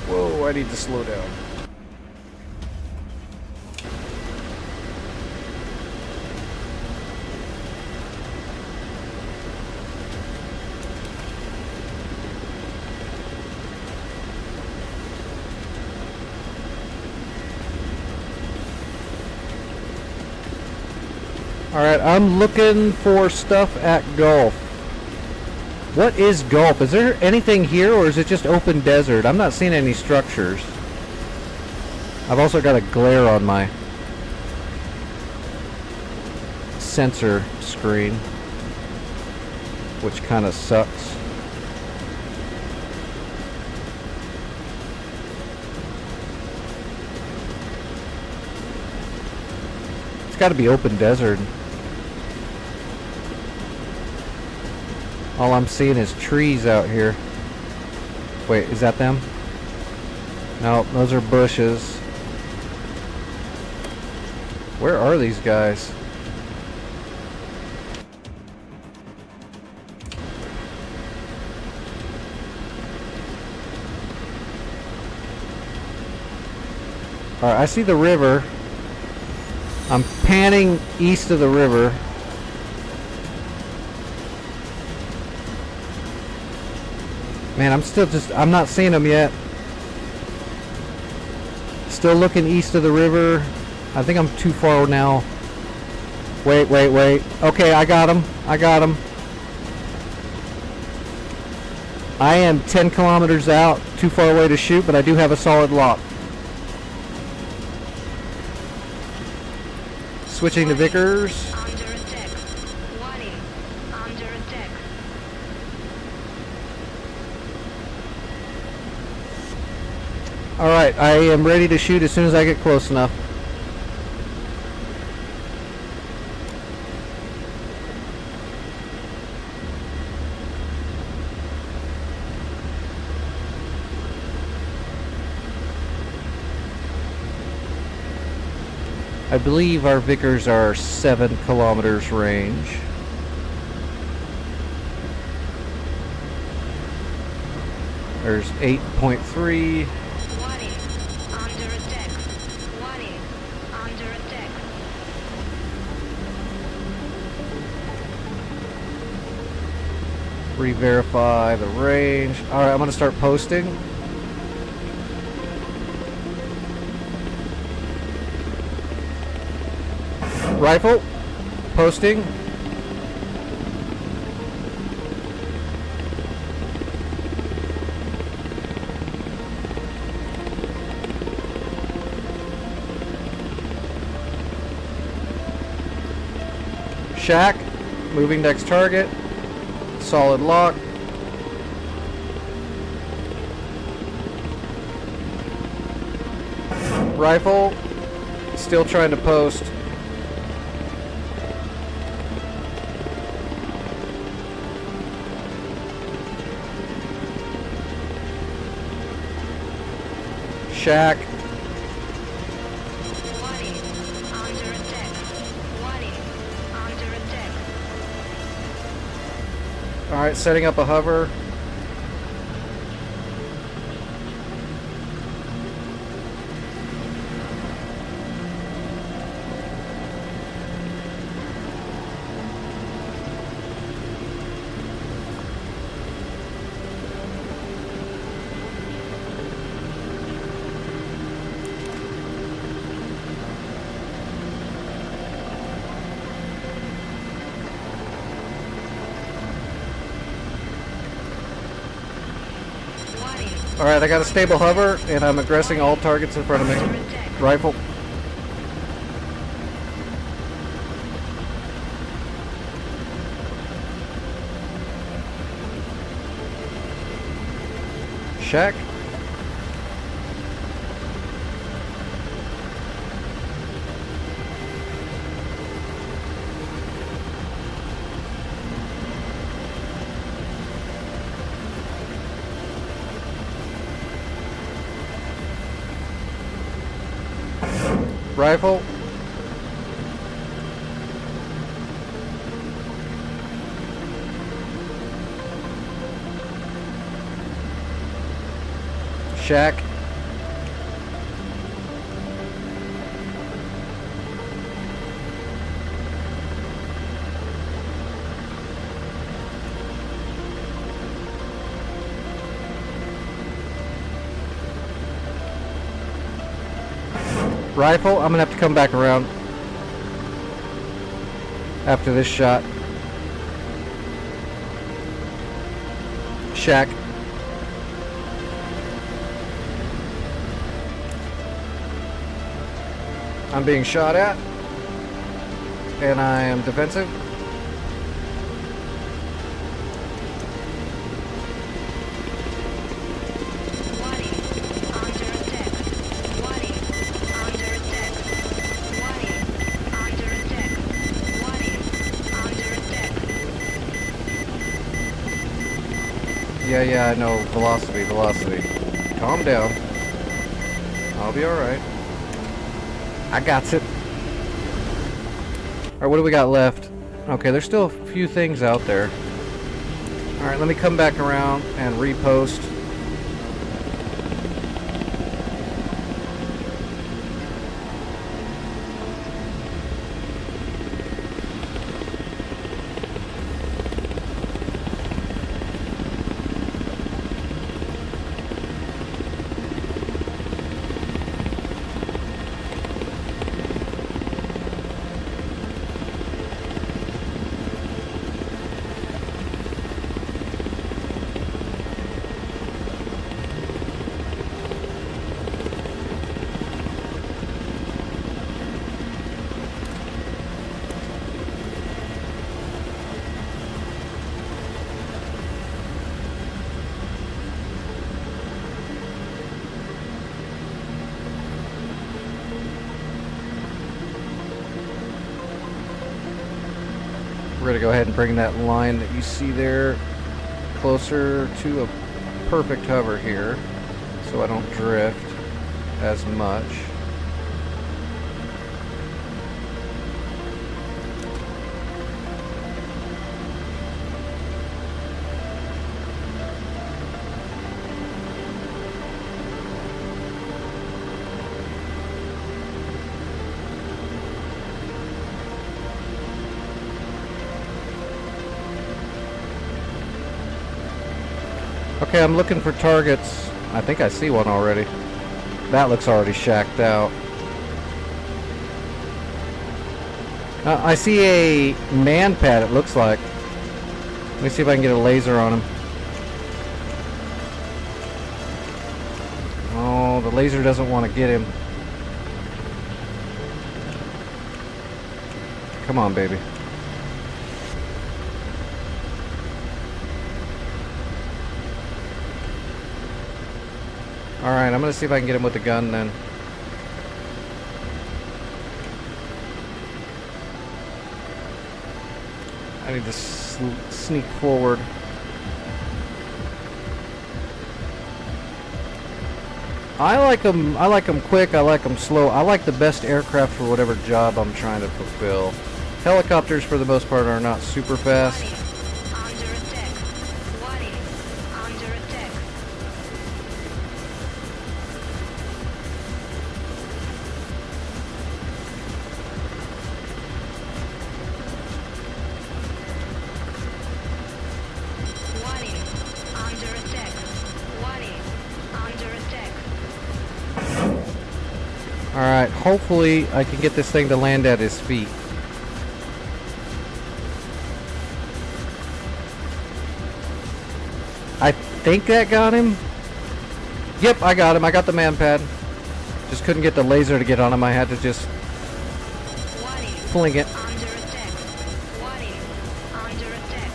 Whoa, I need to slow down. Alright, I'm looking for stuff at Gulf. What is Gulf? Is there anything here, or is it just open desert? I'm not seeing any structures. I've also got a glare on my sensor screen, which kind of sucks. It's got to be open desert. All I'm seeing is trees out here. Wait, is that them? No, those are bushes. Where are these guys? Alright, I see the river. I'm panning east of the river. Man, I'm not seeing them yet. Still looking east of the river. I think I'm too far now. Wait. Okay, I got him. I am 10 kilometers out, too far away to shoot, but I do have a solid lock. Switching to Vickers. Under attack. Warning. Under attack. Alright, I am ready to shoot as soon as I get close enough. I believe our Vickers are 7 kilometers range. There's 8.3. Warning. Under attack. Warning. Under attack. Re-verify the range. Alright, I'm gonna start posting. Rifle, posting. Shack, moving next target. Solid lock. Rifle, still trying to post. Shack. Warning. Under attack. Warning. Under attack. Alright, setting up a hover. Alright, I got a stable hover, and I'm aggressing all targets in front of me. Rifle. Check. Rifle. Shack. Rifle, I'm gonna have to come back around after this shot. Shack. I'm being shot at, and I am defensive. Wadi, under attack. Wadi, under attack. Wadi, under attack. Wadi, under attack. Yeah, I know. Velocity. Calm down. I'll be alright. I got it. Alright, what do we got left? Okay, there's still a few things out there. Alright, let me come back around and repost. We're going to go ahead and bring that line that you see there closer to a perfect hover here so I don't drift as much. Okay, I'm looking for targets. I think I see one already. That looks already shacked out. I see a man pad, it looks like. Let me see if I can get a laser on him. Oh, the laser doesn't want to get him. Come on, baby. Alright, I'm gonna see if I can get him with the gun then. I need to sneak forward. I like them quick, I like them slow. I like the best aircraft for whatever job I'm trying to fulfill. Helicopters for the most part are not super fast. Wadi, under attack. Wadi, under attack. Wadi, under attack. Wadi, under attack. Alright, hopefully I can get this thing to land at his feet. I think that got him. Yep, I got him. I got the man pad. Just couldn't get the laser to get on him. I had to just Wadi, fling it. under attack. Wadi, under attack.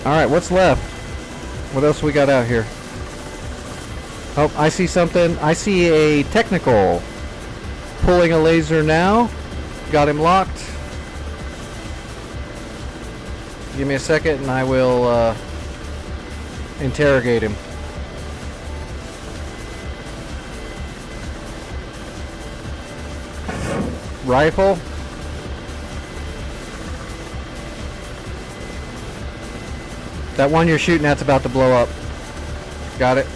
Alright, what's left? What else we got out here? Oh, I see something. I see a technical. Pulling a laser now. Got him locked. Give me a second and I will interrogate him. Rifle. That one you're shooting at's about to blow up. Got it.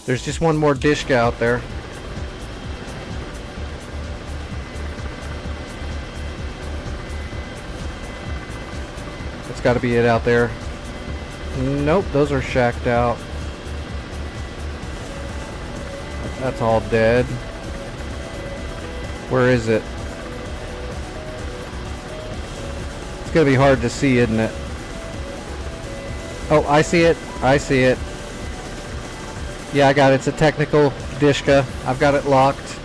There's just one more Dishka out there. That's got to be it out there. Nope, those are shacked out. That's all dead. Where is it? It's gonna be hard to see, isn't it? Oh, I see it. I see it. Yeah, I got it. It's a technical Dishka. I've got it locked.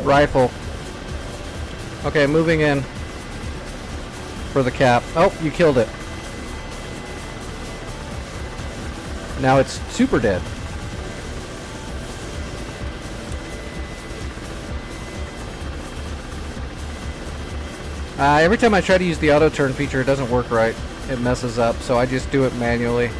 Rifle. Okay, moving in for the cap. Oh, you killed it. Now it's super dead. Every time I try to use the auto turn feature, it doesn't work right. It messes up, so I just do it manually.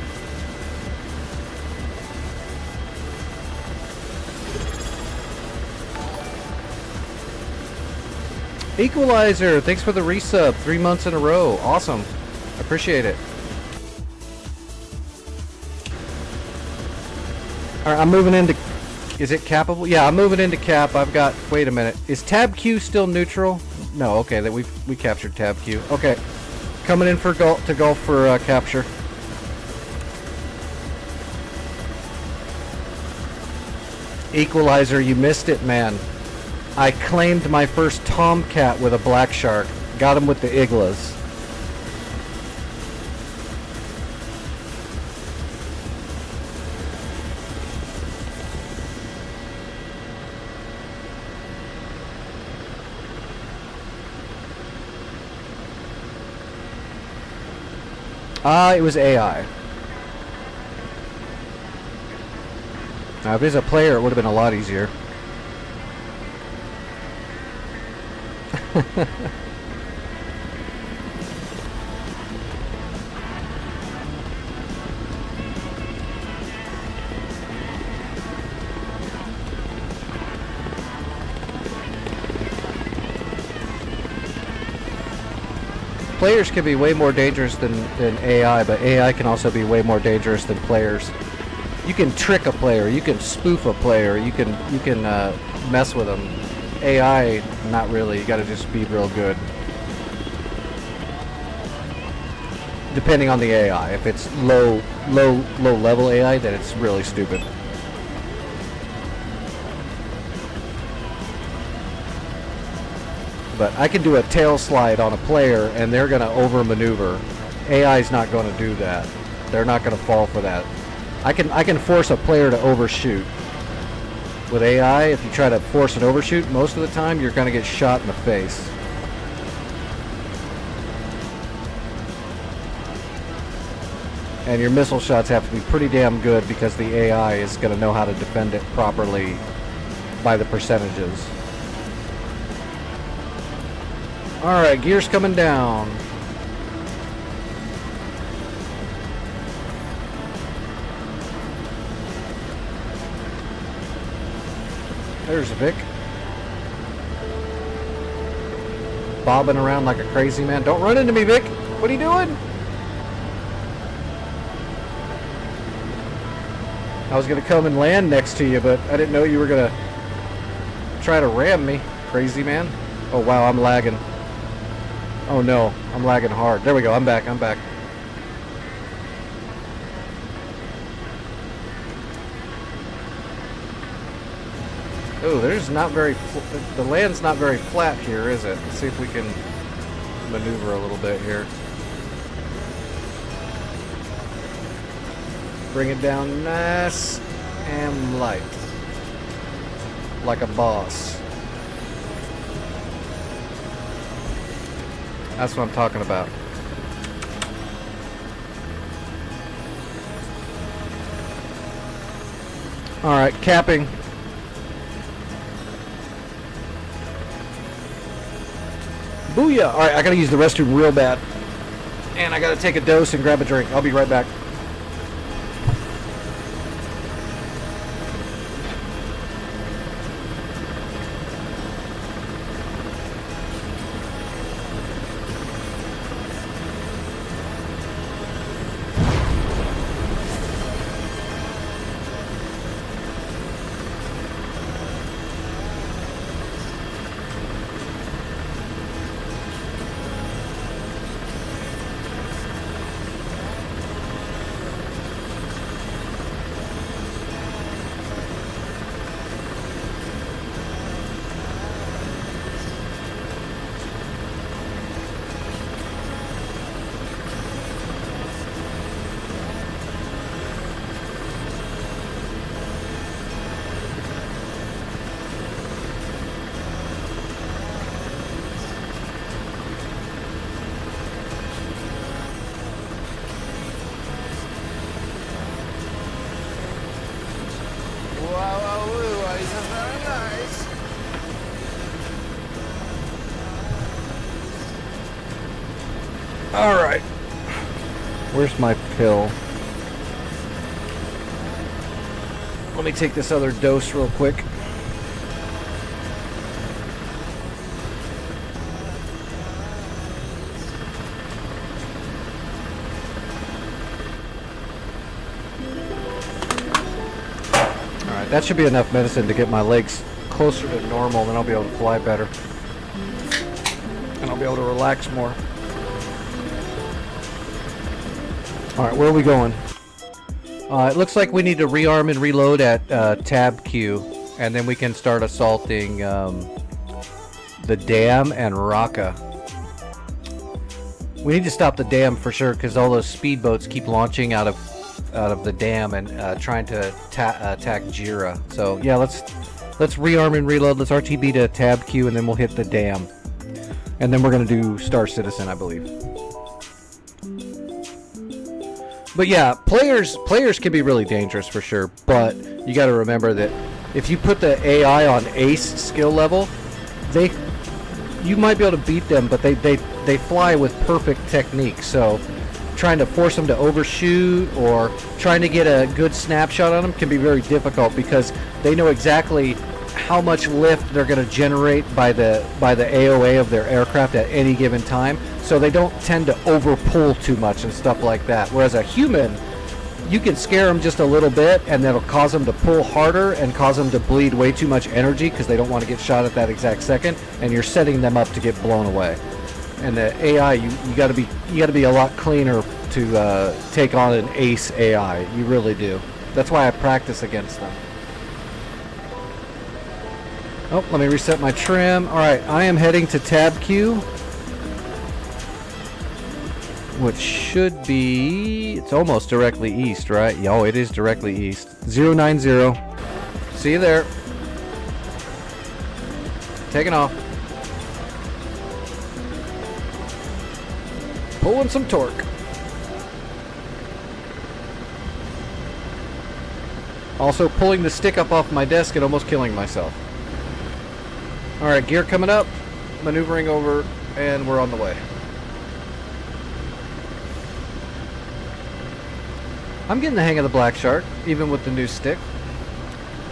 Equalizer, thanks for the resub. 3 months in a row. Awesome. Appreciate it. Alright, I'm moving into... Is it capable? Yeah, I'm moving into cap. I've got... Wait a minute. Is tab Q still neutral? No, okay. That we captured tab Q. Okay. Coming in for golf for capture. Equalizer, you missed it, man. I claimed my first tomcat with a black shark. Got him with the Iglas. It was AI. Now, if it was a player, it would have been a lot easier. Players can be way more dangerous than AI, but AI can also be way more dangerous than players. You can trick a player, you can spoof a player, you can mess with them. AI, not really. You gotta just be real good. Depending on the AI. If it's low level AI, then it's really stupid. But I can do a tail slide on a player and they're gonna over maneuver. AI's not gonna do that. They're not gonna fall for that. I can force a player to overshoot. With AI, if you try to force an overshoot, most of the time you're going to get shot in the face. And your missile shots have to be pretty damn good because the AI is going to know how to defend it properly by the percentages. Alright, gears coming down. There's Vic. Bobbing around like a crazy man. Don't run into me, Vic! What are you doing? I was gonna come and land next to you, but I didn't know you were gonna try to ram me, crazy man. Oh wow, I'm lagging. Oh no, I'm lagging hard. There we go, I'm back. Oh, there's not very... the land's not very flat here, is it? Let's see if we can maneuver a little bit here. Bring it down nice and light. Like a boss. That's what I'm talking about. Alright, capping. Booyah! Alright, I gotta use the restroom real bad. And I gotta take a dose and grab a drink. I'll be right back. Alright. Where's my pill? Let me take this other dose real quick. Alright, that should be enough medicine to get my legs closer to normal, then I'll be able to fly better. And I'll be able to relax more. Alright, where are we going? It looks like we need to rearm and reload at tab Q, and then we can start assaulting the dam and Raqqa. We need to stop the dam for sure, because all those speedboats keep launching out of the dam and trying to attack Jira. So yeah, let's rearm and reload. Let's RTB to tab Q, and then we'll hit the dam, and then we're gonna do Star Citizen, I believe. But yeah, players can be really dangerous for sure, but you got to remember that if you put the AI on ace skill level, you might be able to beat them, but they fly with perfect technique. So trying to force them to overshoot or trying to get a good snapshot on them can be very difficult, because they know exactly how much lift they're going to generate by the AOA of their aircraft at any given time. So they don't tend to overpull too much and stuff like that. Whereas a human, you can scare them just a little bit, and that'll cause them to pull harder and cause them to bleed way too much energy because they don't want to get shot at that exact second, and you're setting them up to get blown away. And the AI, you got to be a lot cleaner to take on an ace AI. You really do. That's why I practice against them. Oh, let me reset my trim. All right, I am heading to tab Q, which should be, it's almost directly east, right? Oh, it is directly east. 090. See you there. Taking off. Pulling some torque. Also pulling the stick up off my desk and almost killing myself. Alright, gear coming up. Maneuvering over, and we're on the way. I'm getting the hang of the Black Shark, even with the new stick.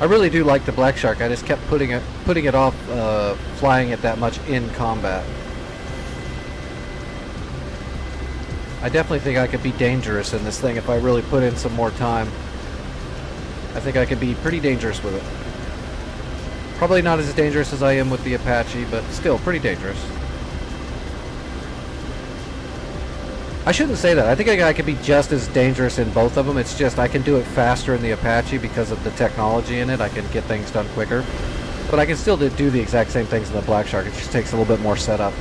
I really do like the Black Shark. I just kept putting it off flying it that much in combat. I definitely think I could be dangerous in this thing if I really put in some more time. I think I could be pretty dangerous with it. Probably not as dangerous as I am with the Apache, but still pretty dangerous. I shouldn't say that. I think I could be just as dangerous in both of them. It's just I can do it faster in the Apache because of the technology in it. I can get things done quicker. But I can still do the exact same things in the Black Shark. It just takes a little bit more setup.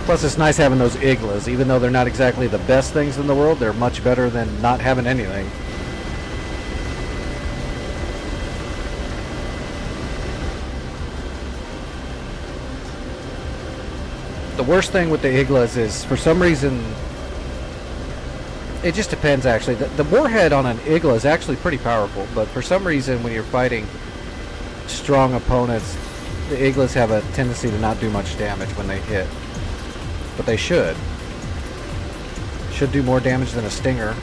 Plus, it's nice having those Iglas. Even though they're not exactly the best things in the world, they're much better than not having anything. The worst thing with the Iglas is, for some reason, it just depends actually. The warhead on an Igla is actually pretty powerful, but for some reason when you're fighting strong opponents, the Iglas have a tendency to not do much damage when they hit. But they should. Should do more damage than a Stinger.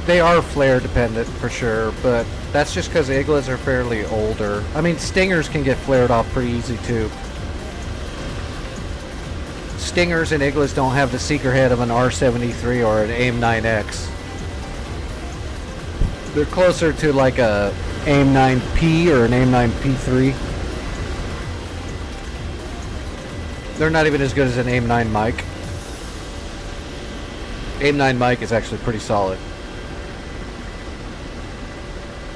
They are flare dependent for sure, but that's just because Iglas are fairly older. I mean, Stingers can get flared off pretty easy too. Stingers and Iglas don't have the seeker head of an R73 or an AIM-9X. They're closer to like a AIM-9P or an AIM-9P3. They're not even as good as an AIM-9 Mike. AIM-9 Mike is actually pretty solid.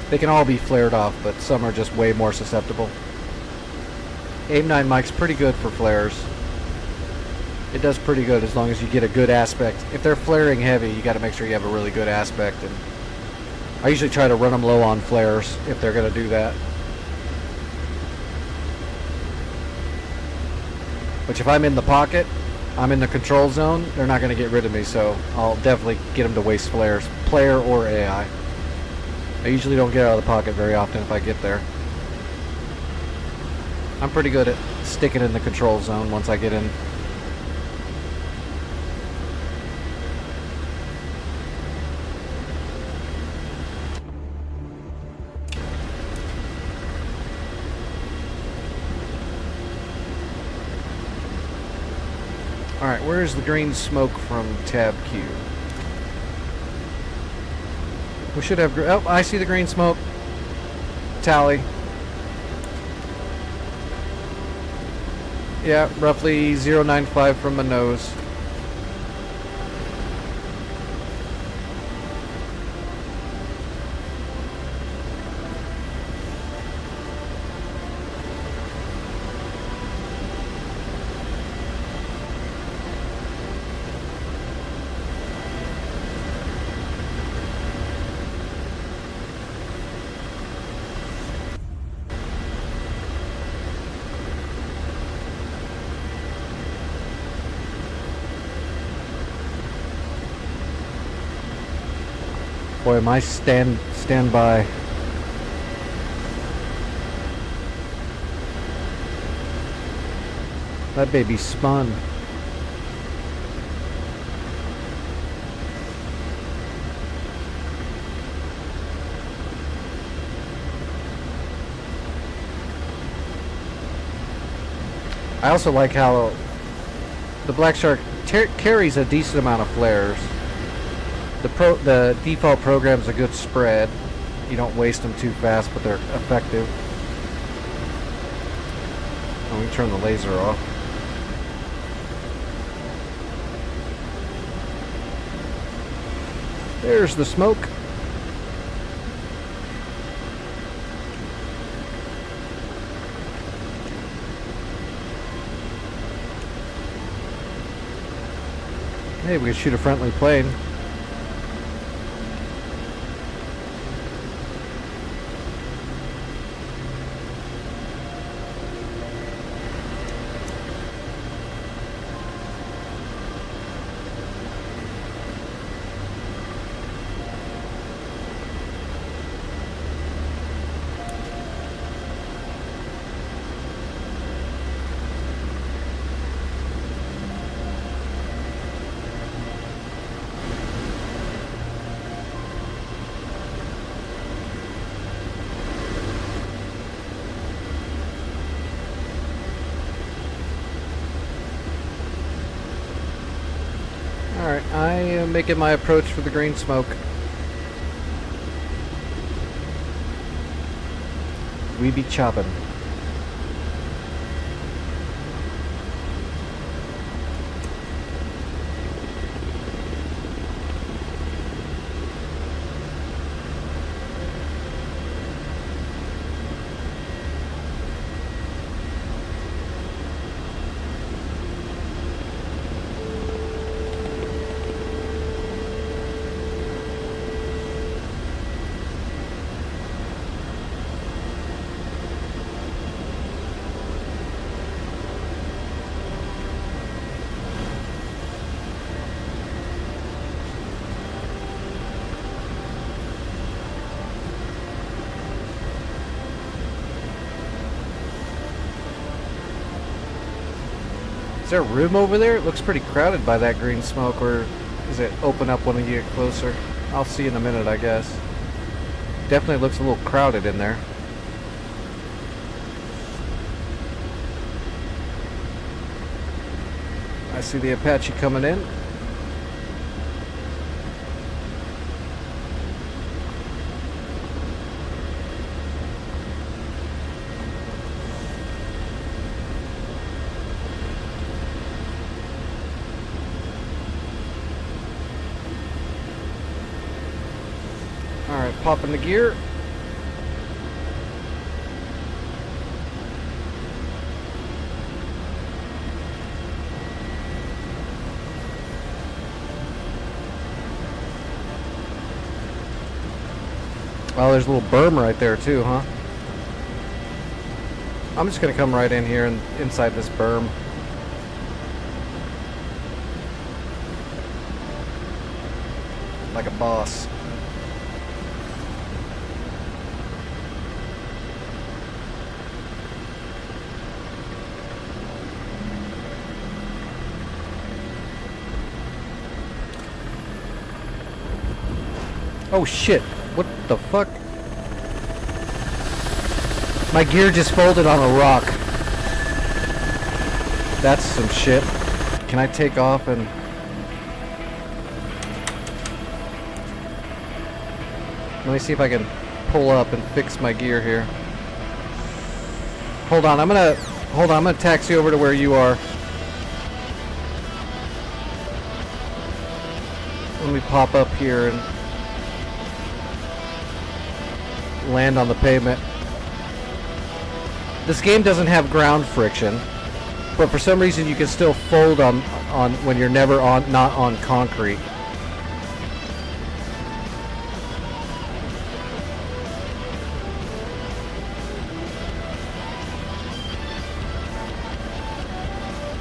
They can all be flared off, but some are just way more susceptible. AIM-9 Mike's pretty good for flares. It does pretty good as long as you get a good aspect. If they're flaring heavy, you got to make sure you have a really good aspect. And I usually try to run them low on flares if they're going to do that. Which if I'm in the pocket, I'm in the control zone, they're not going to get rid of me, so I'll definitely get them to waste flares, player or AI. I usually don't get out of the pocket very often if I get there. I'm pretty good at sticking in the control zone once I get in. Alright, where's the green smoke from tab Q? We should have... Oh, I see the green smoke. Tally. Yeah, roughly 0.95 from my nose. Boy, my standby. That baby spun. I also like how the Black Shark carries a decent amount of flares. The default program's a good spread. You don't waste them too fast, but they're effective. Oh, we can turn the laser off. There's the smoke. Hey, we can shoot a friendly plane. Alright, I am making my approach for the green smoke. We be chopping. Is there room over there? It looks pretty crowded by that green smoke, or does it open up when you get closer? I'll see in a minute, I guess. Definitely looks a little crowded in there. I see the Apache coming in. Alright, popping the gear. Oh, there's a little berm right there too, huh? I'm just gonna come right in here and inside this berm. Like a boss. Oh shit, what the fuck? My gear just folded on a rock. That's some shit. Can I take off and... Let me see if I can pull up and fix my gear here. Hold on, I'm gonna taxi over to where you are. Let me pop up here and land on the pavement. This game doesn't have ground friction, but for some reason you can still fold on when you're not on concrete.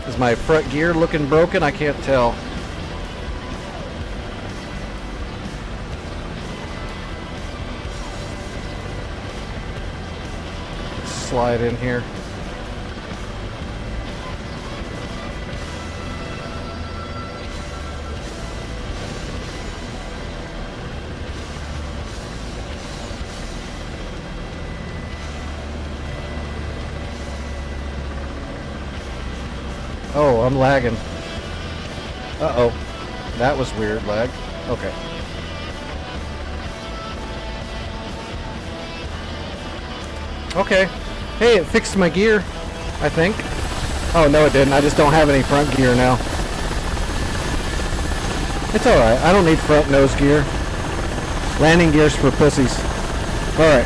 Is my front gear looking broken? I can't tell. Slide in here. Oh, I'm lagging. Uh-oh. That was weird lag. Okay. Okay. Hey, it fixed my gear, I think. Oh, no it didn't. I just don't have any front gear now. It's alright. I don't need front nose gear. Landing gear's for pussies. Alright.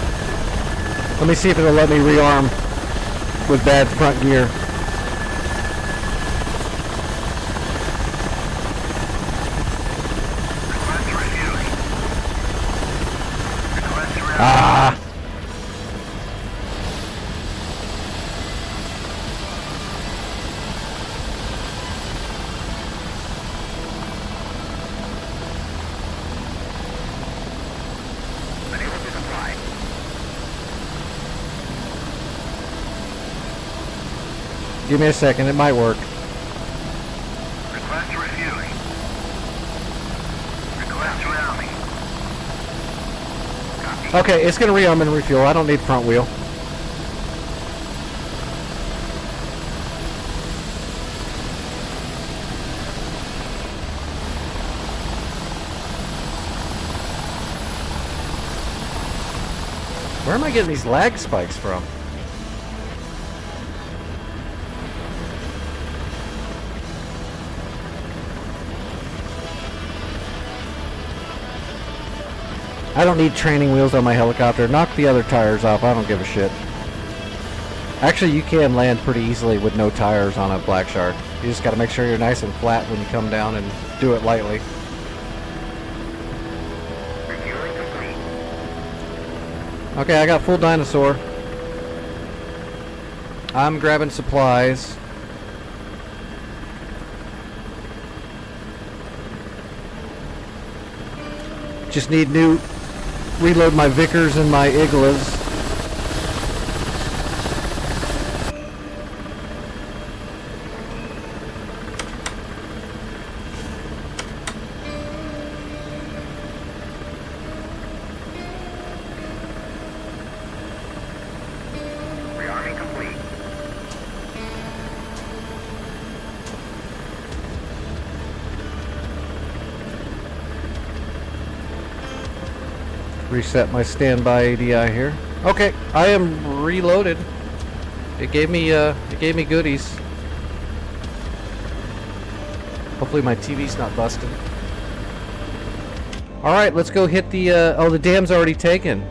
Let me see if it'll let me rearm with bad front gear. Ah! Give me a second, it might work. Request refueling. Request rearming. Copy. Okay, it's gonna rearm and refuel. I don't need front wheel. Where am I getting these lag spikes from? I don't need training wheels on my helicopter. Knock the other tires off. I don't give a shit. Actually, you can land pretty easily with no tires on a Black Shark. You just got to make sure you're nice and flat when you come down and do it lightly. Refueling complete. Okay, I got full dinosaur. I'm grabbing supplies. Just need new... reload my Vickers and my Iglas. Rearming complete. Reset my standby ADI here. Okay, I am reloaded. It gave me goodies. Hopefully my TV's not busted. All right, let's go hit the. Oh, the dam's already taken.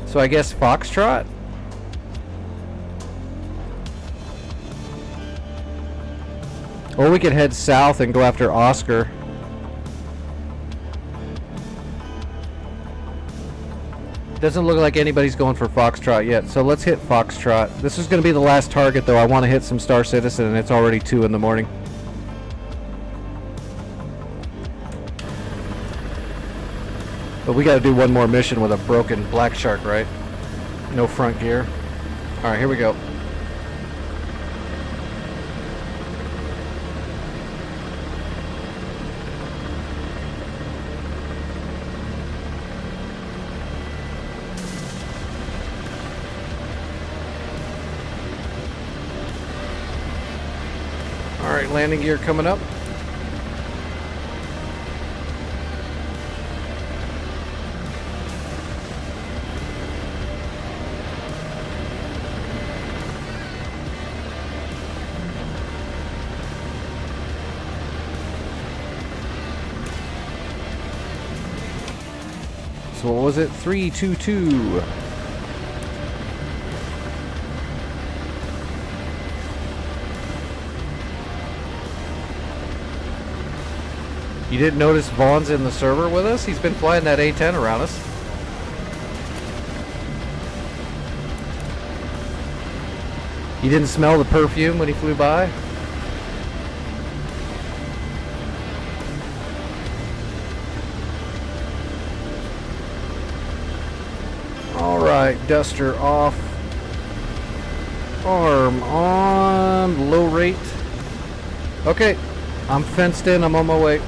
So I guess Foxtrot. Or we could head south and go after Oscar. Doesn't look like anybody's going for Foxtrot yet, so let's hit Foxtrot. This is going to be the last target, though. I want to hit some Star Citizen, and it's already 2 in the morning. But we got to do one more mission with a broken Black Shark, right? No front gear. All right, here we go. All right, landing gear coming up. So what was it? 322. You didn't notice Vaughn's in the server with us? He's been flying that A-10 around us. You didn't smell the perfume when he flew by? Alright, duster off. Arm on. Low rate. Okay, I'm fenced in. I'm on my way.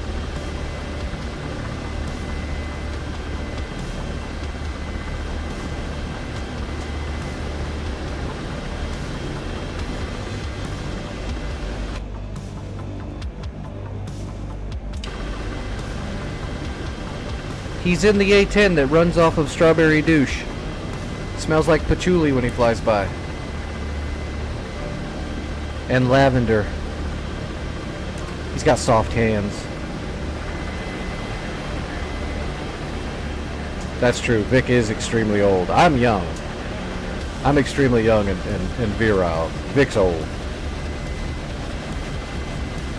He's in the A-10 that runs off of Strawberry Douche. Smells like patchouli when he flies by. And lavender. He's got soft hands. That's true. Vic is extremely old. I'm young. I'm extremely young and virile. Vic's old.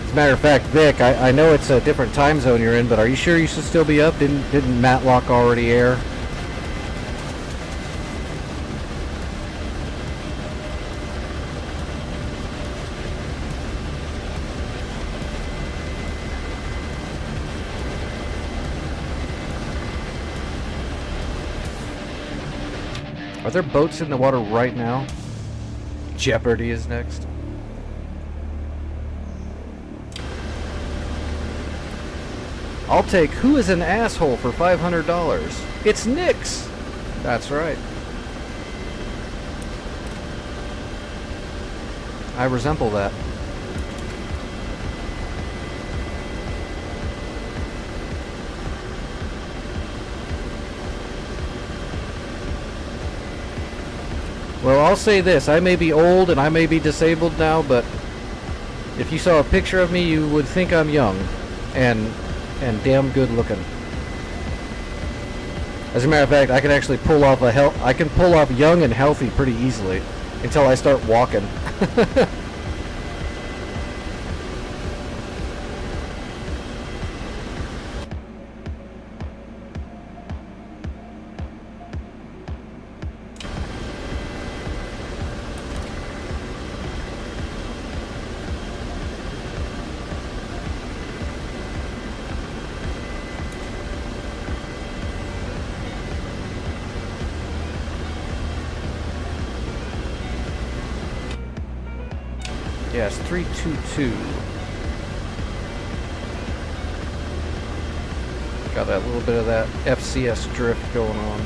As a matter of fact, Vic, I know it's a different time zone you're in, but are you sure you should still be up? Didn't Matlock already air? Are there boats in the water right now? Jeopardy is next. I'll take Who is an Asshole for $500. It's Nyx! That's right. I resemble that. Well, I'll say this. I may be old and I may be disabled now, but if you saw a picture of me, you would think I'm young and damn good looking. As a matter of fact, I can actually pull off I can pull off young and healthy pretty easily until I start walking. Yes, 322. Got that little bit of that FCS drift going on.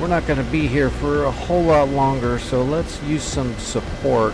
We're not going to be here for a whole lot longer, so let's use some support.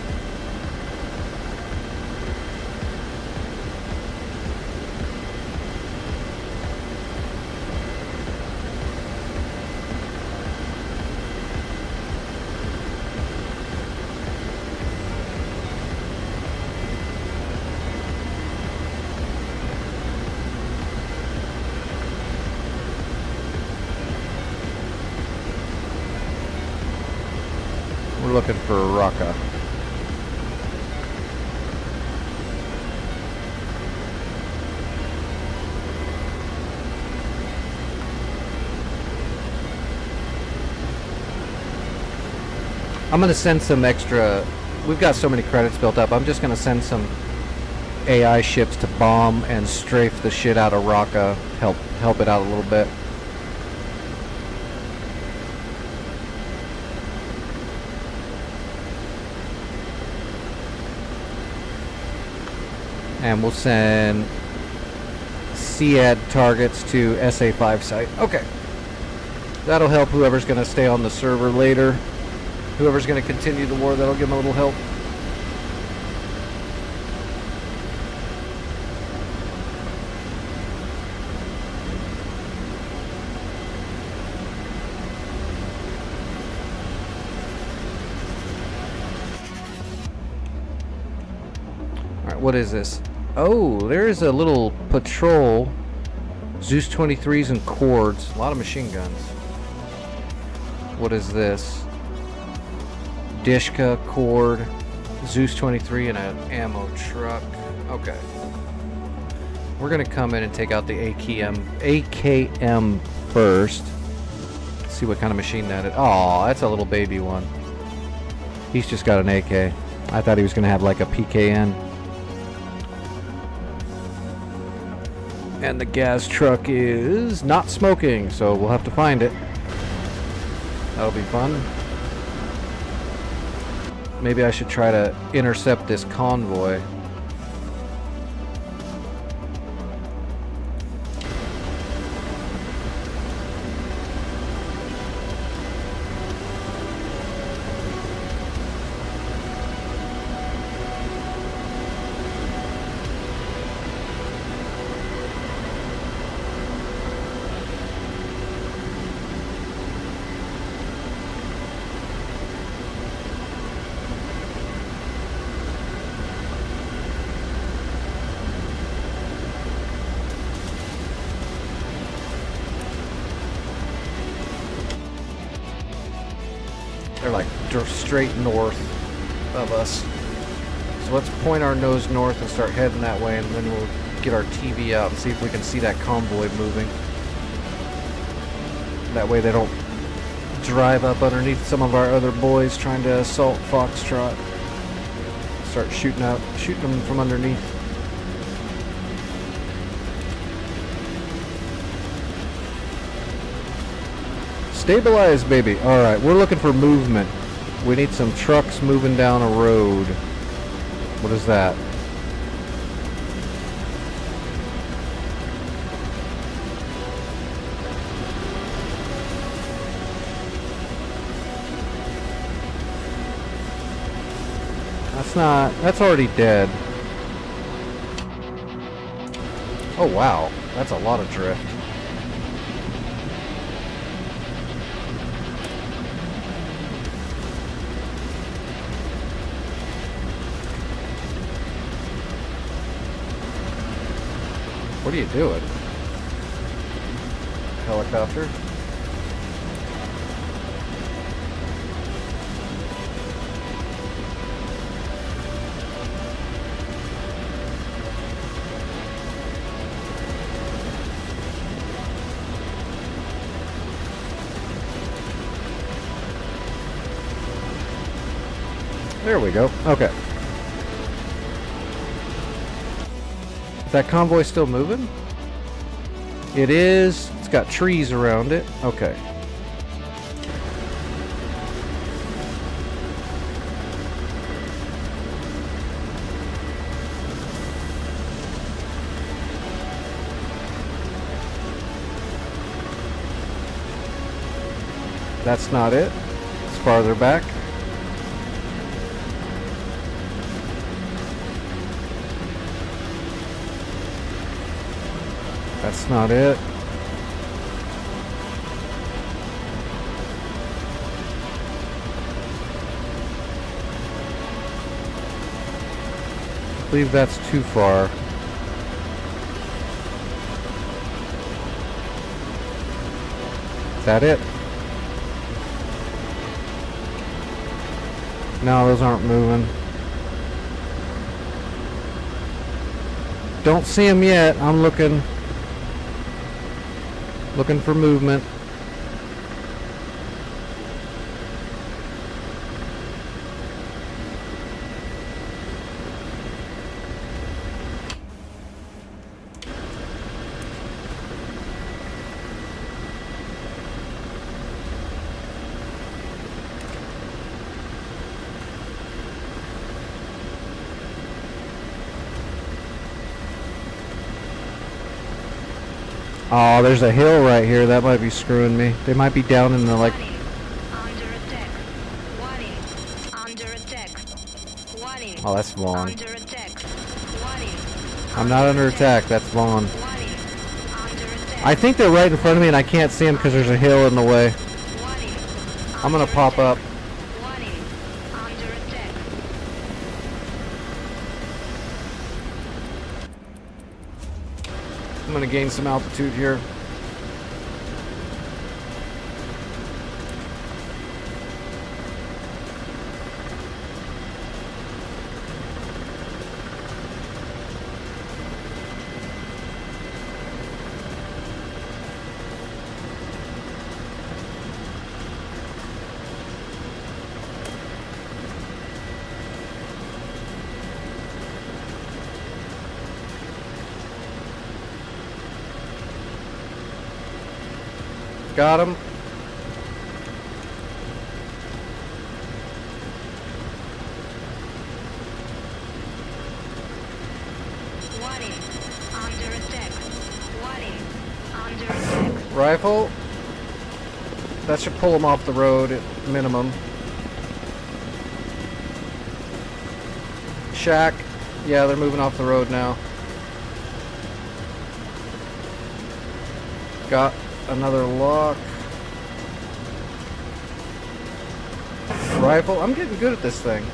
We're looking for Raqqa. I'm going to send some extra. We've got so many credits built up. I'm just going to send some AI ships to bomb and strafe the shit out of Raqqa. Help it out a little bit. And we'll send SEAD targets to SA5 site. Okay. That'll help whoever's going to stay on the server later. Whoever's going to continue the war, that'll give them a little help. Alright, what is this? Oh, there's a little patrol. Zeus 23s and cords. A lot of machine guns. What is this? Dishka, cord, Zeus 23, and an ammo truck. Okay. We're going to come in and take out the AKM first. Let's see what kind of machine that is. Oh, that's a little baby one. He's just got an AK. I thought he was going to have like a PKN. And the gas truck is not smoking, so we'll have to find it. That'll be fun. Maybe I should try to intercept this convoy. They're like straight north of us. So let's point our nose north and start heading that way, and then we'll get our TV out and see if we can see that convoy moving. That way they don't drive up underneath some of our other boys trying to assault Foxtrot. Start shooting them from underneath. Stabilize, baby. Alright, we're looking for movement. We need some trucks moving down a road. What is that? That's not... That's already dead. Oh, wow. That's a lot of drift. What are you doing? Helicopter? There we go. Okay. Is that convoy still moving? It is. It's got trees around it. Okay. That's not it. It's farther back. That's not it. I believe that's too far. Is that it? No, those aren't moving. Don't see them yet. I'm looking for movement. Oh, there's a hill right here. That might be screwing me. They might be down in the, like... Under attack. Warning. Under attack. Warning. Oh, that's Vaughn. Under attack. Warning. I'm not under attack. That's Vaughn. Warning. Under attack. I think they're right in front of me and I can't see them because there's a hill in the way. Warning. I'm gonna pop up. Warning. Under attack. I'm gonna gain some altitude here. Got him. Warning. Under attack. Warning. Under attack. Rifle. That should pull them off the road at minimum. Shack. Yeah, they're moving off the road now. Got another lock. Rifle. I'm getting good at this thing.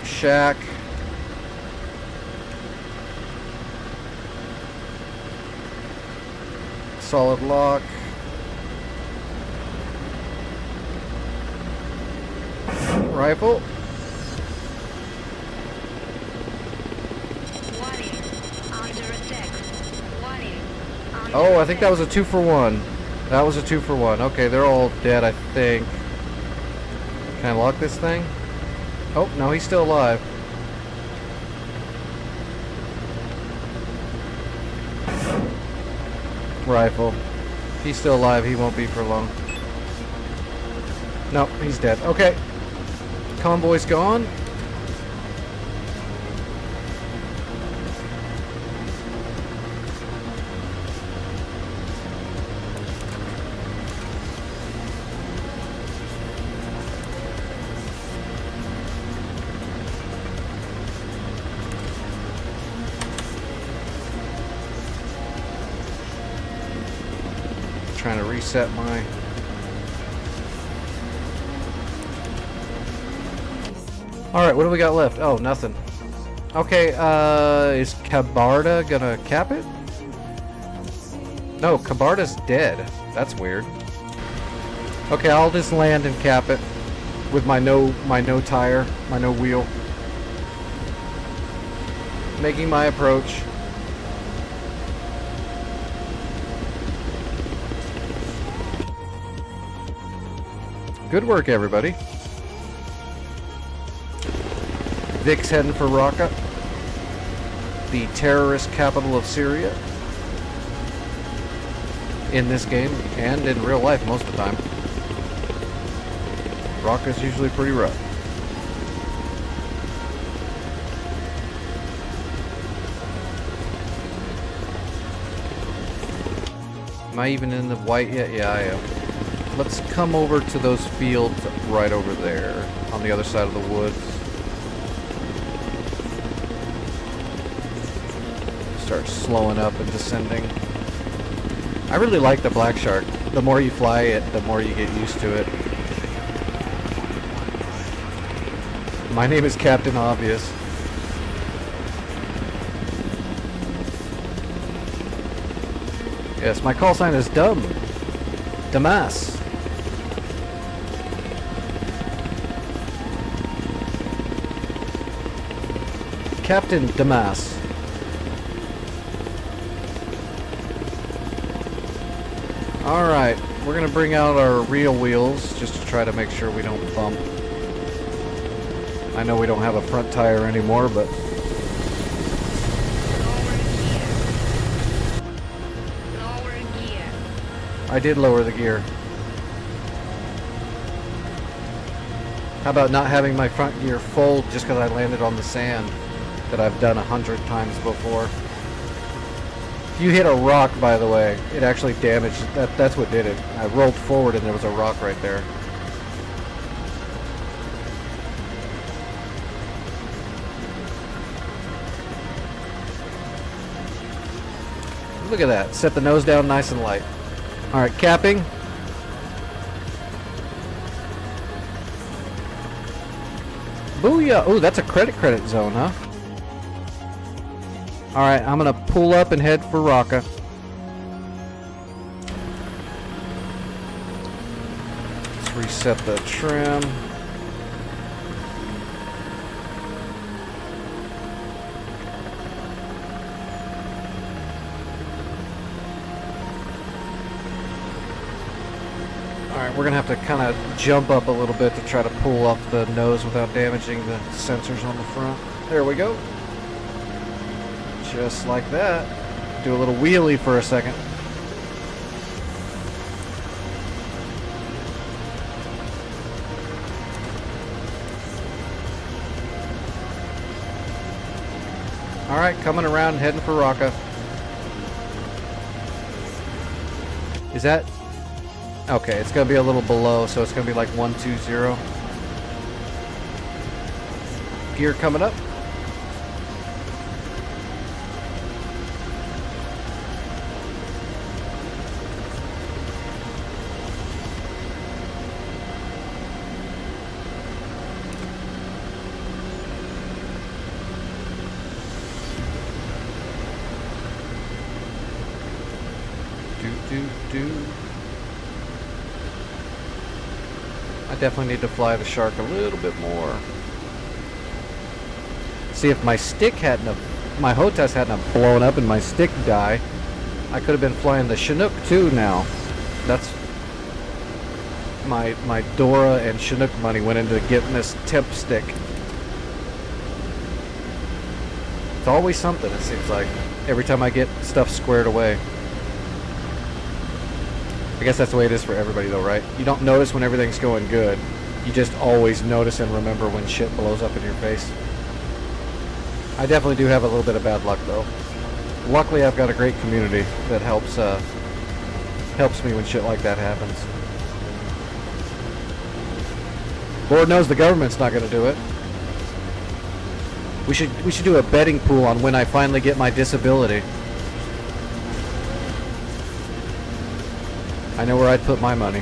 Shack. Solid lock. Rifle. Warning. Under attack. Warning. Under Oh, I think that was a 2-for-1. That was a 2-for-1. Okay, they're all dead, I think. Can I lock this thing? Oh, no, he's still alive. Rifle. He's still alive. He won't be for long. No, he's dead. Okay. Convoy's gone. trying to reset my... Alright, what do we got left? Oh, nothing. Okay, is Cabarda gonna cap it? No, Cabarda's dead. That's weird. Okay, I'll just land and cap it with my no tire, my no wheel. Making my approach. Good work, everybody. Vic's heading for Raqqa, the terrorist capital of Syria. In this game, and in real life most of the time. Raqqa's usually pretty rough. Am I even in the white yet? Yeah, I am. Let's come over to those fields right over there, on the other side of the woods. Start slowing up and descending. I really like the Black Shark. The more you fly it, the more you get used to it. My name is Captain Obvious. Yes, my call sign is Dumb. Damas. Captain Damas. Alright, we're gonna bring out our real wheels just to try to make sure we don't bump. I know we don't have a front tire anymore, but... Lower gear. I did lower the gear. How about not having my front gear fold just because I landed on the sand that I've done 100 times before? If you hit a rock, by the way, it actually damaged. That's what did it. I rolled forward and there was a rock right there. Look at that. Set the nose down nice and light. Alright, capping. Booyah! Oh, that's a credit zone, huh? Alright, I'm gonna pull up and head for Raqqa. Let's reset the trim. Alright, we're gonna have to kind of jump up a little bit to try to pull up the nose without damaging the sensors on the front. There we go. Just like that. Do a little wheelie for a second. Alright, coming around, heading for Raqqa. Is that... Okay, it's gonna be a little below, so it's gonna be like 120. Gear coming up. I definitely need to fly the Shark a little bit more. See, if my stick hadn't have, my HOTAS hadn't have blown up and my stick die, I could have been flying the Chinook too now. That's my Dora and Chinook money went into getting this temp stick. It's always something, it seems like, every time I get stuff squared away. I guess that's the way it is for everybody though, right? You don't notice when everything's going good. You just always notice and remember when shit blows up in your face. I definitely do have a little bit of bad luck though. Luckily I've got a great community that helps me when shit like that happens. Lord knows the government's not gonna do it. We should do a betting pool on when I finally get my disability. I know where I'd put my money.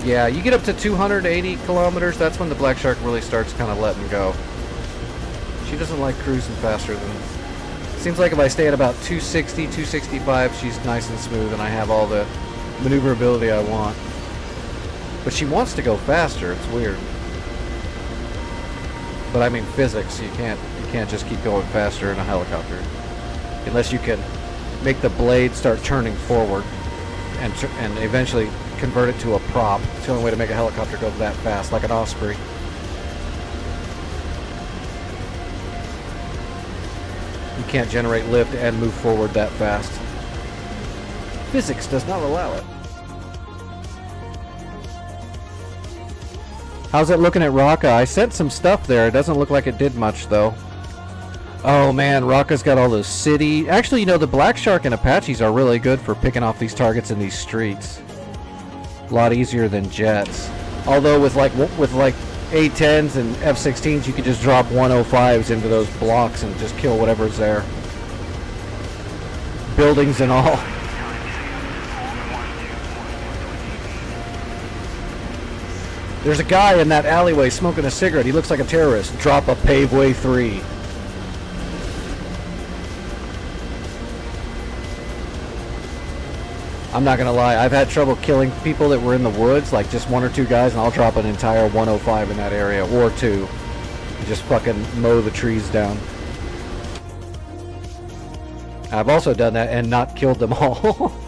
Yeah, you get up to 280 kilometers, that's when the Black Shark really starts kind of letting go. She doesn't like cruising faster than... Seems like if I stay at about 260, 265, she's nice and smooth and I have all the maneuverability I want. But she wants to go faster, it's weird. But I mean physics, you can't just keep going faster in a helicopter. Unless you can make the blade start turning forward and eventually convert it to a prop. It's the only way to make a helicopter go that fast, like an Osprey. You can't generate lift and move forward that fast. Physics does not allow it. How's it looking at Raqqa? I sent some stuff there. It doesn't look like it did much, though. Oh, man, Raqqa's got all those city... Actually, you know, the Black Shark and Apaches are really good for picking off these targets in these streets. A lot easier than jets. Although with like A-10s and F-16s, you could just drop 105s into those blocks and just kill whatever's there. Buildings and all. There's a guy in that alleyway smoking a cigarette. He looks like a terrorist. Drop a Paveway 3. I'm not gonna lie, I've had trouble killing people that were in the woods, like just one or two guys, and I'll drop an entire 105 in that area, or two, and just fucking mow the trees down. I've also done that and not killed them all.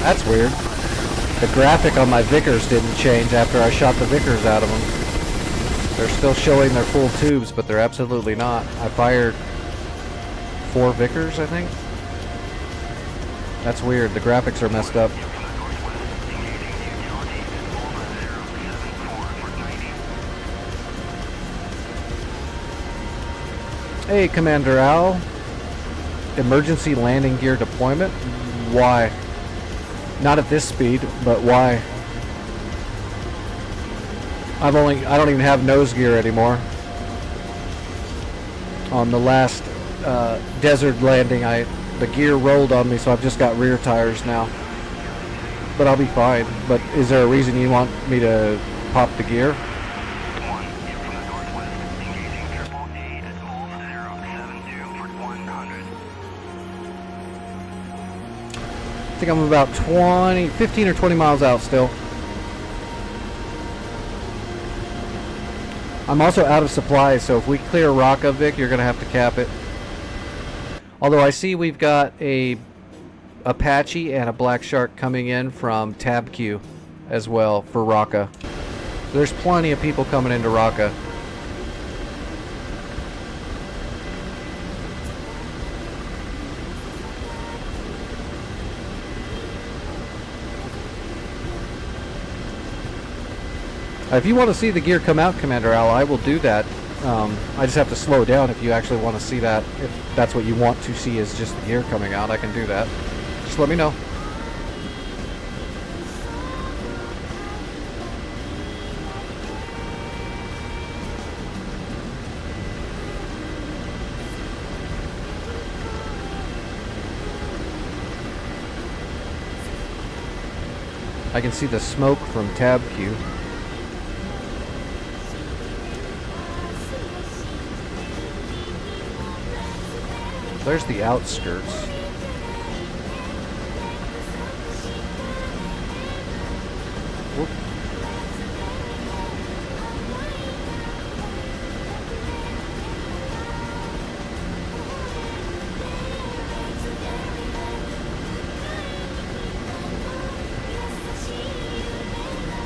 That's weird. The graphic on my Vickers didn't change after I shot the Vickers out of them. They're still showing their full tubes, but they're absolutely not. I fired 4 Vickers, I think. That's weird. The graphics are messed up. Hey, Commander Al. Emergency landing gear deployment? Why? Not at this speed, but why? I don't even have nose gear anymore. On the last desert landing, the gear rolled on me, so I've just got rear tires now. But I'll be fine. But is there a reason you want me to pop the gear? I think I'm about 15 or 20 miles out still. I'm also out of supplies, so if we clear Raqqa, Vic, you're gonna have to cap it. Although I see we've got a Apache and a Black Shark coming in from TabQ as well for Raqqa. There's plenty of people coming into Raqqa. If you want to see the gear come out, Commander Al, I will do that. I just have to slow down if you actually want to see that. If that's what you want to see is just the gear coming out, I can do that. Just let me know. I can see the smoke from TabQ. There's the outskirts. Whoop.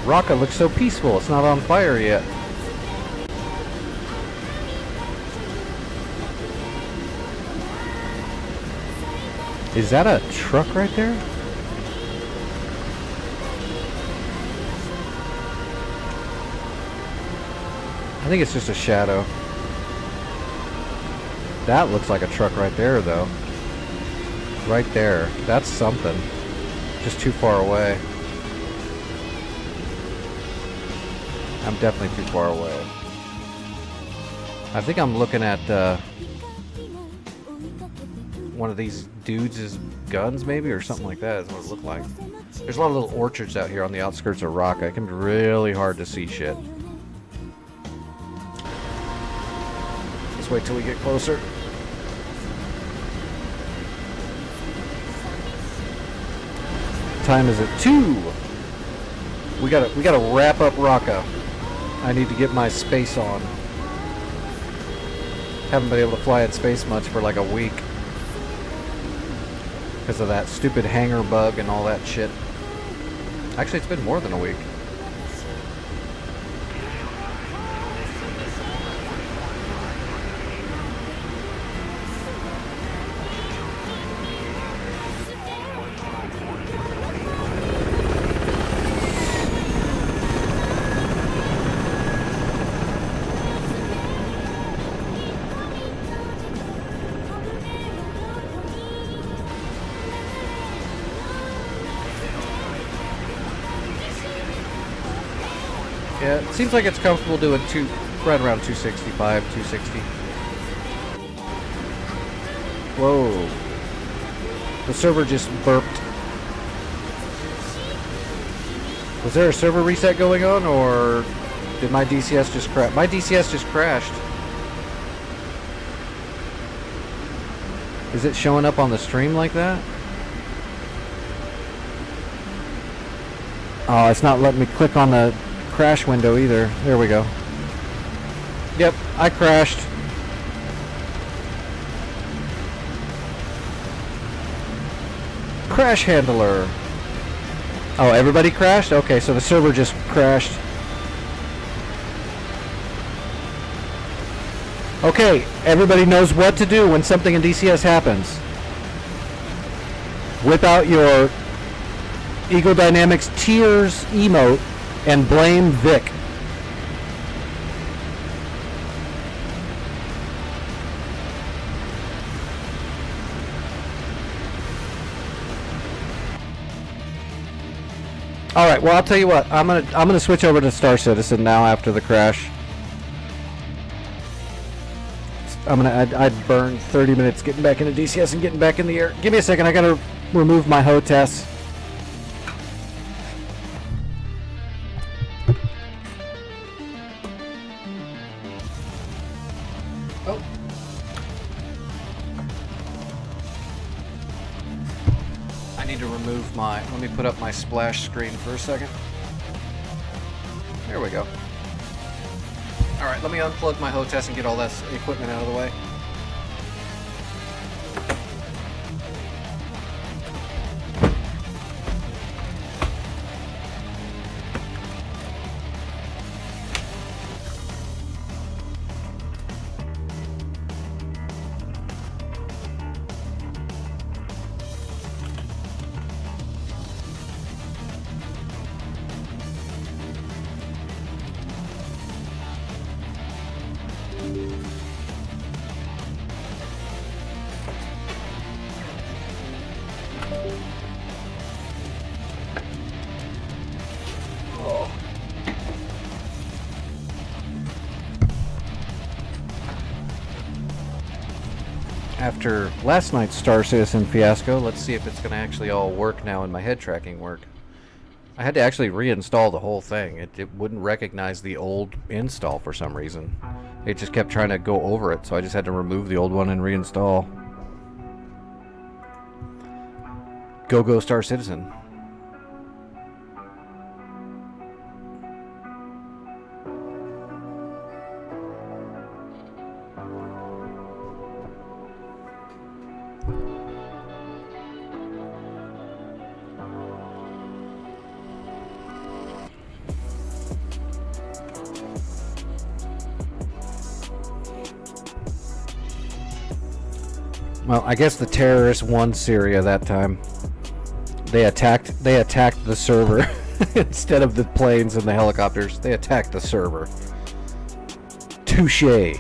Raqqa looks so peaceful. It's not on fire yet. Is that a truck right there? I think it's just a shadow. That looks like a truck right there, though. Right there. That's something. Just too far away. I'm definitely too far away. I think I'm looking at one of these dudes' guns, maybe, or something like that is what it looked like. There's a lot of little orchards out here on the outskirts of Raqqa. It can be really hard to see shit. Let's wait till we get closer. Time is at 2. We gotta wrap up Raqqa. I need to get my space on. Haven't been able to fly in space much for like a week because of that stupid hangar bug and all that shit. Actually, it's been more than a week. Yeah, it seems like it's comfortable doing right around 265, 260. Whoa. The server just burped. Was there a server reset going on, or did my DCS just crash? My DCS just crashed. Is it showing up on the stream like that? Oh, it's not letting me click on the crash window either. There we go. Yep, I crashed. Crash handler. Oh, everybody crashed? Okay, so the server just crashed. Okay, everybody knows what to do when something in DCS happens. Whip out your Ego Dynamics Tears emote and blame Vic. All right. Well, I'll tell you what. I'm gonna switch over to Star Citizen now after the crash. I'd burn 30 minutes getting back into DCS and getting back in the air. Give me a second. I gotta remove my hotess. Let me put up my splash screen for a second. There we go. Alright, let me unplug my hotess and get all that equipment out of the way. After last night's Star Citizen fiasco, let's see if it's going to actually all work now and my head tracking work. I had to actually reinstall the whole thing. It wouldn't recognize the old install for some reason. It just kept trying to go over it, so I just had to remove the old one and reinstall. Go Star Citizen. Well, I guess the terrorists won Syria that time. They attacked the server instead of the planes and the helicopters. They attacked the server. Touche.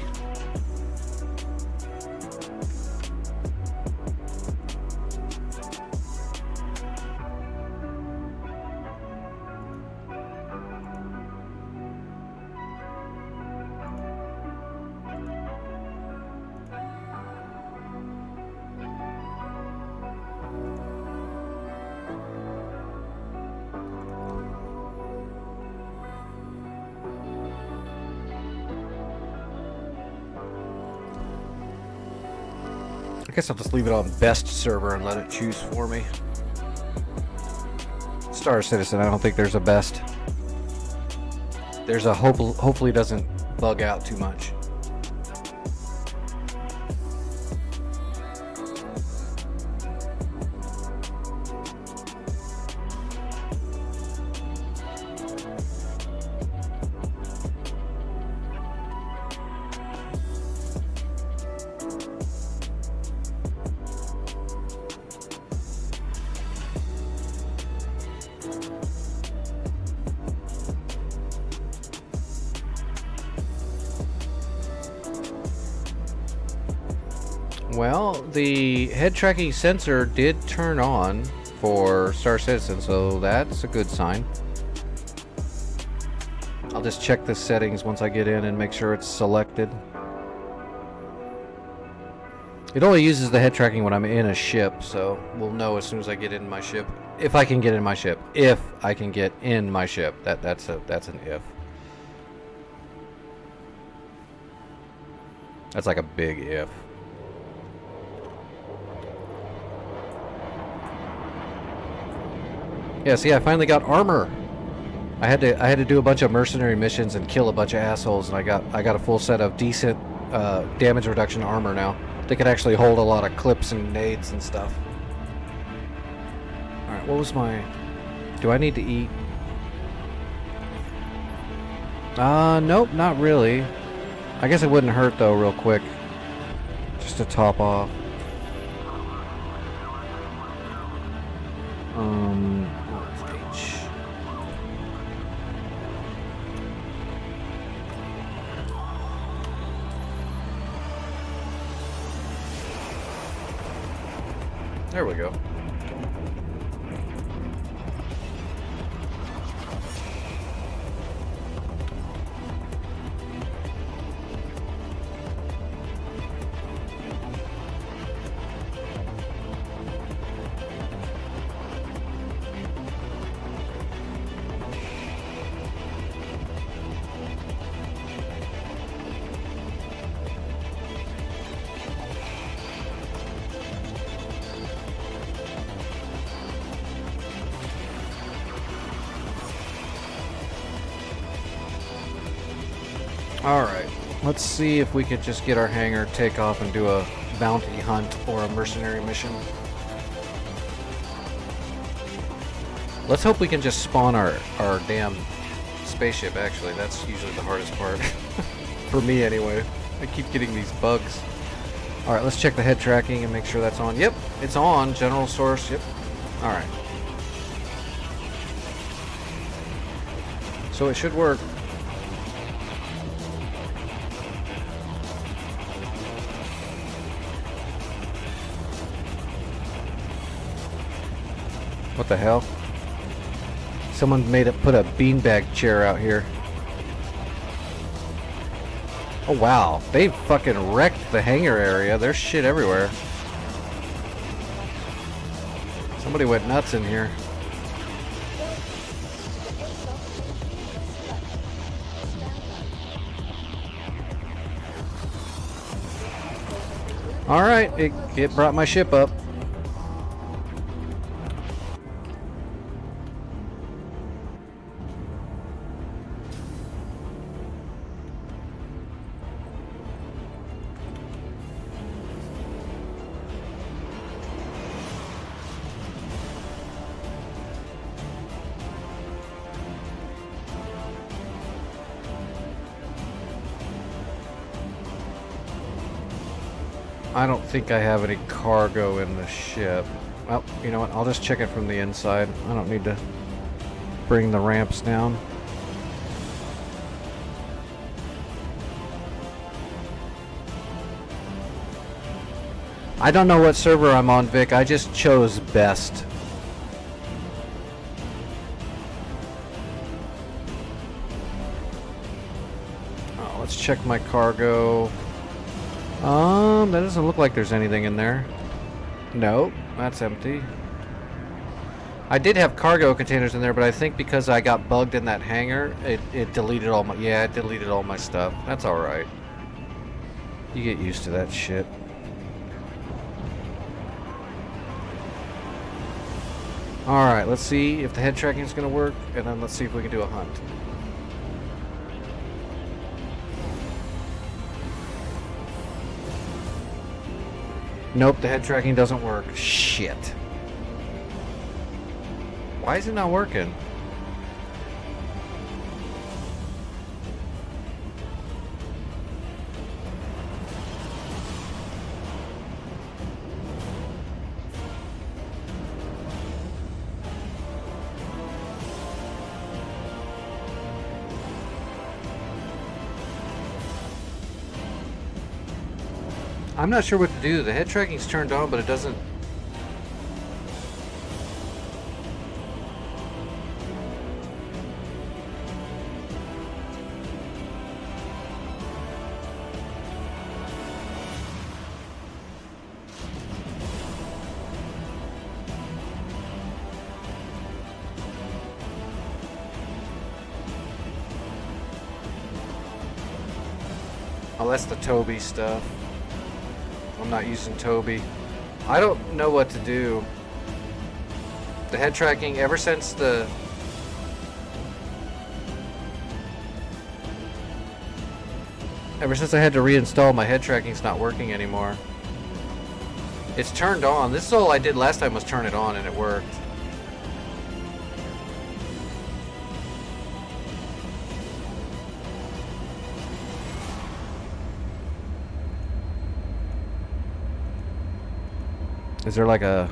I guess I'll just leave it on best server and let it choose for me. Star Citizen, I don't think there's a best. There's a hopefully it doesn't bug out too much. Well, the head tracking sensor did turn on for Star Citizen, so that's a good sign. I'll just check the settings once I get in and make sure it's selected. It only uses the head tracking when I'm in a ship, so we'll know as soon as I get in my ship. If I can get in my ship. If I can get in my ship. That's an if. That's like a big if. Yeah, see, I finally got armor. I had to do a bunch of mercenary missions and kill a bunch of assholes, and I got a full set of decent damage reduction armor now. They could actually hold a lot of clips and nades and stuff. All right, what was my? Do I need to eat? Nope, not really. I guess it wouldn't hurt though, real quick, just to top off. H. There we go. Alright, let's see if we could just get our hangar, take off, and do a bounty hunt or a mercenary mission. Let's hope we can just spawn our damn spaceship, actually. That's usually the hardest part. For me, anyway. I keep getting these bugs. Alright, let's check the head tracking and make sure that's on. Yep, it's on. General source, yep. Alright. So it should work. What the hell? Someone put a beanbag chair out here. Oh wow, they fucking wrecked the hangar area. There's shit everywhere. Somebody went nuts in here. Alright, it brought my ship up. I don't think I have any cargo in the ship. Well, you know what? I'll just check it from the inside. I don't need to bring the ramps down. I don't know what server I'm on, Vic. I just chose best. Oh, let's check my cargo. That doesn't look like there's anything in there. Nope, that's empty. I did have cargo containers in there, but I think because I got bugged in that hangar, it deleted all my... Yeah, it deleted all my stuff. That's alright. You get used to that shit. Alright, let's see if the head tracking is going to work, and then let's see if we can do a hunt. Nope, the head tracking doesn't work. Shit. Why is it not working? I'm not sure what to do. The head tracking's turned on, but it doesn't... Oh, that's the Toby stuff. I'm not using Toby. I don't know what to do. The head tracking, ever since I had to reinstall, my head tracking's not working anymore. It's turned on. This is all I did last time, was turn it on, and it worked. Is there like a...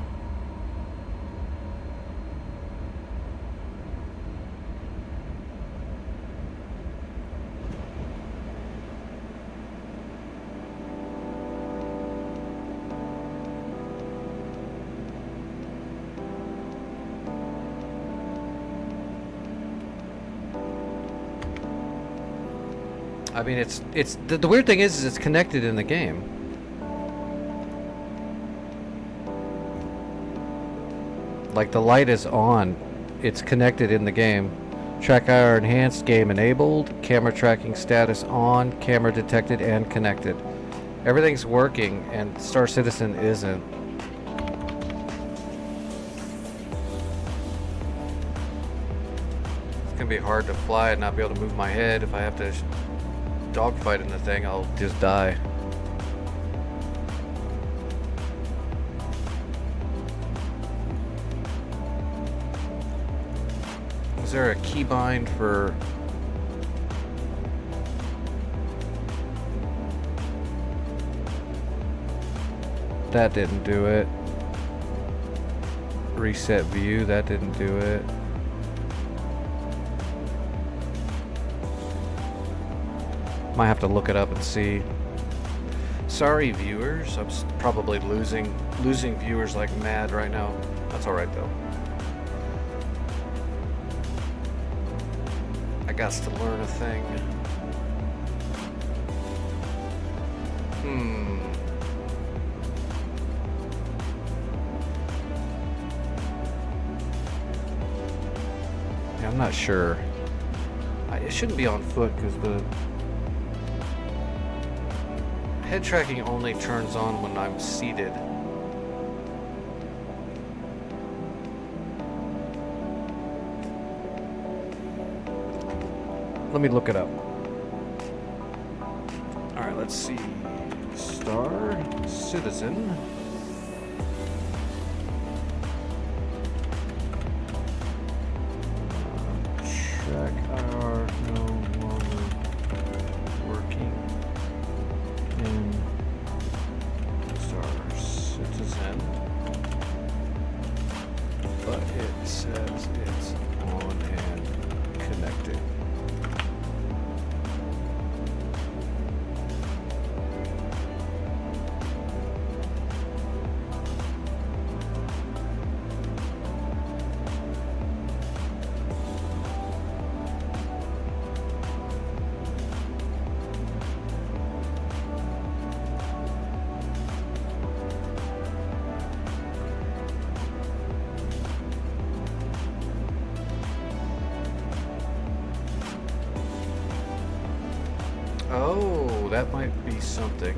I mean, it's the weird thing is it's connected in the game. Like, the light is on. It's connected in the game. Track hour enhanced, game enabled. Camera tracking status on. Camera detected and connected. Everything's working, and Star Citizen isn't. It's gonna be hard to fly and not be able to move my head. If I have to dogfight in the thing, I'll just die. Is there a keybind for... That didn't do it. Reset view, that didn't do it. Might have to look it up and see. Sorry, viewers. I'm probably losing viewers like mad right now. That's all right though. I got to learn a thing. Yeah, I'm not sure. It shouldn't be on foot because the head tracking only turns on when I'm seated. Let me look it up. Alright, let's see. Star Citizen. Track hour no longer working in Star Citizen. But it says it's on and connected. Oh, that might be something.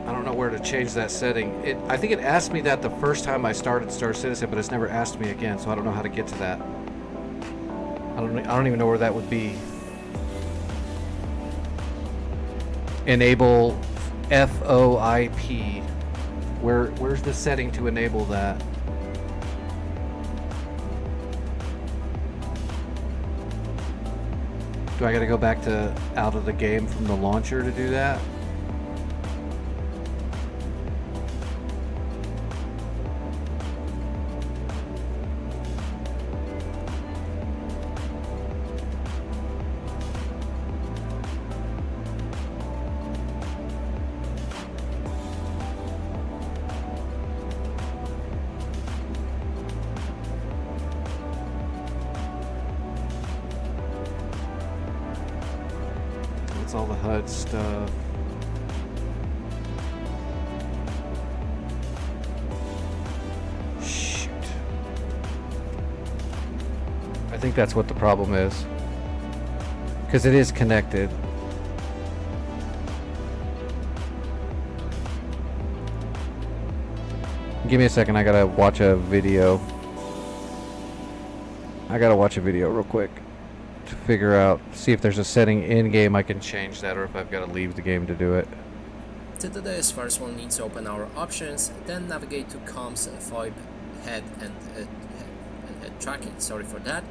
I don't know where to change that setting. I think it asked me that the first time I started Star Citizen, but it's never asked me again, so I don't know how to get to that. I don't even know where that would be. Enable FOIP. Where's the setting to enable that? Do I gotta go back to out of the game from the launcher to do that? That's all the HUD stuff. Shoot. I think that's what the problem is. Because it is connected. Give me a second, I gotta watch a video. I gotta watch a video real quick to figure out, see if there's a setting in game I can change that, or if I've got to leave the game to do it. To do this, first we'll need to open our options, then navigate to comms, FOIP, head and head tracking, sorry for that.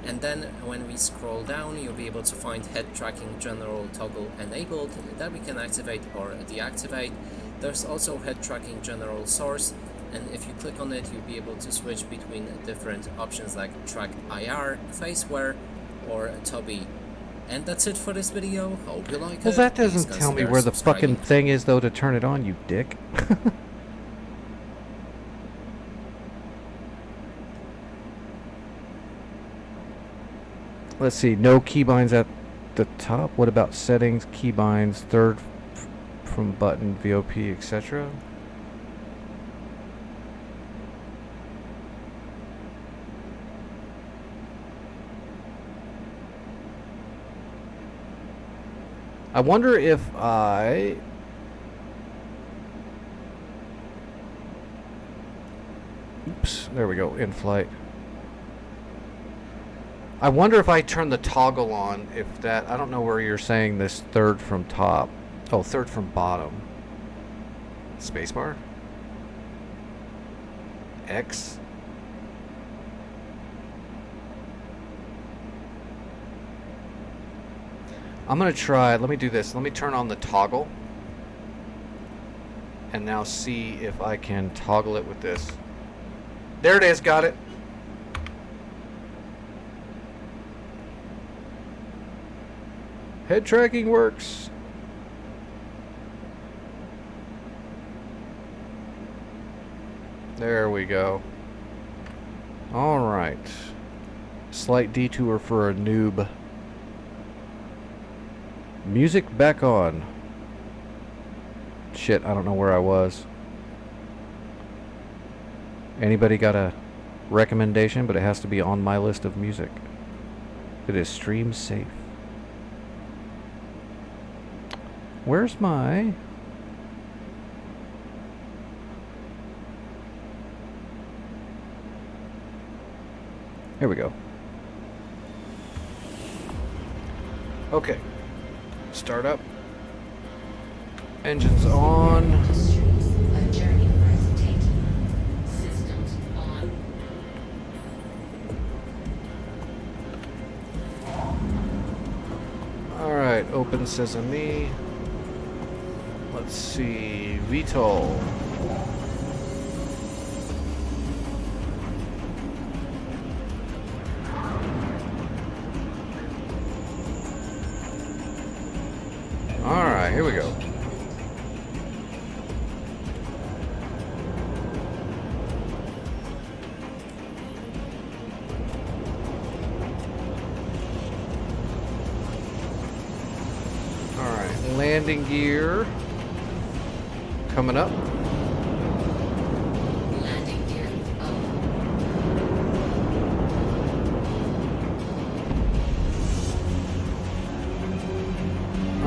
And then when we scroll down, you'll be able to find head tracking general toggle enabled that we can activate or deactivate. There's also head tracking general source, and if you click on it, you'll be able to switch between different options like track IR, faceware, or Toby. And that's it for this video. Hope you like it. Well, that Please doesn't tell me consider where the fucking subscribing. thing is, though, to turn it on, you dick. Let's see, no keybinds at the top. What about settings, keybinds, third from button, VOP, etc.? I wonder if oops, there we go, in flight. I wonder if I turn the toggle on, if that, I don't know where you're saying this third from top. Oh, third from bottom. Spacebar? X? I'm gonna try, let me do this. Let me turn on the toggle. And now see if I can toggle it with this. There it is, got it. Head tracking works. There we go. Alright. Slight detour for a noob. Music back on. Shit, I don't know where I was. Anybody got a recommendation? But it has to be on my list of music. It is stream safe. Where's my... Here we go. Okay. Start up. Engines on. Alright, open Sesame. Let's see. VTOL. Alright, here we go. landing gear coming up. Landing gear up.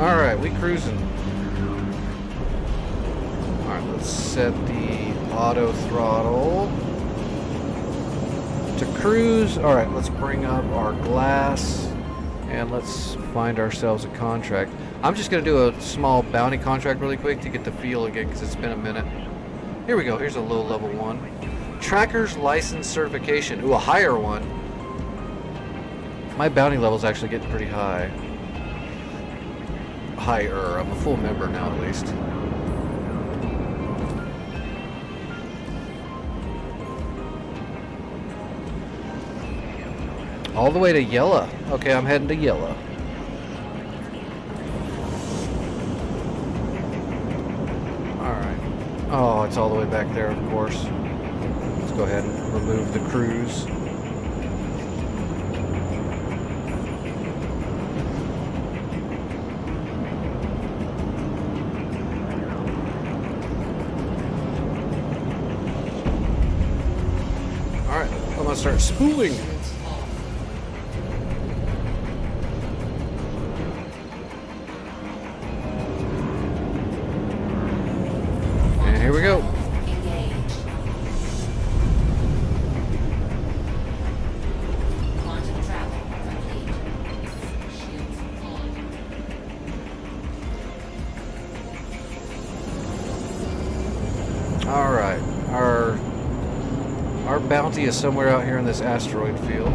All right, we cruising. All right, let's set the auto throttle to cruise. All right, let's bring up our glass and let's find ourselves a contract. I'm just gonna do a small bounty contract really quick to get the feel again because it's been a minute. Here we go, here's a low level one. Tracker's license certification. Ooh, a higher one. My bounty level's actually getting pretty high. Higher, I'm a full member now at least. All the way to Yella. Okay, I'm heading to Yella. Alright. Oh, it's all the way back there, of course. Let's go ahead and remove the cruise. Alright, I'm gonna start spooling. Here we go. Engage. Quantum travel complete. Shields on. All right, our bounty is somewhere out here in this asteroid field.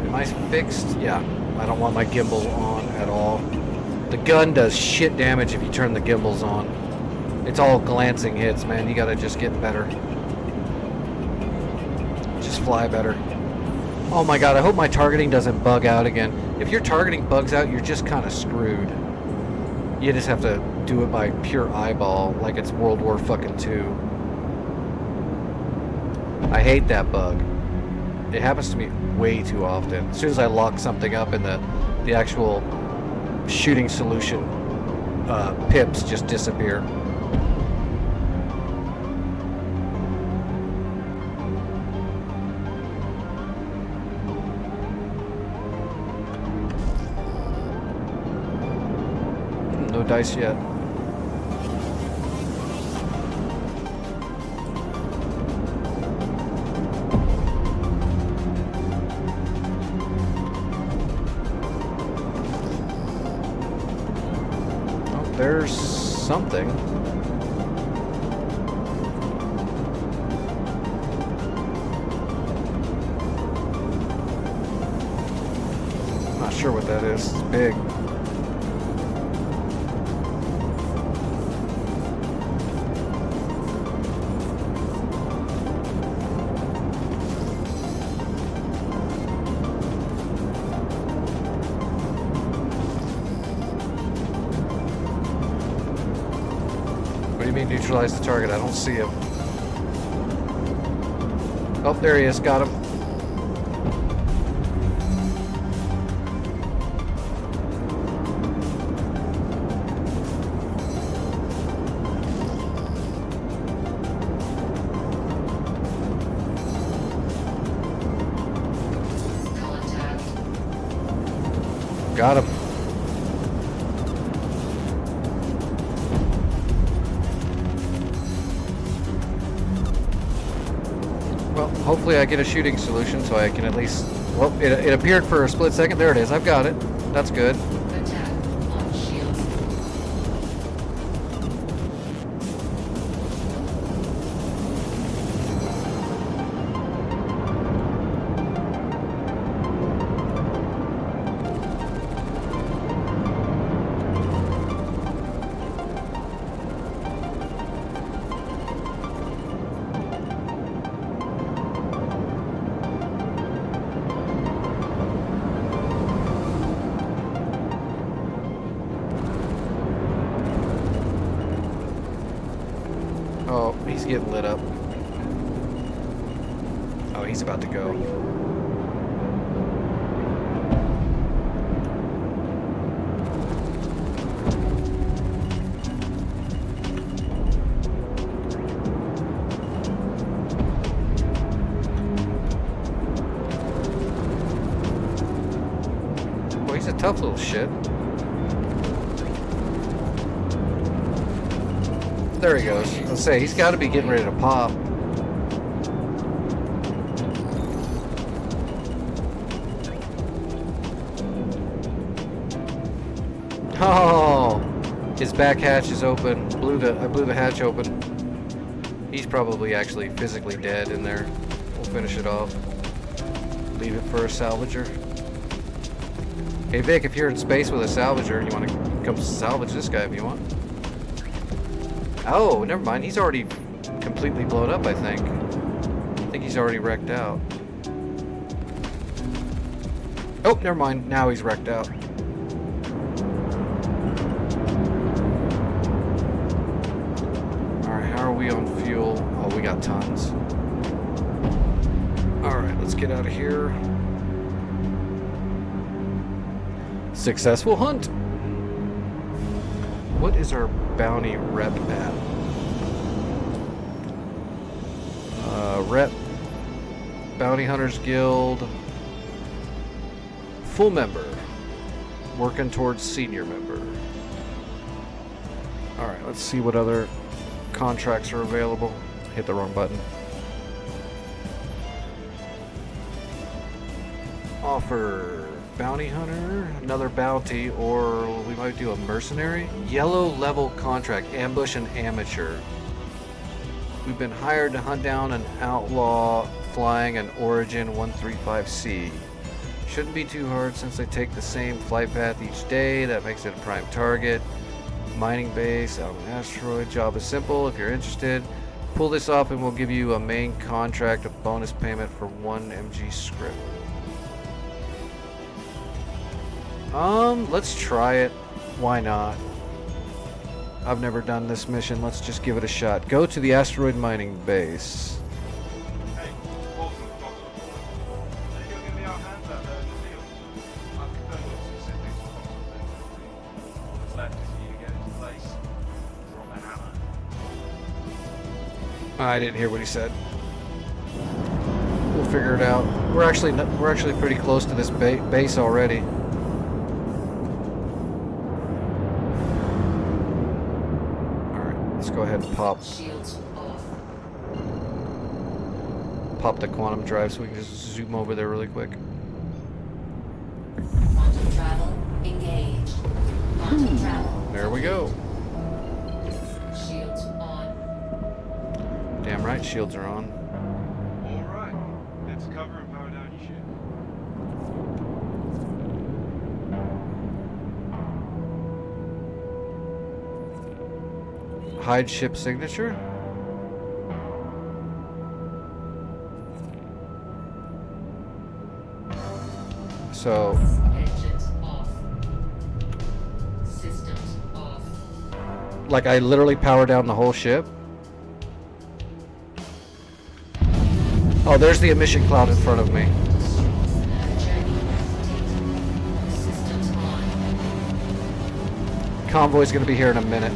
Am I fixed? Yeah, I don't want my gimbal on at all. The gun does shit damage if you turn the gimbals on. It's all glancing hits, man. You gotta just get better. Just fly better. Oh my god, I hope my targeting doesn't bug out again. If your targeting bugs out, you're just kind of screwed. You just have to do it by pure eyeball, like it's World War fucking II. I hate that bug. It happens to me way too often. As soon as I lock something up in the actual shooting solution, pips just disappear. No dice yet. There's something. Not sure what that is. It's big. What do you mean neutralize the target? I don't see him. Oh, there he is. Got him. Contact. Got him. Well, hopefully I get a shooting solution so I can at least... Well, it appeared for a split second. There it is. I've got it. That's good. Attack on shields. Oh, he's getting lit up. Oh, he's about to go. tough little shit. There he goes. Let's say he's got to be getting ready to pop. Oh, his back hatch is open. I blew the hatch open. He's probably actually physically dead in there. We'll finish it off. Leave it for a salvager. Hey Vic, if you're in space with a salvager, you want to come salvage this guy if you want. Oh, never mind. He's already completely blown up, I think. I think he's already wrecked out. Oh, never mind. Now he's wrecked out. Alright, how are we on fuel? Oh, we got tons. Alright, let's get out of here. Successful hunt! What is our bounty rep at? Rep. Bounty Hunters Guild. Full member. Working towards senior member. Alright, let's see what other contracts are available. Hit the wrong button. Offer bounty hunter, another bounty, or we might do a mercenary. Yellow level contract, ambush an amateur. We've been hired to hunt down an outlaw flying an Origin 135C. Shouldn't be too hard since they take the same flight path each day. That makes it a prime target. Mining base out on an asteroid. Job is simple. If you're interested, pull this off and we'll give you a main contract, a bonus payment for 1 MG script. Let's try it. Why not? I've never done this mission. Let's just give it a shot. Go to the asteroid mining base. Hey, Bolton, are you going to give me our hands out there in the field? I've confirmed your specifics for consultation. All that's left is for you to get into place. Drop the hammer. I didn't hear what he said. We'll figure it out. We're actually pretty close to this base already. Go ahead and pop the quantum drive so we can just zoom over there really quick. Quantum travel engaged. Quantum travel. There we go. Shields on. Damn right, shields are on. Alright, let's cover and power down your ship. Hide ship signature. So, Engines off. Systems off. like I literally power down the whole ship. Oh, there's the emission cloud in front of me. Journey complete. Systems on. Convoy's gonna be here in a minute.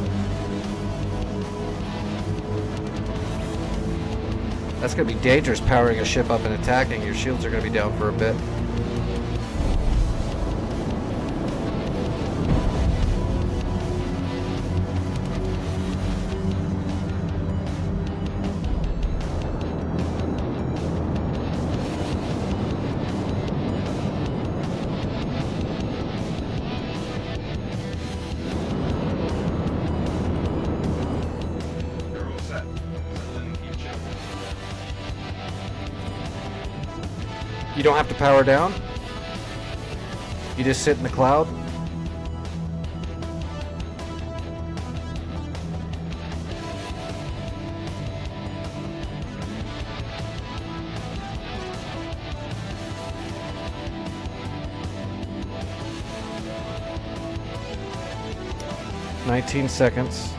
That's gonna be dangerous powering a ship up and attacking. Your shields are gonna be down for a bit. You're all set. Settle in and keep chill. You don't have to power down. You just sit in the cloud. "19 seconds.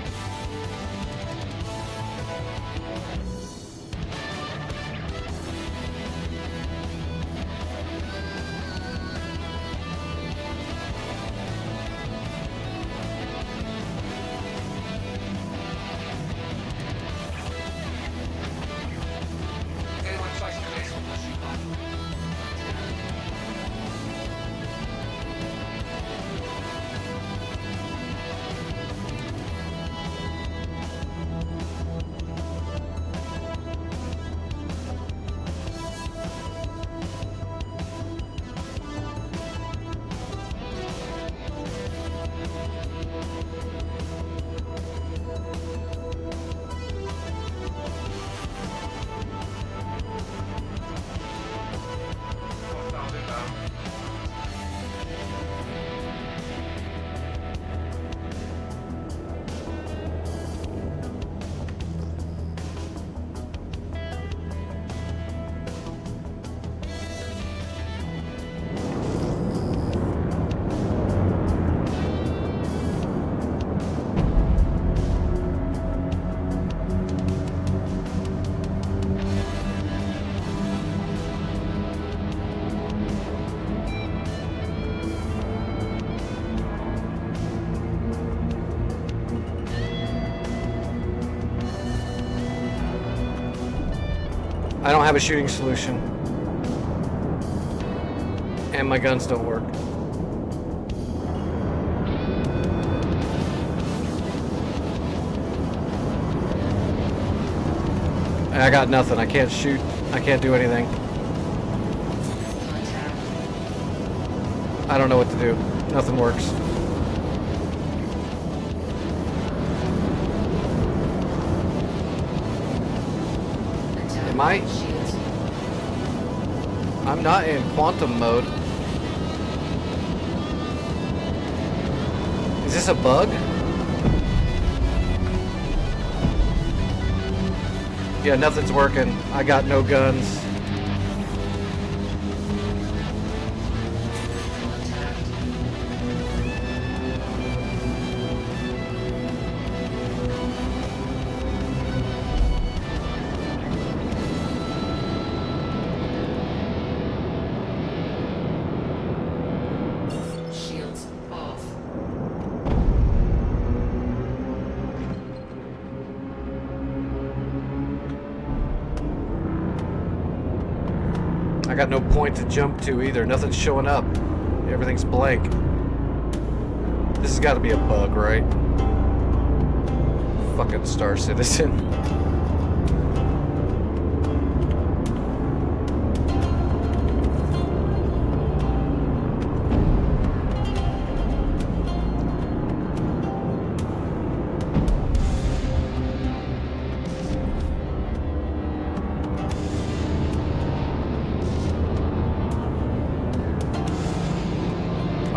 I don't have a shooting solution. And my guns don't work. I got nothing. I can't shoot. I can't do anything. Contact. I don't know what to do. Nothing works. Attack. Am I? Shields. I'm not in quantum mode. Is this a bug? Yeah, nothing's working. I got no guns. Contact. Shields off. I got no point to jump to either. Nothing's showing up. Everything's blank. This has got to be a bug, right? Fucking Star Citizen.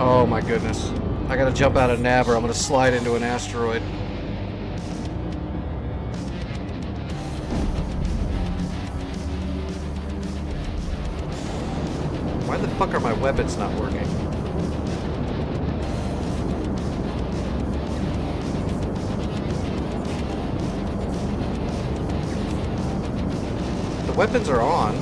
Oh my goodness. I gotta jump out of nav or I'm gonna slide into an asteroid. Why the fuck are my weapons not working? The weapons are on.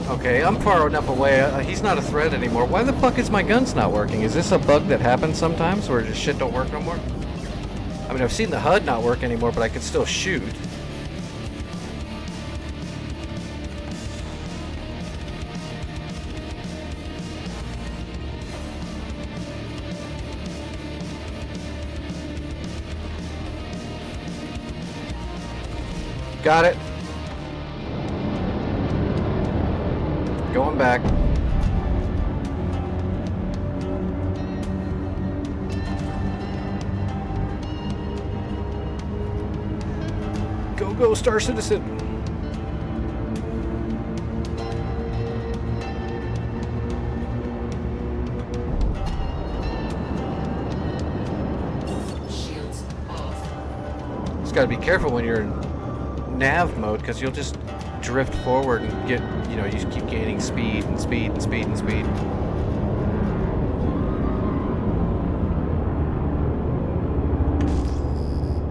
Okay, I'm far enough away. He's not a threat anymore. Why the fuck is my guns not working? Is this a bug that happens sometimes where just shit don't work no more? I mean, I've seen the HUD not work anymore, but I can still shoot. Got it. Going back. Go, go, Star Citizen. Shields off. Just gotta be careful when you're in nav mode, because you'll just drift forward and get, you know, you just keep gaining speed and speed and speed and speed.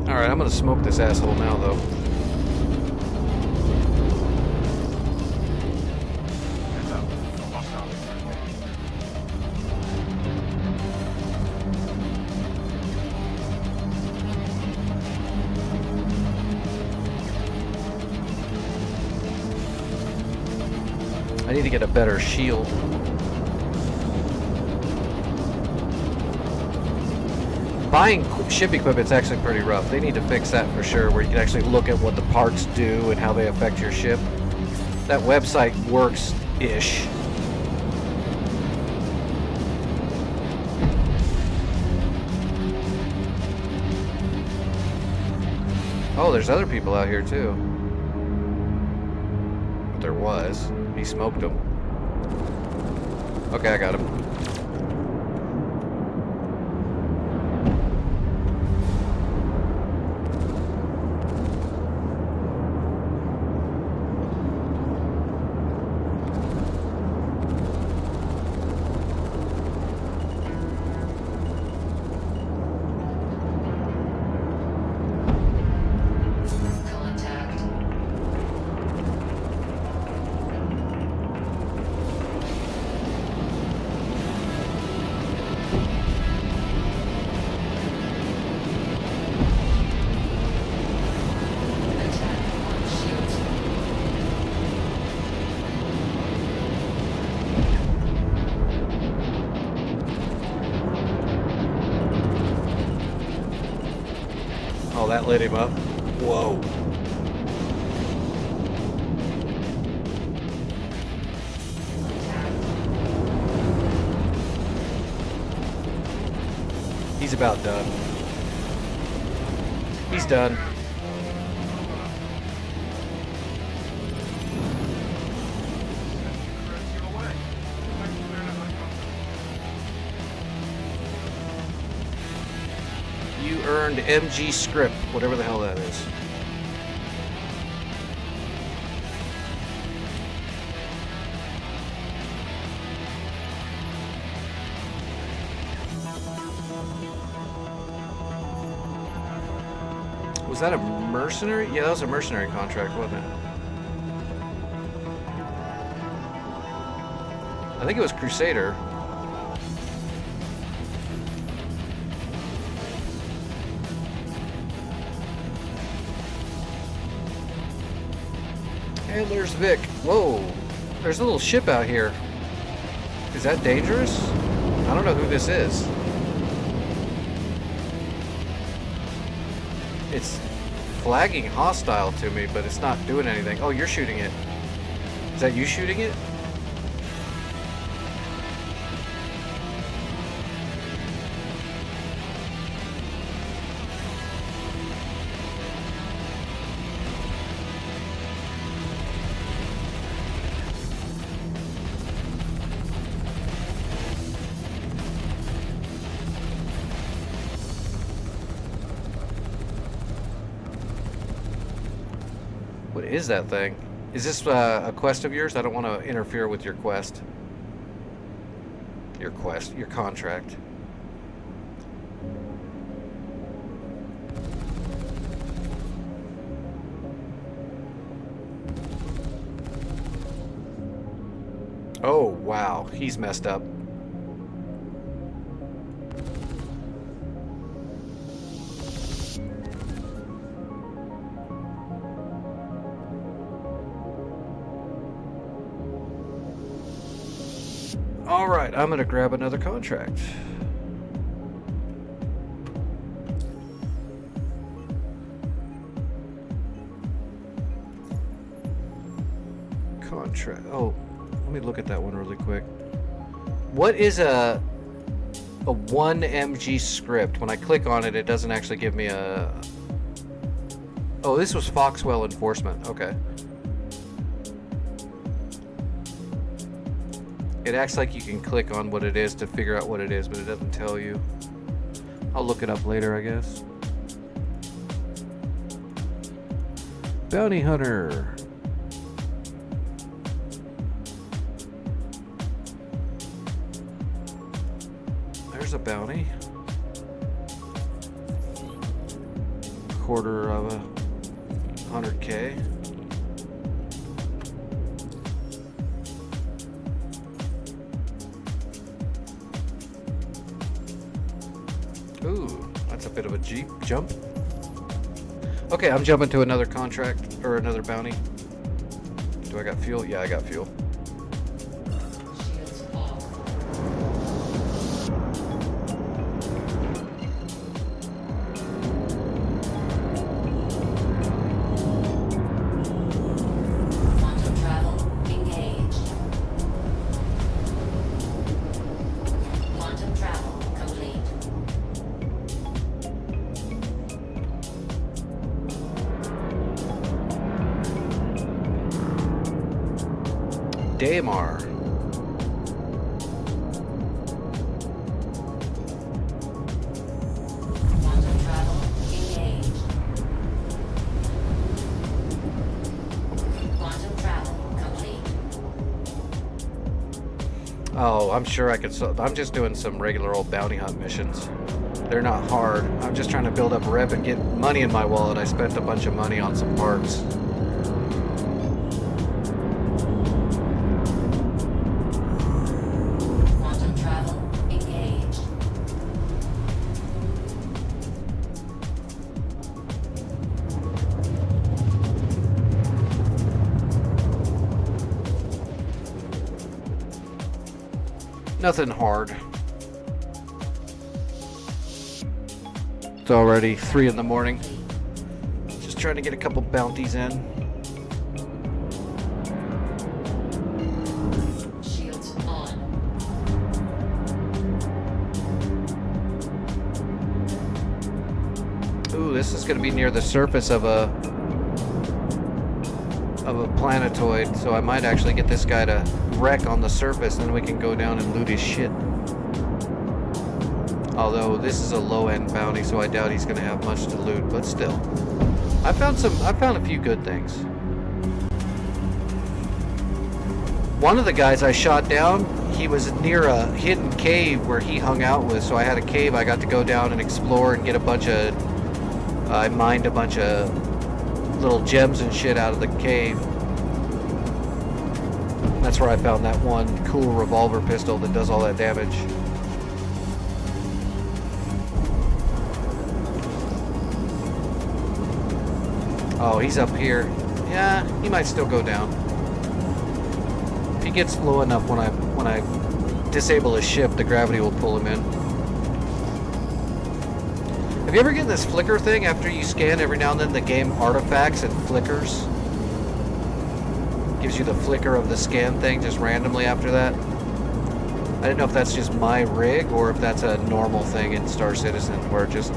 Alright, I'm gonna smoke this asshole now, though. Heads up. Hostile approaching. I need to get a better shield. Buying ship equipment's actually pretty rough. They need to fix that for sure, where you can actually look at what the parts do and how they affect your ship. That website works-ish. Oh, there's other people out here too. There was. He smoked them. Okay, I got him. Contact. Oh, that lit him up. Whoa. He's about done. He's done. You earned MG script, whatever the hell that is. Was that a mercenary? Yeah, that was a mercenary contract, wasn't it? I think it was Crusader. And there's Vic. Whoa, there's a little ship out here. Is that dangerous? I don't know who this is. It's flagging hostile to me, but it's not doing anything. Oh, you're shooting it. Is that you shooting it? What is that thing? Is this a quest of yours? I don't want to interfere with your quest. Your quest, your contract. Oh, wow. He's messed up. All right, I'm gonna grab another contract. Contract. Oh, let me look at that one really quick. What is a 1 MG script? When I click on it, it doesn't actually give me a. Oh, this was Foxwell Enforcement. Okay. It acts like you can click on what it is to figure out what it is, but it doesn't tell you. I'll look it up later, I guess. Bounty Hunter. There's a bounty. Quarter of 100K. Ooh, that's a bit of a Jeep jump. Okay, I'm jumping to another contract or another bounty. Do I got fuel? Yeah, I got fuel. Shields off. Quantum travel engaged. Quantum travel complete. Daymar. Quantum travel engaged. Quantum travel complete. Oh, I'm sure I could. I'm just doing some regular old bounty hunt missions. They're not hard. I'm just trying to build up rep and get money in my wallet. I spent a bunch of money on some parts. Quantum travel engaged. Nothing hard. It's already 3 in the morning. trying to get a couple bounties in. Shields on. Ooh, this is going to be near the surface of a planetoid, so I might actually get this guy to wreck on the surface, then we can go down and loot his shit. Although this is a low-end bounty, so I doubt he's going to have much to loot, but still. I found a few good things. One of the guys I shot down, he was near a hidden cave where he hung out with, so I had a cave I got to go down and explore and get a bunch of... I mined a bunch of little gems and shit out of the cave. That's where I found that one cool revolver pistol that does all that damage. Oh, he's up here. Yeah, he might still go down. If he gets low enough when I disable his ship, the gravity will pull him in. Have you ever get this flicker thing after you scan every now and then the game artifacts and flickers? Gives you the flicker of the scan thing just randomly after that. I didn't know if that's just my rig or if that's a normal thing in Star Citizen where it just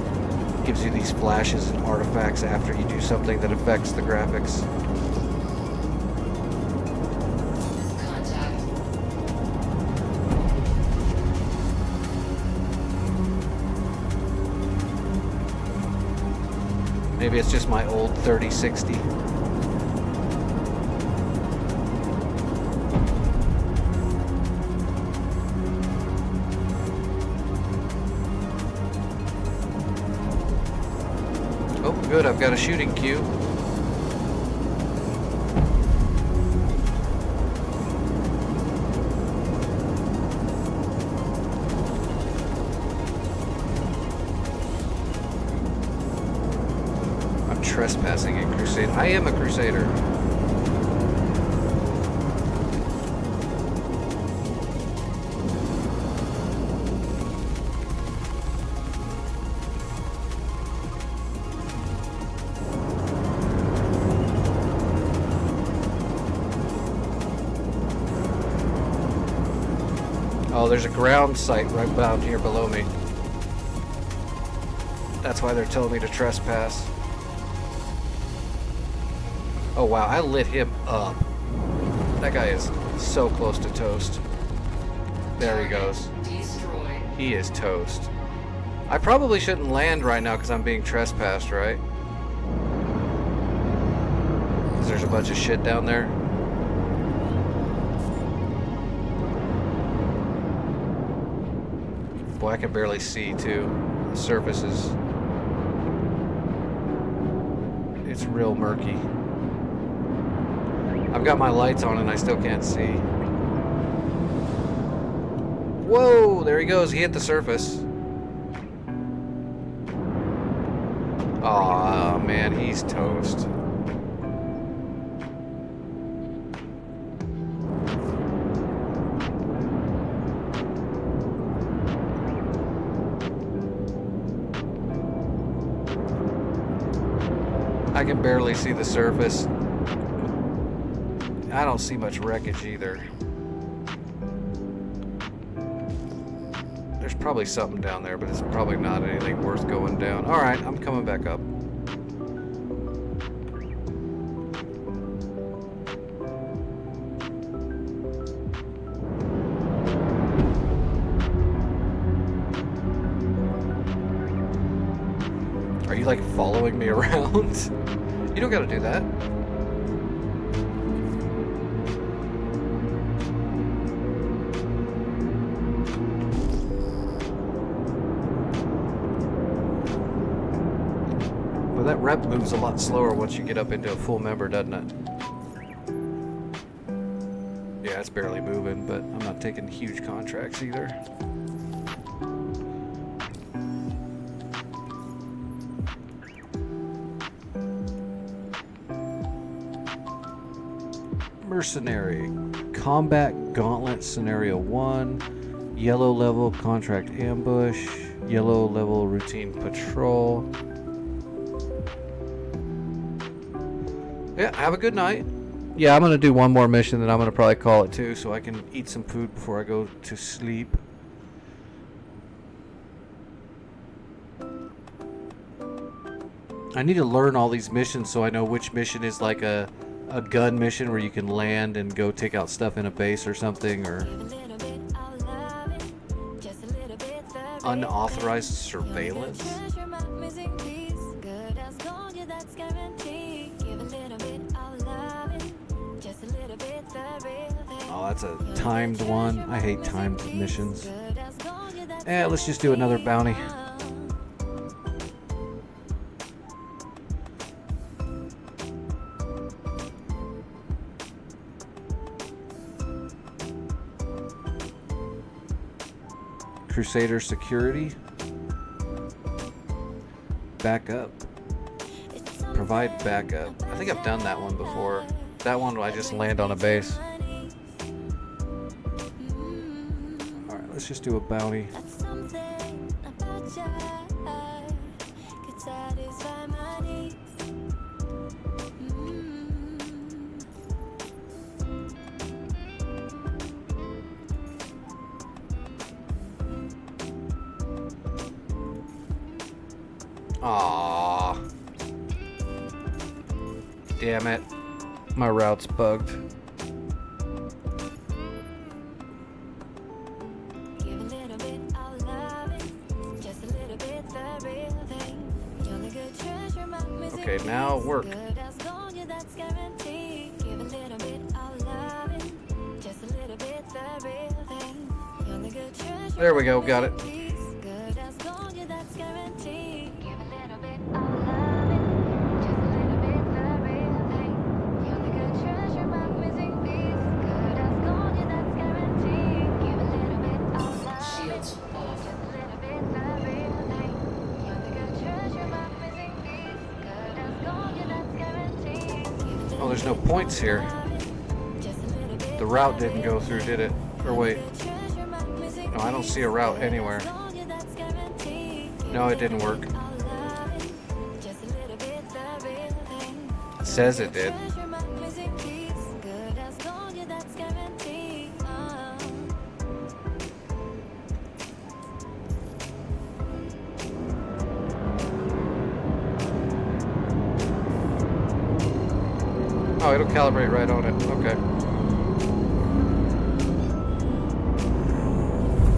gives you these flashes and artifacts after you do something that affects the graphics. Contact. Maybe it's just my old 3060. Oh, good, I've got a shooting cue. I'm trespassing a Crusader. I am a Crusader. Oh, there's a ground site right down here below me. That's why they're telling me to trespass. Oh wow, I lit him up. That guy is so close to toast. There he goes. Destroyed. He is toast. I probably shouldn't land right now because I'm being trespassed, right? Because there's a bunch of shit down there. Boy, I can barely see too. The surface is... it's real murky. I've got my lights on and I still can't see. Whoa, there he goes. He hit the surface. Aw, man, he's toast. I can barely see the surface. I don't see much wreckage either. There's probably something down there, but it's probably not anything worth going down. Alright, I'm coming back up. Are you like following me around? You don't gotta do that. Well, that rep moves a lot slower once you get up into a full member, doesn't it? Yeah, it's barely moving, but I'm not taking huge contracts either. Mercenary. Combat Gauntlet Scenario 1. Yellow level Contract Ambush. Yellow level Routine Patrol. Yeah, have a good night. Yeah, I'm gonna do one more mission, then I'm gonna probably call it too, so I can eat some food before I go to sleep. I need to learn all these missions so I know which mission is like a gun mission where you can land and go take out stuff in a base or something, or unauthorized surveillance. Oh, that's a timed one. I hate timed missions. Let's just do another bounty. Crusader security. Backup. Provide backup. I think I've done that one before. That one I just land on a base. Alright, let's just do a bounty. Aww. Damn it. My route's bugged. Okay, now work. There we go, got it. Shields off. Oh, there's no points here. The route didn't go through, did it? Or wait. No, I don't see a route anywhere. No, it didn't work. It says it did. Oh, it'll calibrate right on it. Okay.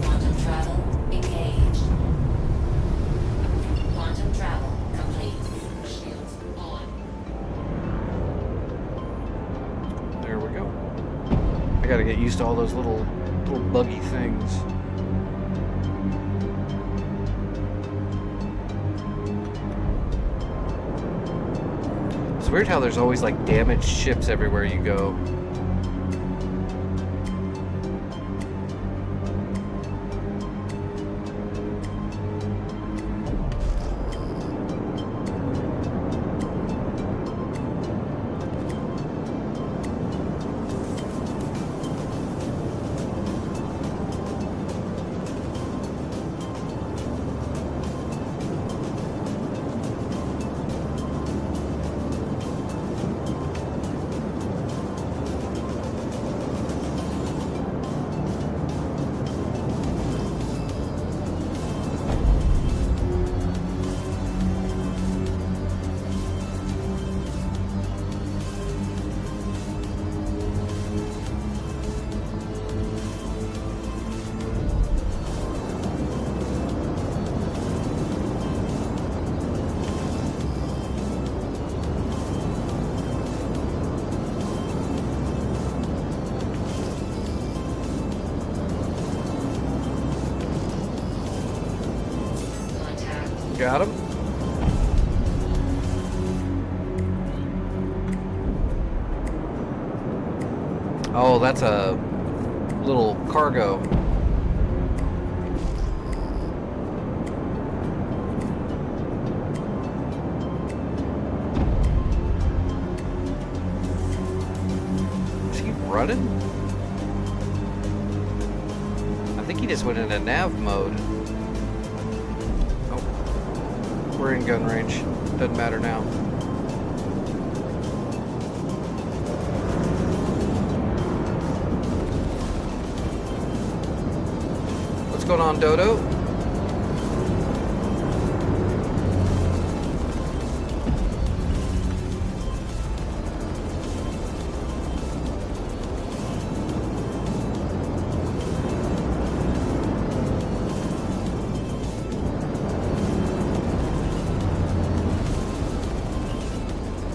Quantum travel engaged. Quantum travel complete. Shields on. There we go. I gotta get used to all those little buggy things. It's weird how there's always like damaged ships everywhere you go. Contact. Got him? Oh, that's a little cargo. Is he running? I think he just went into nav mode. Oh, we're in gun range. Doesn't matter now. going on, Dodo?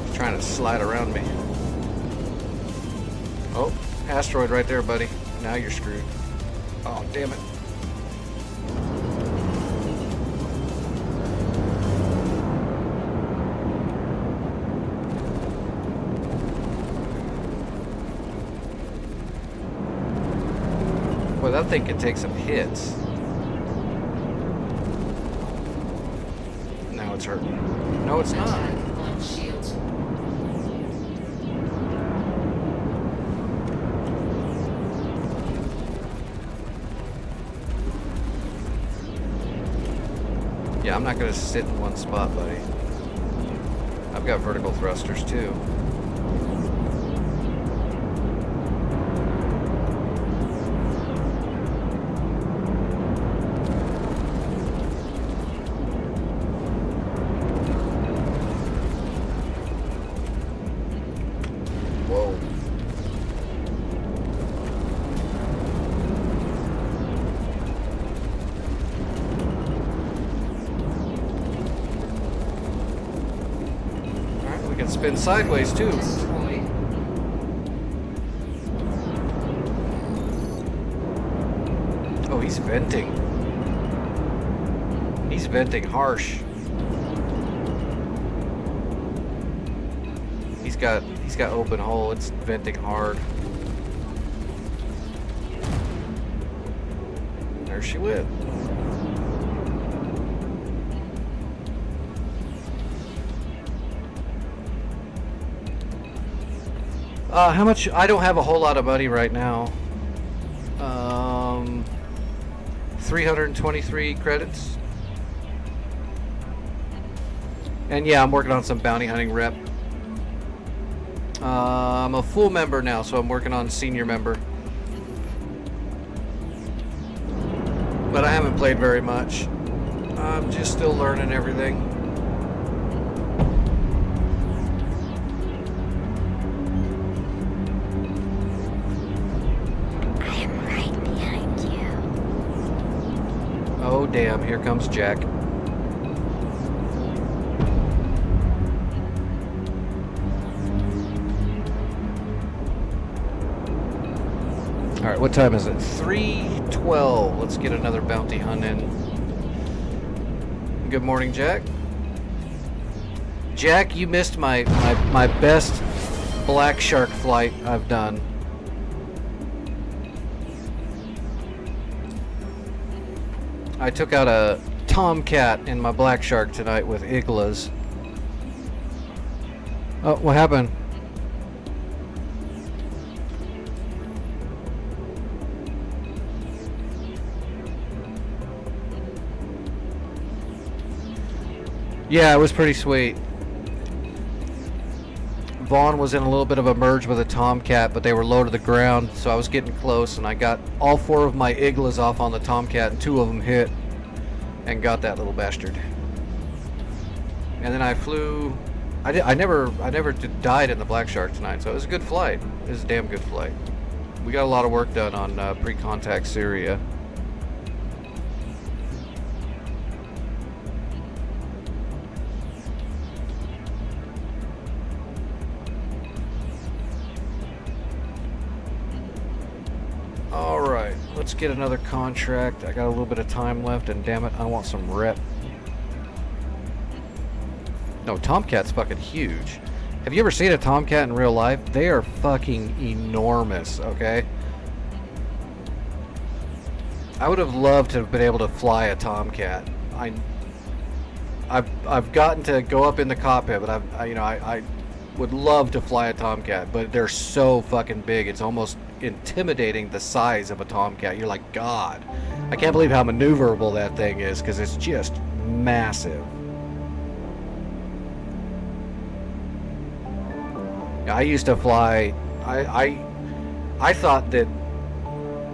He's trying to slide around me. Oh, asteroid right there, buddy. Now you're screwed. Oh, damn it. Boy, that thing can take some hits. Now it's hurting. No, it's not. Attack on shields. Yeah, I'm not going to sit in one spot, buddy. I've got vertical thrusters, too. Whoa. We can spin sideways too. Destroyed. Oh, he's venting. He's venting harsh. He's got open hole. It's venting hard. There she went. How much? I don't have a whole lot of money right now. 323 credits. And yeah, I'm working on some bounty hunting rep. I'm a full member now, so I'm working on senior member. But I haven't played very much. I'm just still learning everything. Oh damn, here comes Jack. Alright, what time is it? 3:12. Let's get another bounty hunt in. Good morning, Jack. Jack, you missed my best Black Shark flight I've done. I took out a Tomcat in my Black Shark tonight with Iglas. Oh, what happened? Yeah, it was pretty sweet. Vaughn was in a little bit of a merge with a Tomcat, but they were low to the ground, so I was getting close, and I got all 4 of my Iglas off on the Tomcat, and 2 of them hit, and got that little bastard. And then I flew. I never died in the Black Shark tonight, so it was a good flight. It was a damn good flight. We got a lot of work done on pre-contact Syria. Alright, let's get another contract. I got a little bit of time left, and damn it, I want some rep. No, Tomcat's fucking huge. Have you ever seen a Tomcat in real life? They are fucking enormous, okay? I would have loved to have been able to fly a Tomcat. I've gotten to go up in the cockpit, but I would love to fly a Tomcat, but they're so fucking big. It's almost intimidating the size of a Tomcat. You're like, God, I can't believe how maneuverable that thing is, because it's just massive. I used to fly. I thought that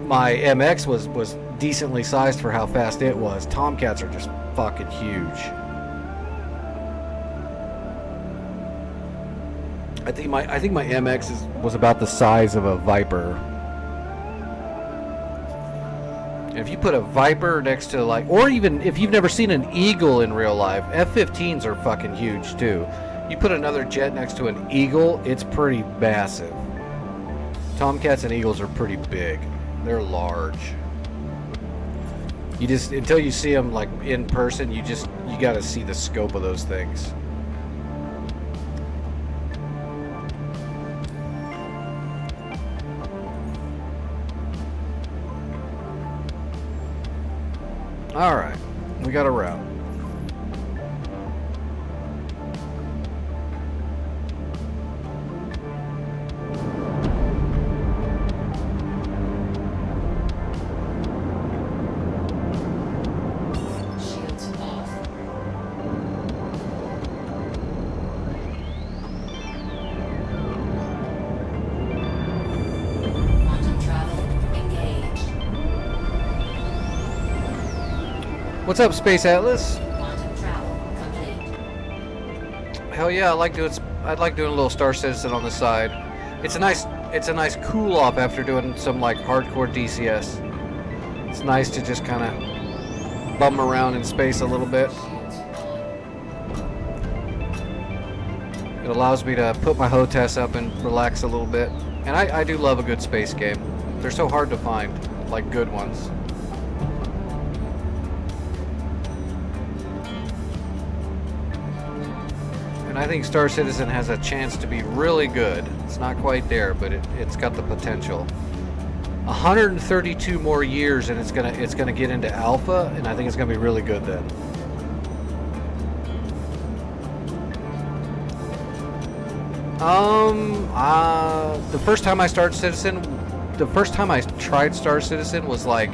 my MX was decently sized for how fast it was. Tomcats are just fucking huge. I think my MX was about the size of a Viper. And if you put a Viper next to like, or even if you've never seen an Eagle in real life, F-15s are fucking huge too. You put another jet next to an Eagle, it's pretty massive. Tomcats and Eagles are pretty big. They're large. You just, until you see them like in person, you gotta see the scope of those things. Alright, we got a route. Shields off. Quantum travel engaged. What's up, Space Atlas? Quantum travel complete. Hell yeah, I'd like doing a little Star Citizen on the side. It's a nice cool off after doing some like hardcore DCS. It's nice to just kind of bum around in space a little bit. It allows me to put my HOTAS up and relax a little bit. And I do love a good space game. They're so hard to find, like good ones. And I think Star Citizen has a chance to be really good. It's not quite there, but it's got the potential. 132 more years and it's gonna get into alpha, and I think it's gonna be really good then. The first time I tried Star Citizen was like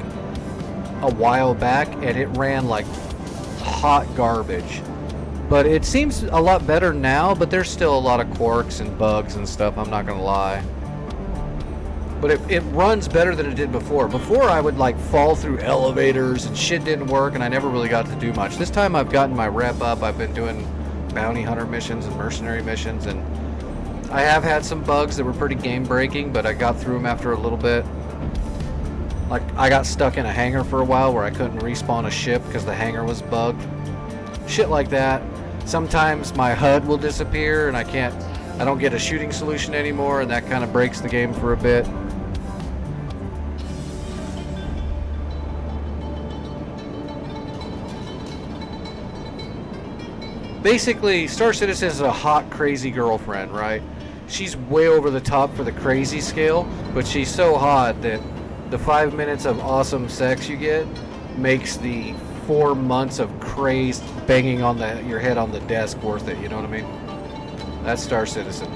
a while back, and it ran like hot garbage. But it seems a lot better now, but there's still a lot of quirks and bugs and stuff, I'm not gonna lie. But it runs better than it did before. Before I would like fall through elevators and shit didn't work, and I never really got to do much. This time I've gotten my rep up. I've been doing bounty hunter missions and mercenary missions, and I have had some bugs that were pretty game breaking, but I got through them after a little bit. Like I got stuck in a hangar for a while where I couldn't respawn a ship because the hangar was bugged. Shit like that. Sometimes my HUD will disappear and I don't get a shooting solution anymore, and that kind of breaks the game for a bit. Basically, Star Citizen is a hot, crazy girlfriend, right? She's way over the top for the crazy scale, but she's so hot that the 5 minutes of awesome sex you get makes the 4 months of crazed banging on your head on the desk worth it, you know what I mean? That's Star Citizen.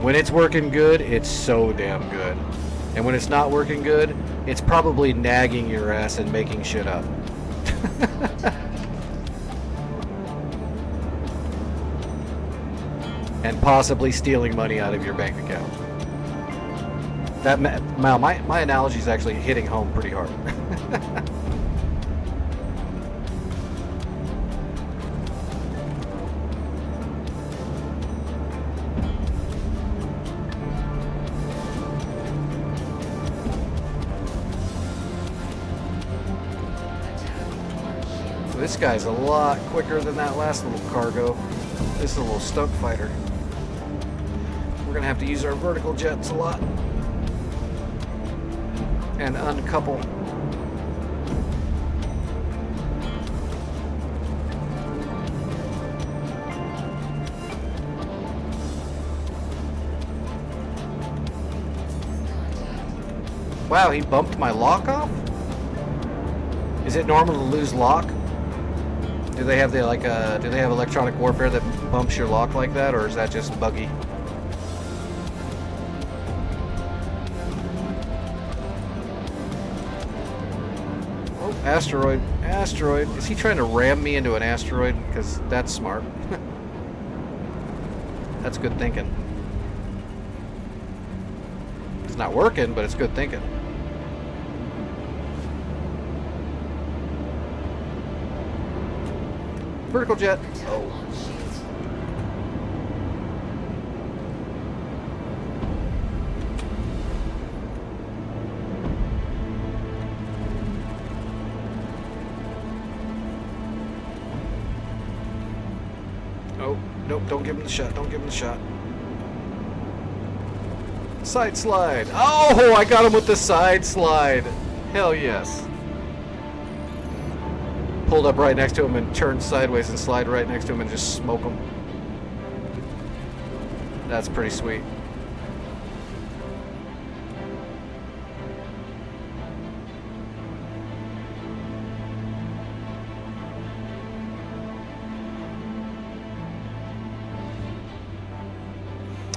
When it's working good, it's so damn good. And when it's not working good, it's probably nagging your ass and making shit up. And possibly stealing money out of your bank account. My analogy is actually hitting home pretty hard. So this guy's a lot quicker than that last little cargo. This is a little stunt fighter. We're gonna have to use our vertical jets a lot. And uncouple. Wow, he bumped my lock off? Is it normal to lose lock? Do they have do they have electronic warfare that bumps your lock like that, or is that just buggy? Oh, asteroid. Asteroid. Is he trying to ram me into an asteroid? Because that's smart. That's good thinking. not working, but it's good thinking. Vertical jet. Oh. On shields. Oh, nope, don't give him the shot, don't give him the shot. Side slide. Oh, I got him with the side slide. Hell yes. Pulled up right next to him and turned sideways and slide right next to him and just smoke him. That's pretty sweet.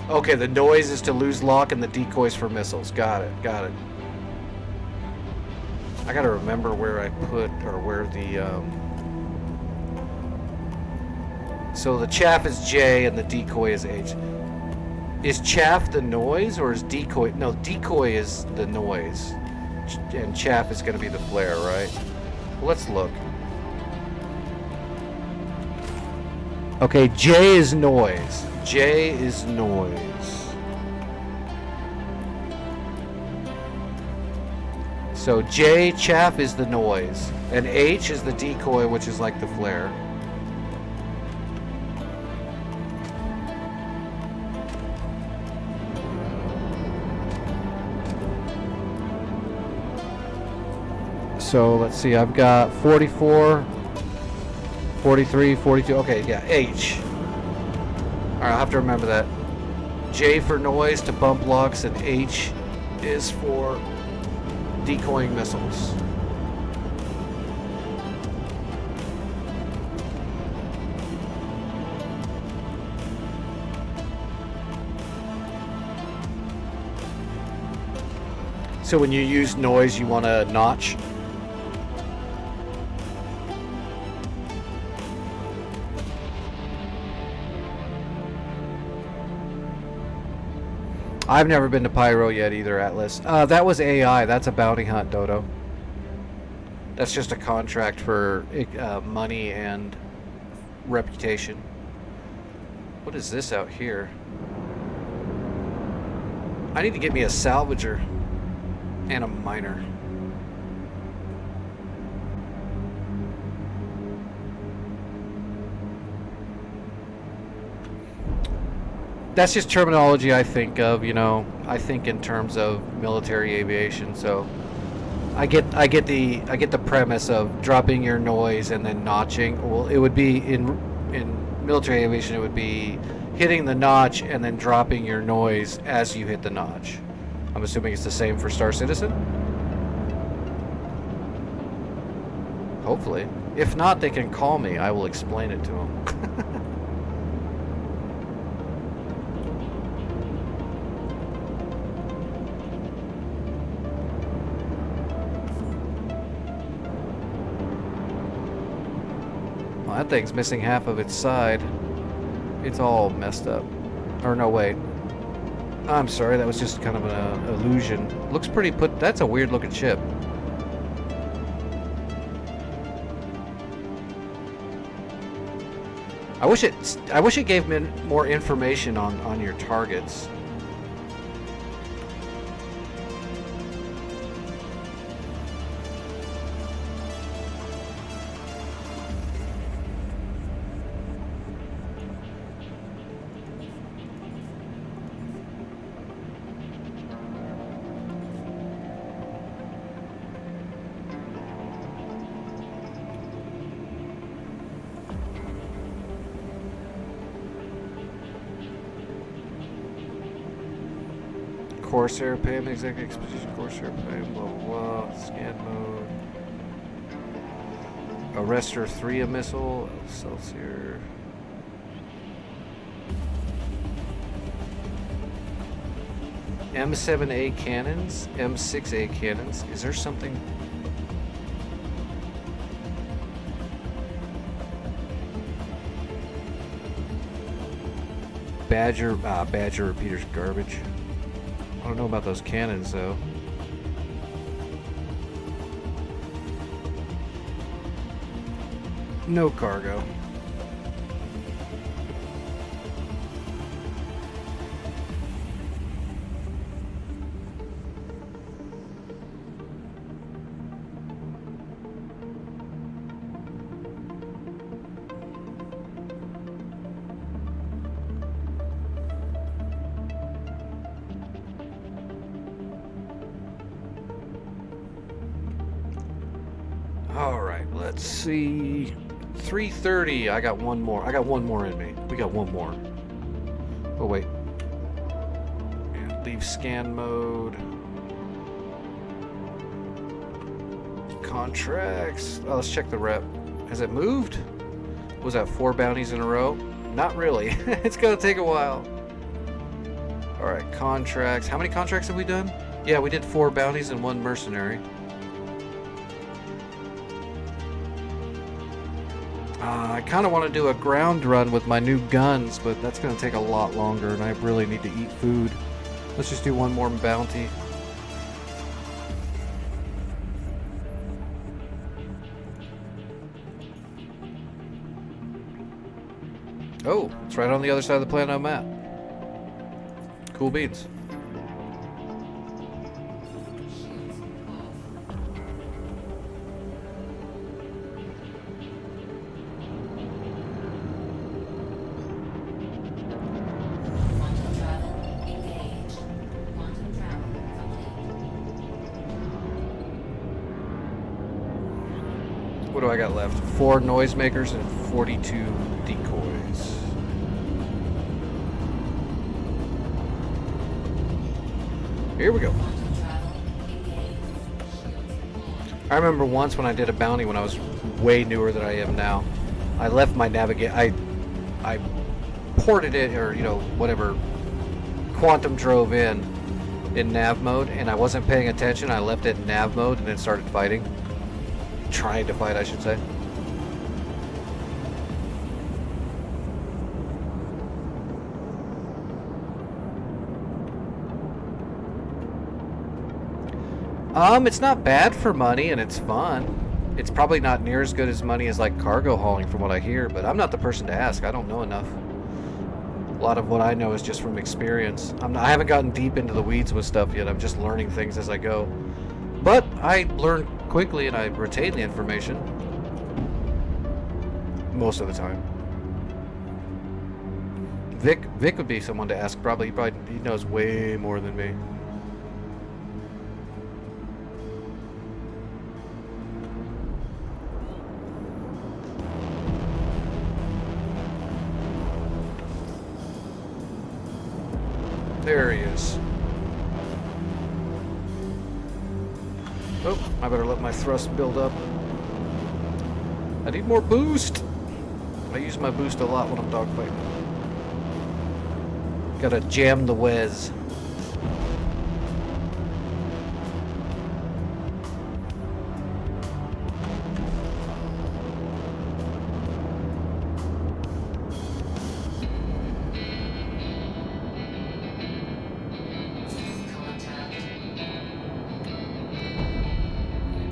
Okay, the noise is to lose lock and the decoys for missiles. Got it, got it. I gotta remember where I put, or where the, so the chaff is J and the decoy is H. Is chaff the noise or is decoy? No, decoy is the noise. And chaff is gonna be the flare, right? Well, let's look. Okay, J is noise. J is noise. So J, chaff, is the noise. And H is the decoy, which is like the flare. So let's see, I've got 44, 43, 42. Okay, yeah, H. Alright, I'll have to remember that. J for noise to bump locks, and H is for decoying missiles. So when you use noise, you want to notch. I've never been to Pyro yet either, Atlas. That was AI. That's a bounty hunt, Dodo. That's just a contract for money and reputation. What is this out here? I need to get me a salvager and a miner. That's just terminology I think of, you know. I think in terms of military aviation, so I get the premise of dropping your noise and then notching. Well, it would be in military aviation, it would be hitting the notch and then dropping your noise as you hit the notch. I'm assuming it's the same for Star Citizen. Hopefully. If not, they can call me. I will explain it to them. Well, that thing's missing half of its side. It's all messed up. Or no, wait. I'm sorry, that was just kind of an illusion. Looks pretty put. That's a weird looking ship. I wish it gave me more information on your targets. Corsair PAM, executive exposition, Corsair PAM, blah blah blah, scan mode. Arrestor 3 a missile, Excelsior. M7A cannons, M6A cannons. Is there something? Badger repeaters garbage. I don't know about those cannons though. No cargo. Alright, let's see. 3:30. I got one more. I got one more in me. We got one more. Oh, wait. Yeah, leave scan mode. Contracts. Oh, let's check the rep. Has it moved? Was that 4 bounties in a row? Not really. It's gonna take a while. Alright, contracts. How many contracts have we done? Yeah, we did 4 bounties and 1 mercenary. I kind of want to do a ground run with my new guns, but that's going to take a lot longer, and I really need to eat food. Let's just do one more bounty. Oh, it's right on the other side of the planet I'm at. Cool beans. Quantum travel engaged. Quantum travel complete. What do I got left? 4 noisemakers and 42 decoys. Here we go. Quantum travel engaged. Shields on. I remember once when I did a bounty when I was way newer than I am now. I left my I ported it, or you know, whatever, quantum drove in nav mode, and I wasn't paying attention. I left it in nav mode and then started fighting. Trying to fight, I should say. It's not bad for money, and it's fun. It's probably not near as good as money as like cargo hauling from what I hear, but I'm not the person to ask. I don't know enough. A lot of what I know is just from experience. I haven't gotten deep into the weeds with stuff yet. I'm just learning things as I go. But I learn quickly and I retain the information. Most of the time. Vic would be someone to ask. Probably he knows way more than me. There he is. Oh, I better let my thrust build up. I need more boost. I use my boost a lot when I'm dogfighting. Gotta jam the Wez.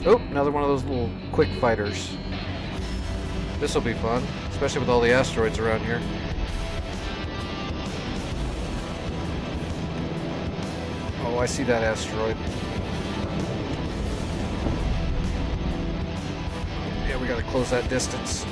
Oh, another one of those little quick fighters. This will be fun, especially with all the asteroids around here. Oh, I see that asteroid. Yeah, we gotta close that distance.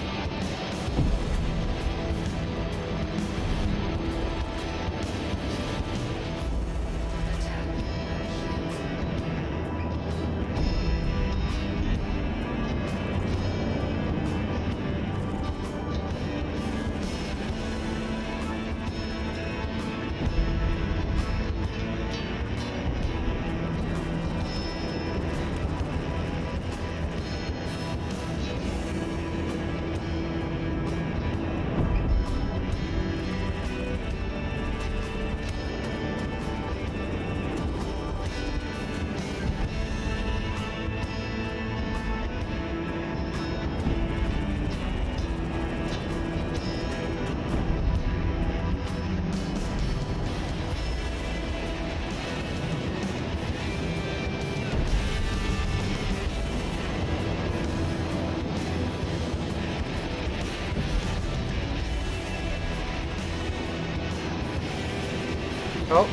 Oh,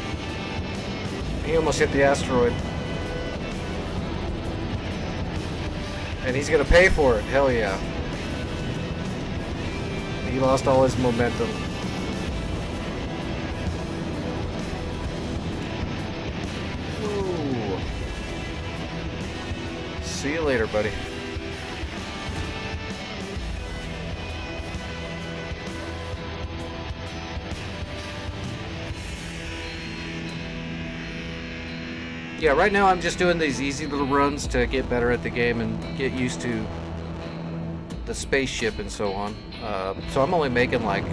he almost hit the asteroid. And he's gonna pay for it, hell yeah. He lost all his momentum. Ooh. See you later, buddy. Yeah, right now I'm just doing these easy little runs to get better at the game and get used to the spaceship and so on. So I'm only making like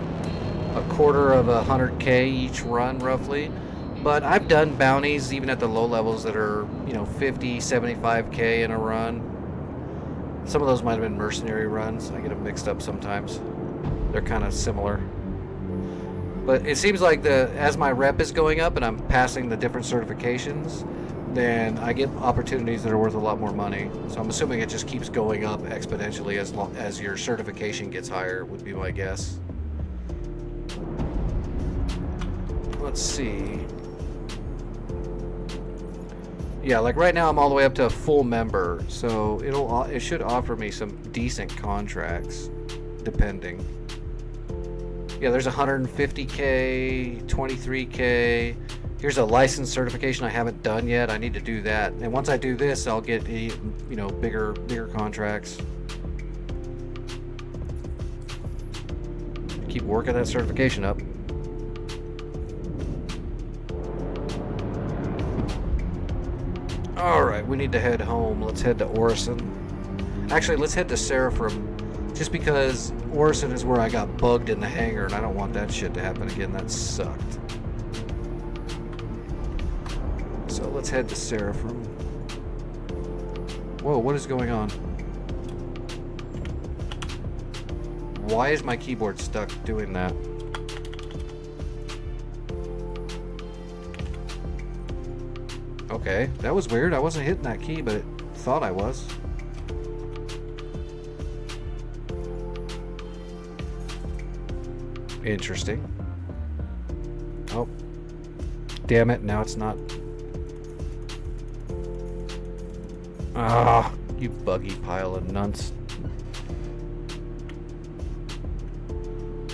a quarter of 100K each run roughly, but I've done bounties even at the low levels that are, you know, 50, 75K in a run. Some of those might have been mercenary runs. I get them mixed up sometimes. They're kind of similar. But it seems like as my rep is going up and I'm passing the different certifications, then I get opportunities that are worth a lot more money. So I'm assuming it just keeps going up exponentially as your certification gets higher, would be my guess. Let's see. Yeah, like right now I'm all the way up to a full member, so it should offer me some decent contracts, depending. Yeah, there's 150K, 23K. Here's a license certification I haven't done yet. I need to do that. And once I do this, I'll get, you know, bigger contracts. Keep working that certification up. All right, we need to head home. Let's head to Orison. Actually, let's head to Seraphim, just because Orison is where I got bugged in the hangar, and I don't want that shit to happen again. That sucked. So let's head to Seraphim. Whoa, what is going on? Why is my keyboard stuck doing that? Okay, that was weird. I wasn't hitting that key, but it thought I was. Interesting. Oh. Damn it, now it's not. Ah, you buggy pile of nuts.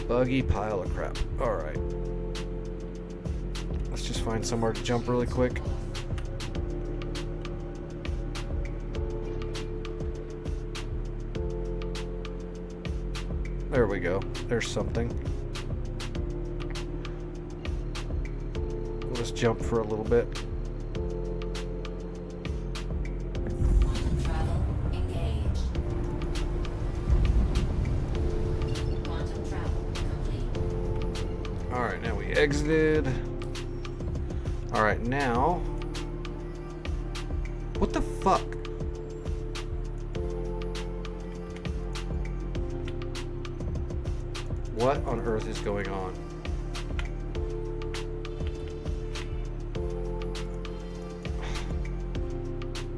Buggy pile of crap. Alright. Let's just find somewhere to jump really quick. There we go. There's something. We'll just jump for a little bit. Quantum travel engaged. Quantum travel complete. Alright, now we exited. Alright, now... What the fuck? What on earth is going on?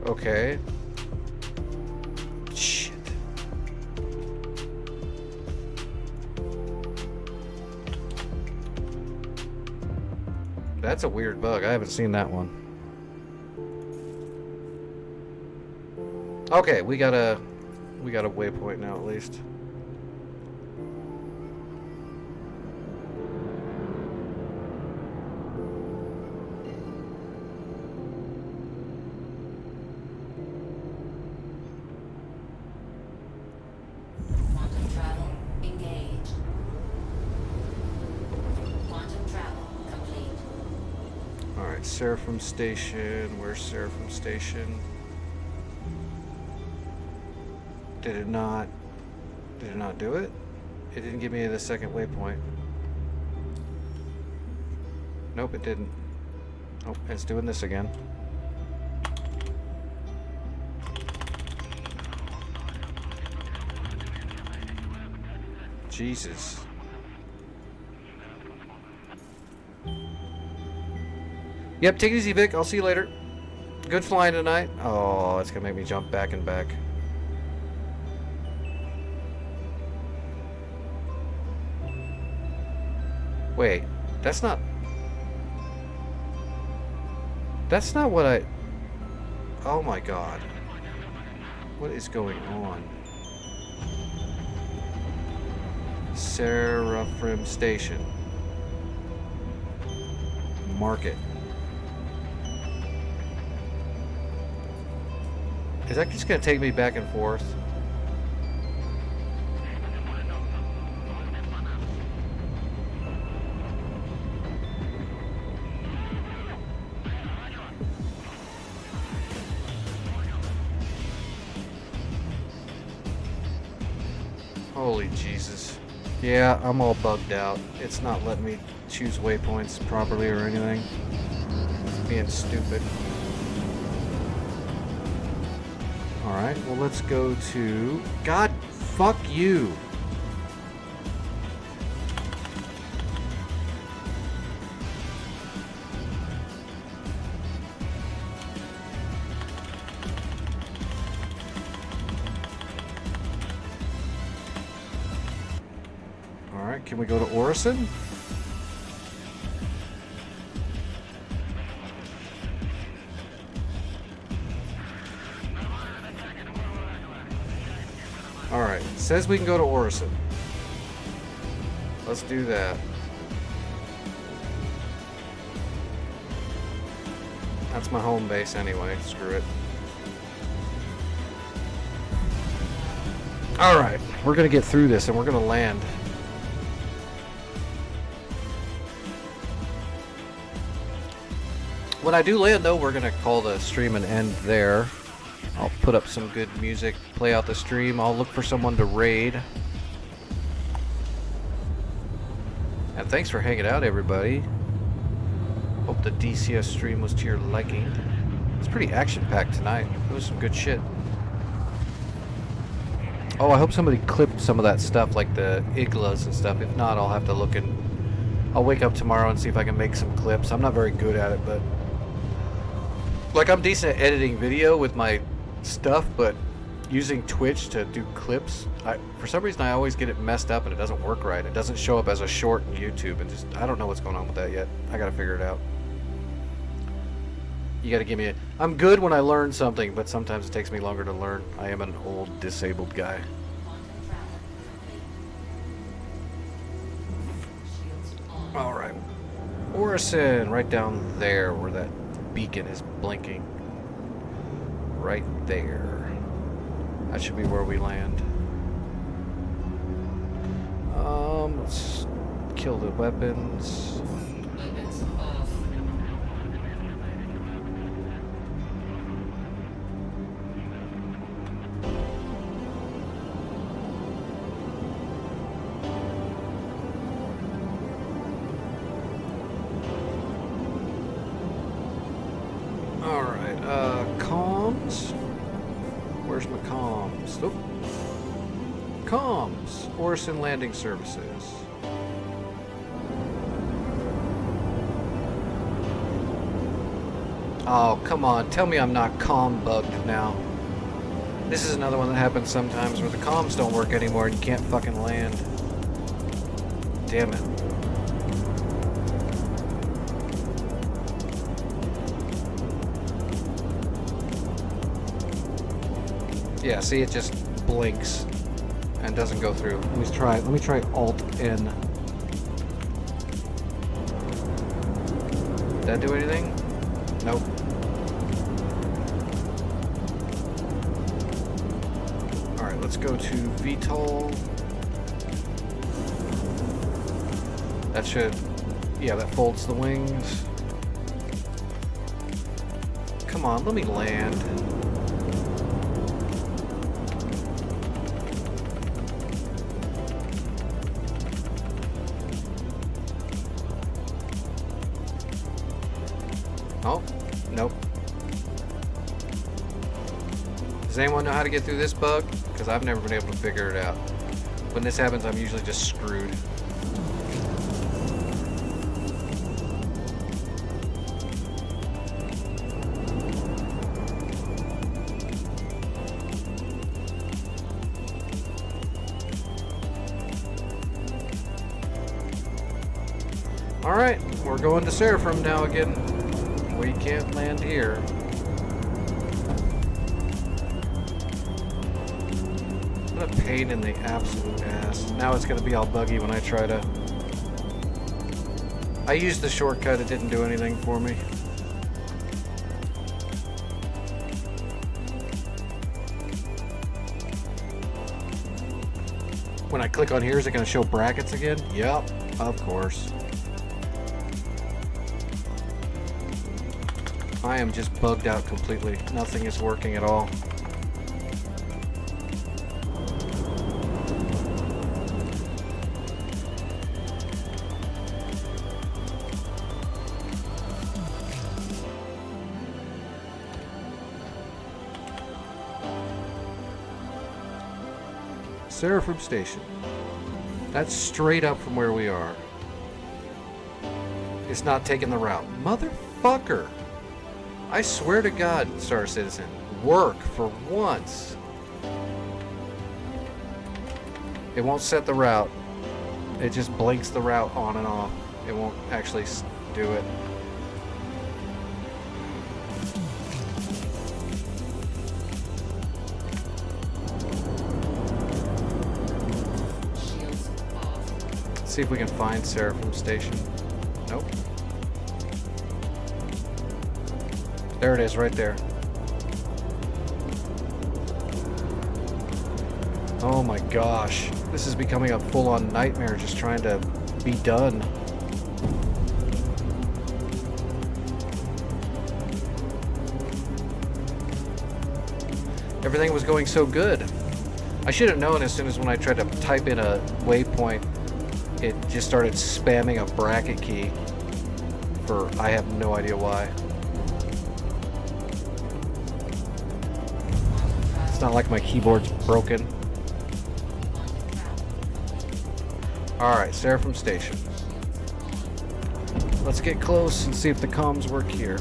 Okay. Shit. That's a weird bug. I haven't seen that one. Okay, we got a waypoint now at least. Quantum travel engaged. Quantum travel complete. Alright, Seraphim Station. Where's Seraphim Station? Did it not do it? It didn't give me the second waypoint. Nope, it didn't. Oh, it's doing this again. Jesus. Yep, take it easy, Vic. I'll see you later. Good flying tonight. Oh, it's gonna make me jump back and back. Wait, that's not... That's not what I... Oh my god. What is going on? Seraphim Station. Market. Is that just gonna take me back and forth? Holy Jesus. Yeah, I'm all bugged out. It's not letting me choose waypoints properly or anything. It's being stupid. Alright, well let's go to... God, fuck you! Alright, can we go to Orison? Alright, it says we can go to Orison. Let's do that. That's my home base anyway, screw it. Alright, we're gonna get through this and we're gonna land. When I do land though, we're gonna call the stream an end there. I'll put up some good music, play out the stream. I'll look for someone to raid. And thanks for hanging out, everybody. Hope the DCS stream was to your liking. It's pretty action-packed tonight. It was some good shit. Oh, I hope somebody clipped some of that stuff, like the iglas and stuff. If not, I'll have to look and... I'll wake up tomorrow and see if I can make some clips. I'm not very good at it, but... Like, I'm decent at editing video with my stuff, but using Twitch to do clips, for some reason I always get it messed up and it doesn't work right. It doesn't show up as a short in YouTube, and just I don't know what's going on with that yet. I gotta figure it out. You gotta give me I'm good when I learn something, but sometimes it takes me longer to learn. I am an old disabled guy. Alright. Orison, right down there where that beacon is blinking. Right there. That should be where we land. Let's kill the weapons. Weapons off. Alright, comms. Where's my comms? Oh. Comms. Orison Landing Services. Oh, come on. Tell me I'm not comm bugged now. This is another one that happens sometimes where the comms don't work anymore and you can't fucking land. Damn it. Yeah, see, it just blinks and doesn't go through. Let me try Alt N. Did that do anything? Nope. Alright, let's go to VTOL. That should... Yeah, that folds the wings. Come on, let me land. Oh, nope. Does anyone know how to get through this bug? Because I've never been able to figure it out. When this happens, I'm usually just screwed. Alright, we're going to Seraphim now again. We can't land here. What a pain in the absolute ass. Now it's gonna be all buggy when I try to... I used the shortcut, it didn't do anything for me. When I click on here, is it gonna show brackets again? Yep, of course. I am just bugged out completely. Nothing is working at all. Seraphim Station. That's straight up from where we are. It's not taking the route. Motherfucker! I swear to God, Star Citizen, work for once. It won't set the route. It just blinks the route on and off. It won't actually do it. See if we can find Seraphim Station. Nope. There it is, right there. Oh my gosh. This is becoming a full-on nightmare just trying to be done. Everything was going so good. I should have known as soon as when I tried to type in a waypoint, it just started spamming a bracket key for I have no idea why. It's not like my keyboard's broken. Alright, Seraphim Station. Let's get close and see if the comms work here.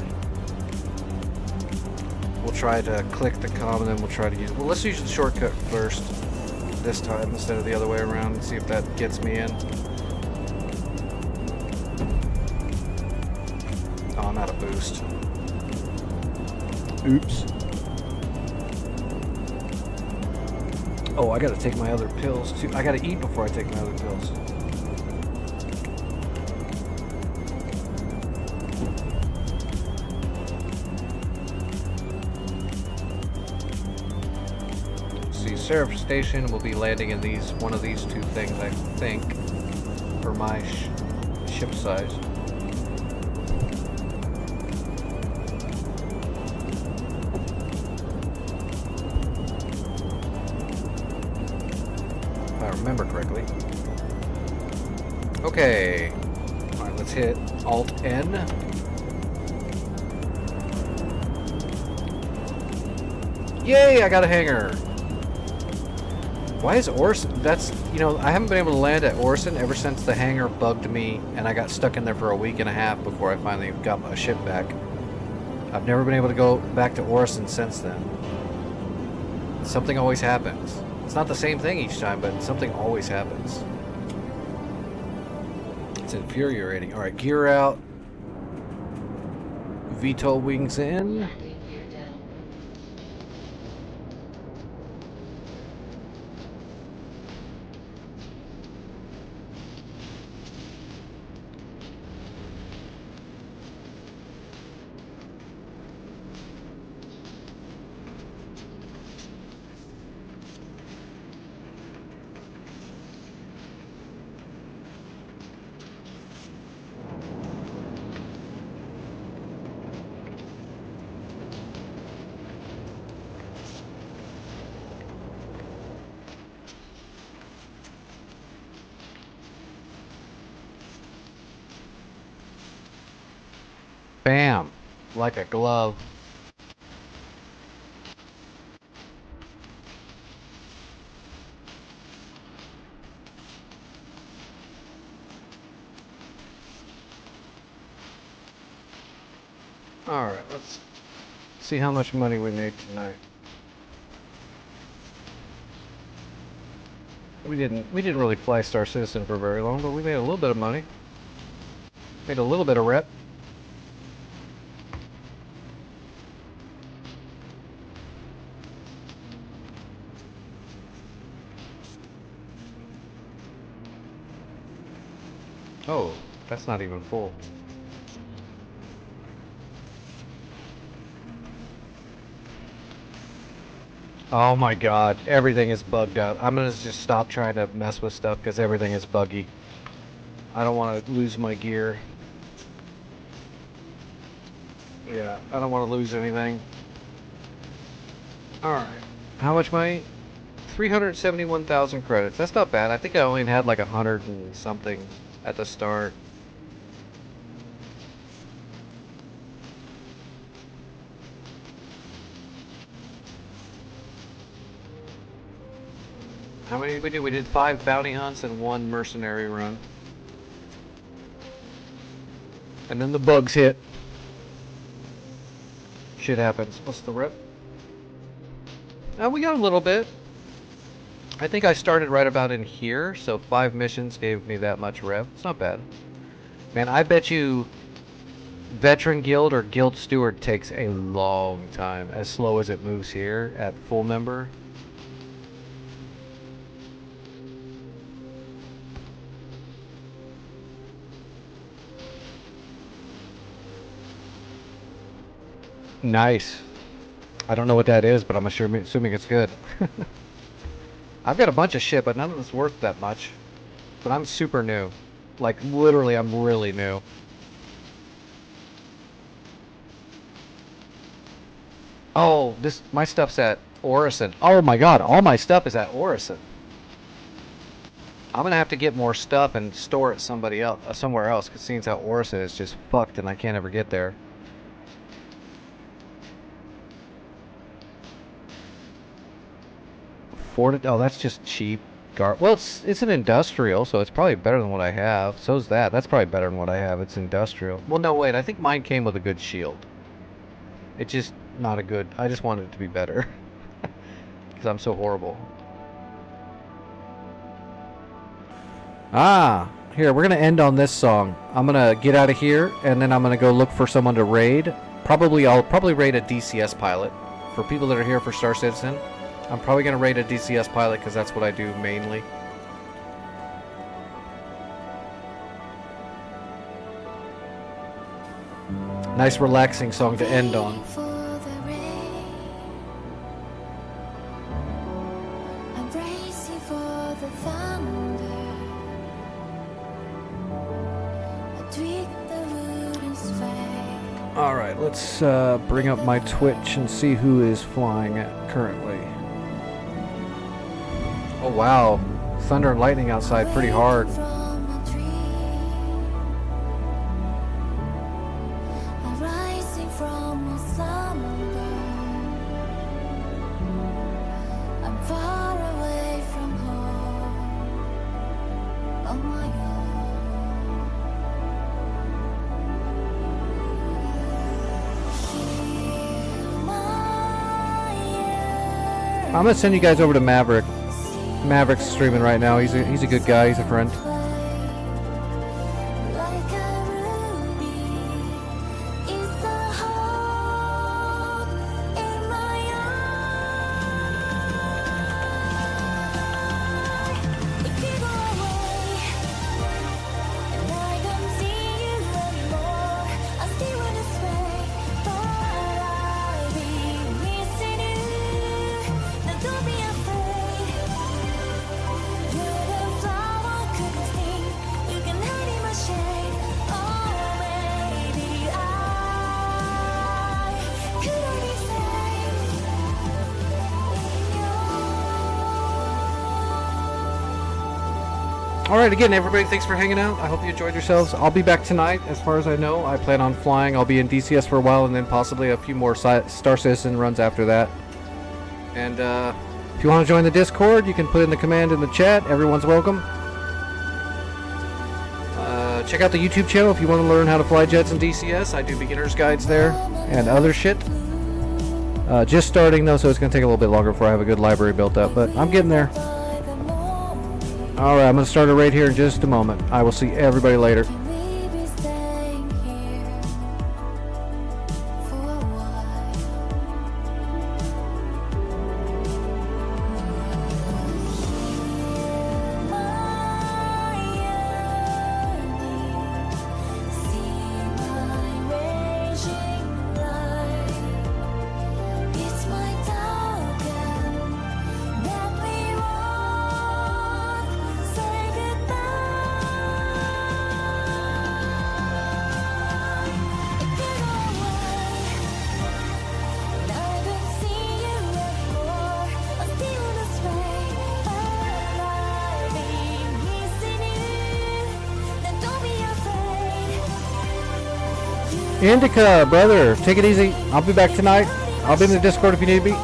We'll try to click the comm and then we'll try to use... Well, let's use the shortcut first this time instead of the other way around and see if that gets me in. Oh, I'm out of boost. Oops. Oh, I gotta take my other pills too. I gotta eat before I take my other pills. See, Seraphim Station will be landing in one of these two things, I think, for my ship size. Remember correctly. Okay. Alright, let's hit Alt-N. Yay, I got a hangar! Why is Orson... That's... You know, I haven't been able to land at Orson ever since the hangar bugged me and I got stuck in there for a week and a half before I finally got my ship back. I've never been able to go back to Orson since then. Something always happens. It's not the same thing each time, but something always happens. It's infuriating. Alright, gear out. VTOL wings in. Bam! Like a glove. Alright, let's see how much money we made tonight. We didn't really fly Star Citizen for very long, but we made a little bit of money. Made a little bit of rep. Oh, that's not even full. Oh my god, everything is bugged out. I'm gonna just stop trying to mess with stuff because everything is buggy. I don't want to lose my gear. Yeah, I don't want to lose anything. Alright. How much money? 371,000 credits. That's not bad. I think I only had like 100 and something at the start. How many did we do? We did 5 bounty hunts and 1 mercenary run. And then the bugs hit. Shit happens. What's the rep? We got a little bit. I think I started right about in here, so 5 missions gave me that much rev. It's not bad. Man, I bet you Veteran Guild or Guild Steward takes a long time, as slow as it moves here at full member. Nice. I don't know what that is, but I'm assuming it's good. I've got a bunch of shit, but none of it's worth that much. But I'm super new. Like, literally, I'm really new. Oh, my stuff's at Orison. Oh my god, all my stuff is at Orison. I'm gonna have to get more stuff and store it somewhere else, because seeing how Orison is just fucked and I can't ever get there. Oh, that's just cheap. Well, it's an industrial, so it's probably better than what I have. So's that. That's probably better than what I have. It's industrial. Well, no, wait. I think mine came with a good shield. It's just not a good... I just wanted it to be better. Because I'm so horrible. Here, we're going to end on this song. I'm going to get out of here, and then I'm going to go look for someone to raid. I'll probably raid a DCS pilot. For people that are here for Star Citizen, I'm probably going to raid a DCS pilot because that's what I do mainly. Nice relaxing song to end on. Alright, let's bring up my Twitch and see who is flying currently. Oh wow, thunder and lightning outside pretty hard. I'm gonna send you guys over to Maverick. Maverick's streaming right now. He's a good guy. He's a friend. Alright, again, everybody, thanks for hanging out. I hope you enjoyed yourselves. I'll be back tonight, as far as I know. I plan on flying. I'll be in DCS for a while, and then possibly a few more Star Citizen runs after that. And if you want to join the Discord, you can put in the command in the chat. Everyone's welcome. Check out the YouTube channel if you want to learn how to fly jets in DCS. I do beginner's guides there, and other shit. Just starting, though, so it's going to take a little bit longer before I have a good library built up, but I'm getting there. Alright, I'm going to start a raid here in just a moment. I will see everybody later. Indica, brother, take it easy. I'll be back tonight. I'll be in the Discord if you need me.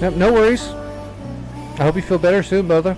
Yep, no worries. I hope you feel better soon, brother.